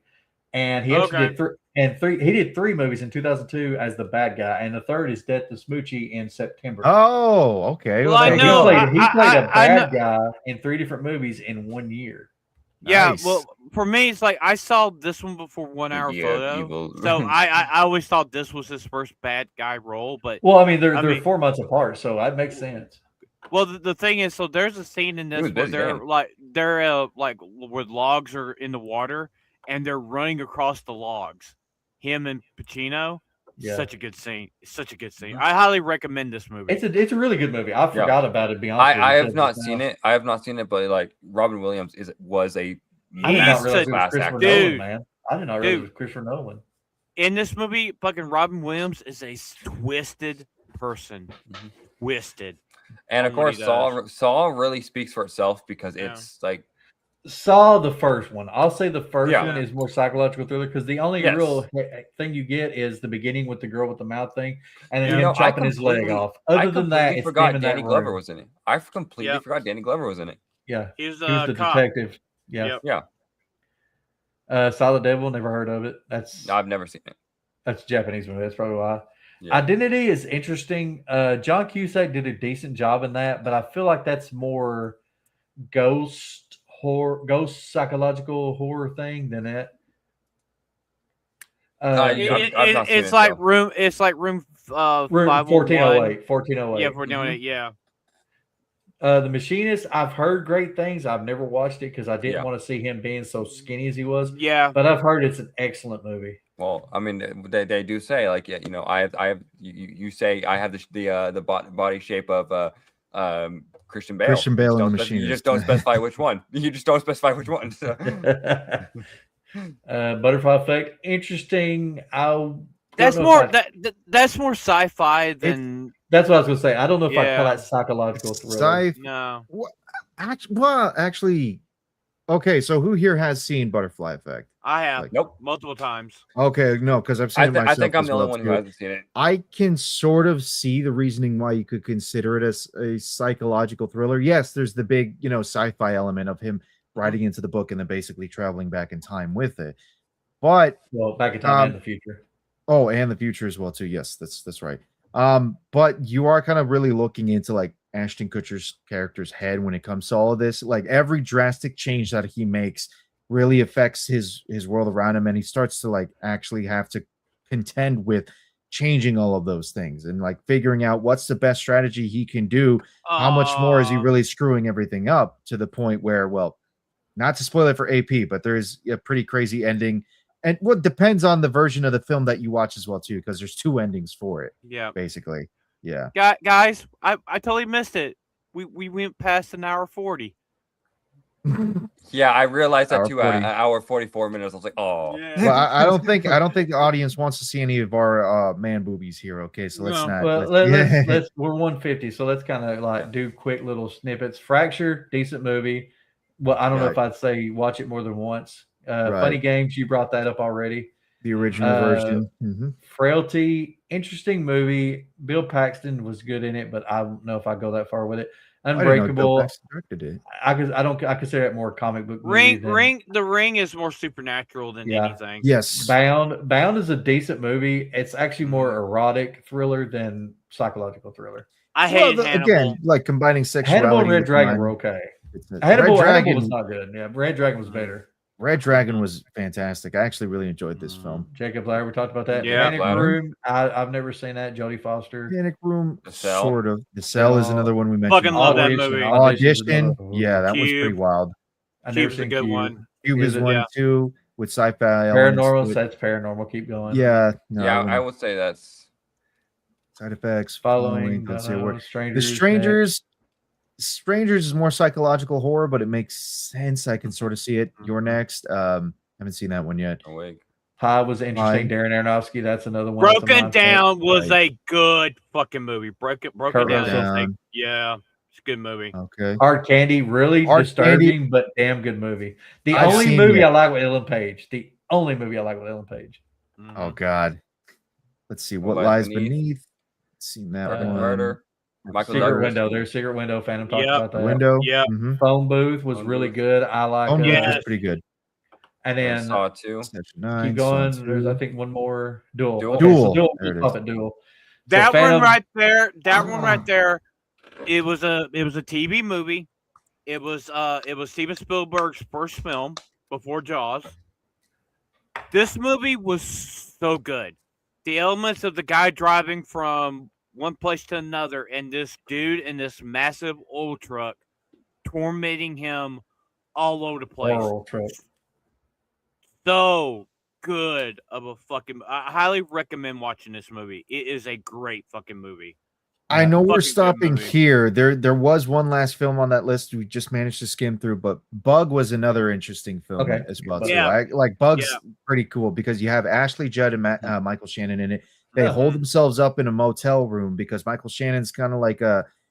and he actually he did 3 movies in 2002 as the bad guy, and the third is Death to Smoochie in September. Oh, okay. Well, he played a bad guy in 3 different movies in 1 year. Yeah, well, for me, it's like I saw this one before 1 Hour Photo, so I always thought this was his first bad guy role. But well, I mean, they're 4 months apart, so that makes sense. Well, the thing is, so there's a scene in this where they're where logs are in the water and they're running across the logs. Him and Pacino, such a good scene. It's such a good scene. I highly recommend this movie. It's a really good movie. I forgot about it. To be honest, I have not seen it. I have not seen it, but like Robin Williams was a class actor. Dude, man. I did not realize it was Christopher Nolan. In this movie, fucking Robin Williams is a twisted person. Twisted. And of course, Saw really speaks for itself because it's like. Saw the first one. I'll say the first one is more psychological thriller because the only real thing you get is the beginning with the girl with the mouth thing and then him chopping his leg off. Other than that, I forgot Danny Glover was in it. I completely forgot Danny Glover was in it. Yeah, he was the detective. Yeah, Silent Devil. Never heard of it. I've never seen it. That's a Japanese movie. That's probably why. Yeah. Identity is interesting. John Cusack did a decent job in that, but I feel like that's more ghost psychological horror thing than that. It's like room 1408. 1408. Yeah, 1408. Yeah. The Machinist, I've heard great things. I've never watched it because I didn't want to see him being so skinny as he was. Yeah, but I've heard it's an excellent movie. Well, I mean, they do say like, I have. You say I have the body shape of Christian Bale. Christian Bale and the You just Machinist. don't specify which one. You just don't specify which one. So. Butterfly Effect, interesting. That's more that's more sci-fi than That's what I was gonna say. I don't know if I'd call Yeah. that psychological thriller. no. Actually, okay. So who here has seen Butterfly Effect? I have Like- Nope. multiple times. Okay, no, because I've seen it myself. I think I'm as the only well, one who too. hasn't seen it. I can sort of see the reasoning why you could consider it as a psychological thriller. Yes, there's the big, sci-fi element of him writing into the book and then basically traveling back in time with it. But Well, back in time and the future. oh, and the future as well too. Yes, that's right. But you are kind of really looking into like Ashton Kutcher's character's head when it comes to all of this. Like every drastic change that he makes really affects his world around him, and he starts to like actually have to contend with changing all of those things and like figuring out what's the best strategy he can do. How much more is he really screwing everything up to the point where, well, not to spoil it for AP, but there is a pretty crazy ending. And what depends on the version of the film that you watch as well, too, because there's two endings for it, Yeah. basically. Yeah. Guys, I totally missed it. We went past an hour 40. Yeah, I realized that Hour too. 40. An hour 44 minutes. I was like, oh. Yeah. Well, I don't think the audience wants to see any of our man boobies here. Okay, so let's No. not. Well, let's we're 150, so let's kind of like do quick little snippets. Fracture, decent movie. Well, I don't know if I'd say watch it more than once. Funny Games, you brought that up already. The original version. Mhm. Frailty, interesting movie. Bill Paxton was good in it, but I don't know if I go that far with it. I didn't know Bill Unbreakable. Paxton directed it. I consider it more comic book movie The Ring is more supernatural than anything. Yes. Bound is a decent movie. It's actually more erotic thriller than psychological thriller. I hate Hannibal. Again, like combining sexuality. Hannibal and Red with Dragon crime. were okay. Hannibal Hannibal was not good. Yeah, Red Dragon was better. Red Dragon was fantastic. I actually really enjoyed this film. Jacob Blair, we talked about that. Yeah, Panic Room, I've never seen that. Jodie Foster. Panic Room, The Cell. sort of. The Cell is another one we mentioned. Fucking love that movie. Audition, yeah, that was pretty Cube. wild. I never Cube's a seen good Cube. one. Cube is one too with sci-fi Paranormal, elements. that's paranormal. Keep going. Yeah, no, Yeah, I would say that's side effects. Following. Let's see a word. Strangers. The Strangers is more psychological horror, but it makes sense. I can sort of see it. You're next. Haven't seen that one yet. awake. Pie was interesting. Pie. Darren Aronofsky. That's another one. That's a Broken mindset. Down was Right. a good fucking movie. Broken Kurt Down. Russell. It's a good movie. Okay. Hard Candy, really Hard disturbing, Candy. but damn good movie. The I've only seen movie it. I like with Ellen Page. Mhm. Oh God. Let's see what What lies Lies beneath. Beneath. Seen that Perfect one. Murder. Michael Secret Douglas. Window. There's Secret Window. Phantom talked Yep. about that. Window. Yep. Mhm. Phone Booth was Phone really Booth. good. I like Phone Booth Yeah. was pretty good. And then Saw 2. Section keep 9, going. Saw There's 2. I think one more. Duel. Duel. Okay, so Duel. Duel. There it Let's is. stop at Duel. That Phantom- one right there. That one right there. It was a TV movie. It was Steven Spielberg's first film before Jaws. This movie was so good. The elements of the guy driving from one place to another, and this dude in this massive oil truck tormenting him all over the place. Oral truck. So good of a fucking. I highly recommend watching this movie. It is a great fucking movie. I know we're Fucking good stopping movie. here. There was one last film on that list we just managed to skim through, but Bug was another interesting film Okay. as well. Too. Yeah. I like Bug's Yeah. pretty cool because you have Ashley Judd and Michael Shannon in it. They hold themselves up in a motel room because Michael Shannon's kind of like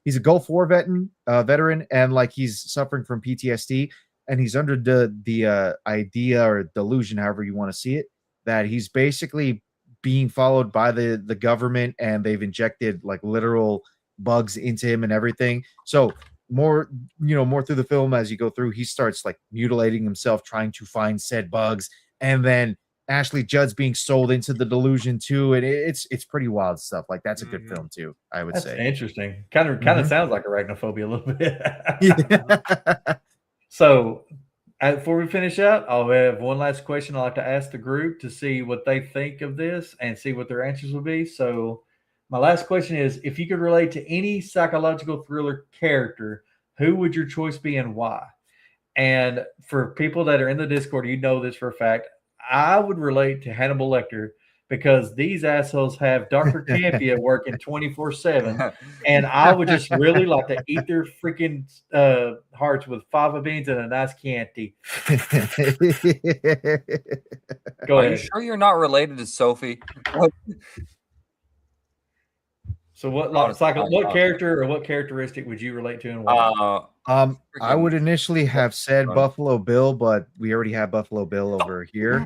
he's a Gulf War veteran, and like he's suffering from PTSD, and he's under the idea or delusion, however you want to see it, that he's basically being followed by the government, and they've injected like literal bugs into him and everything. So more through the film as you go through, he starts like mutilating himself trying to find said bugs, and then Ashley Judd's being sold into the delusion too, and it's pretty wild stuff. Like that's a good film too, I would That's say. interesting. Kind of sounds like arachnophobia a little bit. Yeah. So, before we finish out, I'll have one last question I'd like to ask the group to see what they think of this and see what their answers will be. So, my last question is, if you could relate to any psychological thriller character, who would your choice be and why? And for people that are in the Discord, you know this for a fact, I would relate to Hannibal Lecter because these assholes have Dr. Campia working 24/7, and I would just really like to eat their freaking hearts with fava beans and a nice Chianti. Go Are ahead. you sure you're not related to Sophie? So what Honestly, what character or what characteristic would you relate to and why? I would freaking- initially have said Right. Buffalo Bill, but we already have Buffalo Bill over here.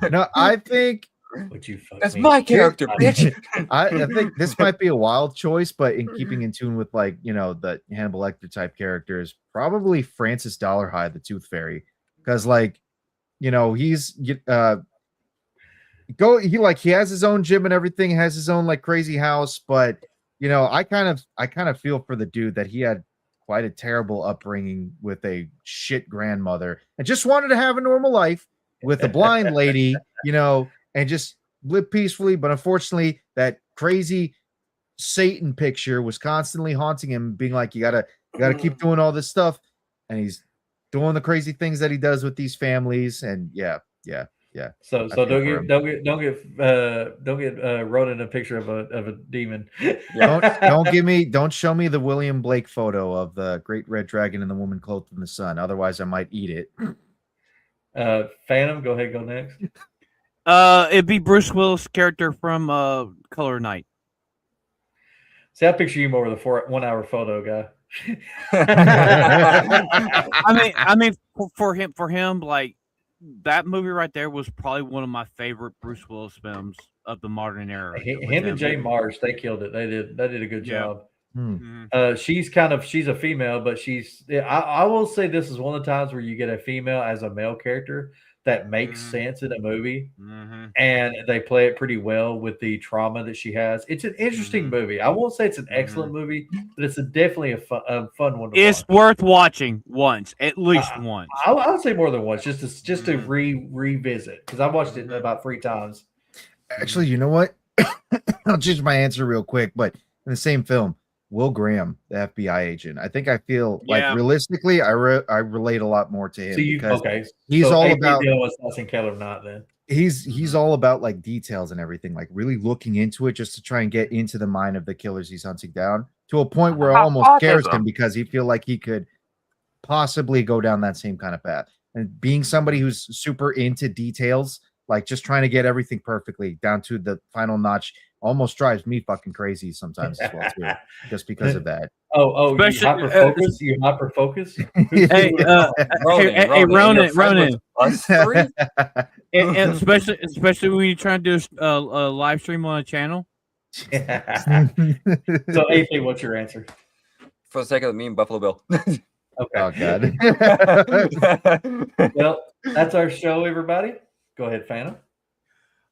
No, I think Would you fuck That's me? my character, bitch. I think this might be a wild choice, but in keeping in tune with like the Hannibal Lecter type characters, probably Francis Dollarhide, the Tooth Fairy, because like he's he has his own gym and everything, has his own like crazy house, but I kind of feel for the dude that he had quite a terrible upbringing with a shit grandmother and just wanted to have a normal life with a blind lady, and just live peacefully. But unfortunately, that crazy Satan picture was constantly haunting him, being like, you gotta keep doing all this stuff, and he's doing the crazy things that he does with these families, and yeah. So feel don't for get wrote in a picture of a demon. Don't show me the William Blake photo of the great red dragon and the woman clothed in the sun. Otherwise, I might eat it. Phantom, go ahead, go next. It'd be Bruce Willis' character from Color Night. See, I picture you more with a 1 hour photo guy. I mean, for him, like that movie right there was probably one of my favorite Bruce Willis films of the modern era. Him and Jay Marsh, they killed it. They did a good job. Mhm. She's a female, but I will say this is one of the times where you get a female as a male character that makes sense in a movie, and they play it pretty well with the trauma that she has. It's an interesting movie. I won't say it's an excellent movie, but it's definitely a fun one to It's watch. worth watching once, at least once. I would say more than once, just to revisit, because I watched it about 3 times. Actually, you know what? I'll change my answer real quick, but in the same film, Will Graham, the FBI agent. I think I feel like realistically, I relate a lot more to him. So he's all AP about Assassin Keller, not then. He's all about like details and everything, like really looking into it just to try and get into the mind of the killers he's hunting down to a point where it almost scares him because he feel like he could possibly go down that same kind of path. And being somebody who's super into details, like just trying to get everything perfectly down to the final notch, almost drives me fucking crazy sometimes as well too, just because of that. Especially, you hyper focus. Hey, Ronan. And especially when you're trying to do a live stream on a channel. So, AP, what's your answer? For the sake of me and Buffalo Bill. Okay. Oh God. Well, that's our show, everybody. Go ahead, Phantom.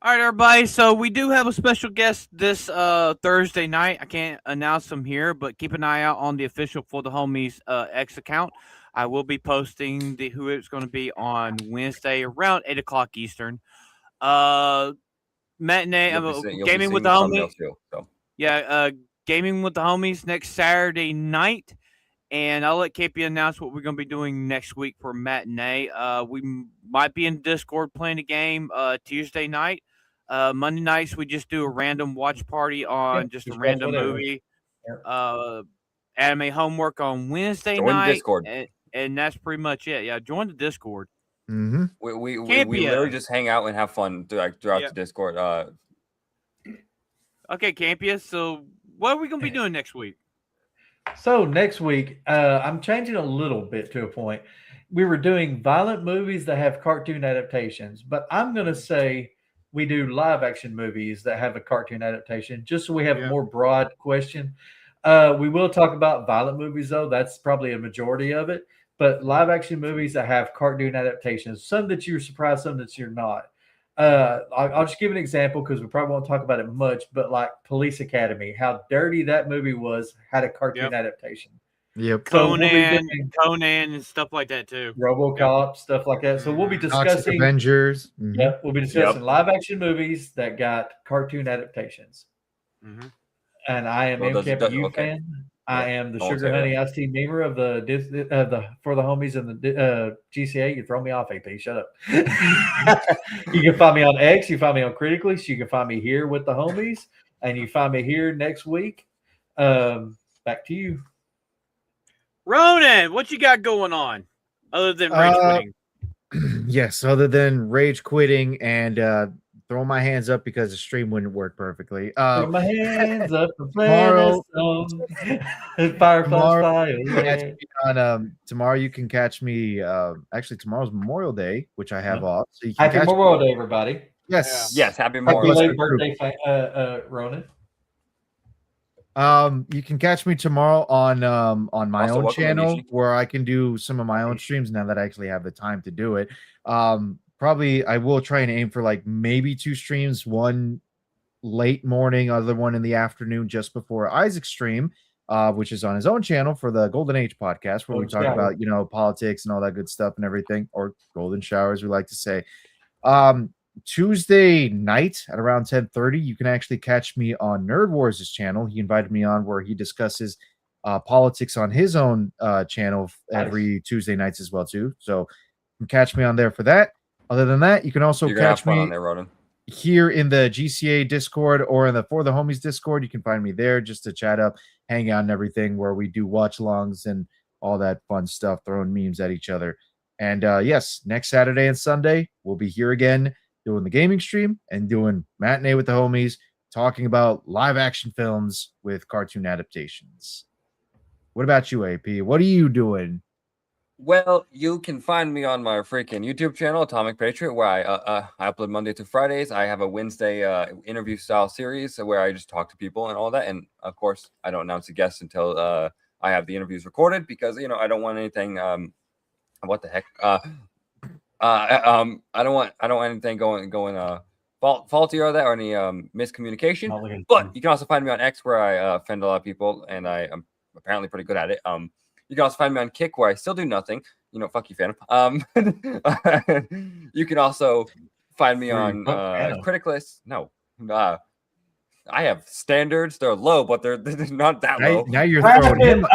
All right, everybody. So we do have a special guest this Thursday night. I can't announce them here, but keep an eye out on the official For the Homies X account. I will be posting who it's going to be on Wednesday around 8 o'clock Eastern. Matinee, Gaming with the Homies. Gaming with the Homies next Saturday night. And I'll let KP announce what we're going to be doing next week for Matinee. We might be in Discord playing a game Tuesday night. Monday nights, we just do a random watch party on just a random movie. Anime homework on Wednesday night. Discord. And that's pretty much it. Yeah, join the Discord. We literally just hang out and have fun throughout the Discord. Okay, Campia. So what are we going to be doing next week? So next week, I'm changing a little bit to a point. We were doing violent movies that have cartoon adaptations, but I'm going to say we do live action movies that have a cartoon adaptation, just so we have a more broad question. We will talk about violent movies, though. That's probably a majority of it. But live action movies that have cartoon adaptations, some that you're surprised, some that you're not. I'll just give an example because we probably won't talk about it much, but like Police Academy, how dirty that movie was, had a cartoon adaptation. Yep. Conan and stuff like that too. RoboCop, stuff like that. So we'll be discussing Avengers. Yep, we'll be discussing live action movies that got cartoon adaptations. And I am MKU fan. I am the I won't Sugar say that. Honey Iced Tea Memer of the for the homies in the GCA. You throw me off, AP. Shut up. You can find me on X. You find me on Critically. So you can find me here with the homies, and you find me here next week. Back to you, Ronan, what you got going on other than rage quitting? Yes, other than rage quitting and throw my hands up because the stream wouldn't work perfectly. throw my hands up and play tomorrow- this song. Fireflies fly away. Tomorrow you can catch me. Actually, tomorrow's Memorial Day, which I have off. So you can Happy catch Memorial Day, everybody. Yes, Yes, happy Happy Memorial Day. late birthday, Ronan. You can catch me tomorrow on my Also, own welcome, channel Anishi. where I can do some of my own streams now that I actually have the time to do it. Probably I will try and aim for like maybe 2 streams, one late morning, other one in the afternoon just before Isaac's stream, which is on his own channel for the Golden Age podcast, where we talk about, politics and all that good stuff and everything, or golden showers, we like to say. Tuesday night at around 10:30, you can actually catch me on Nerd Wars' channel. He invited me on where he discusses politics on his own channel every Tuesday nights as well too. So you can catch me on there for that. Other than that, you can also You're gonna have catch fun me on there, Ronan. here in the GCA Discord or in the For the Homies Discord. You can find me there just to chat up, hang out and everything, where we do watch alongs and all that fun stuff, throwing memes at each other. And yes, next Saturday and Sunday, we'll be here again doing the gaming stream and doing Matinee with the Homies, talking about live action films with cartoon adaptations. What about you, AP? What are you doing? Well, you can find me on my freaking YouTube channel, Atomic Patriot, where I upload Monday to Fridays. I have a Wednesday interview style series where I just talk to people and all that. And of course, I don't announce the guests until I have the interviews recorded because I don't want anything. What the heck? I don't want anything going faulty or that or any miscommunication. But you can also find me on X where I offend a lot of people and I am apparently pretty good at it. You can also find me on Kick where I still do nothing. Fuck you, Phantom. You can also find me on Criticless. No, I have standards. They're low, but they're not that low. Now you're throwing him.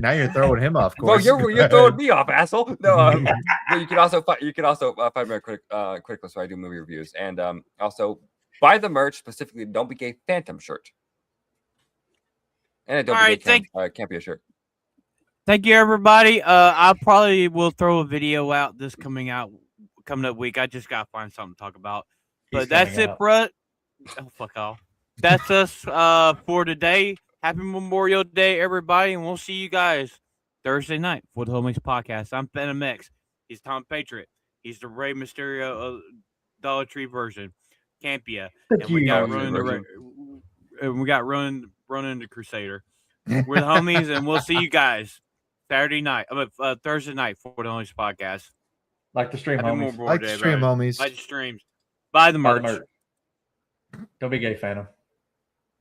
Now you're throwing him off course. Well, you're throwing me off, asshole. No, but you can also find me on Criticless where I do movie reviews and also buy the merch, specifically Don't Be Gay Phantom shirt. And a Don't Be Gay can't be a shirt. Thank you, everybody. I probably will throw a video out coming up week. I just gotta find something to talk about. But that's it, bro. Oh, fuck off. That's us for today. Happy Memorial Day, everybody, and we'll see you guys Thursday night for the Homies Podcast. I'm Phantom X. He's Tom Patriot. He's the Rey Mysterio of Dollar Tree version, Campia, and we got Ronan the Crusader. We're the homies, and we'll see you guys Thursday night for the Homies Podcast. Like the stream, homies. Like the stream, homies. Like the streams. Buy the merch. Don't be gay, Phantom.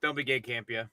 Don't be gay, Campia.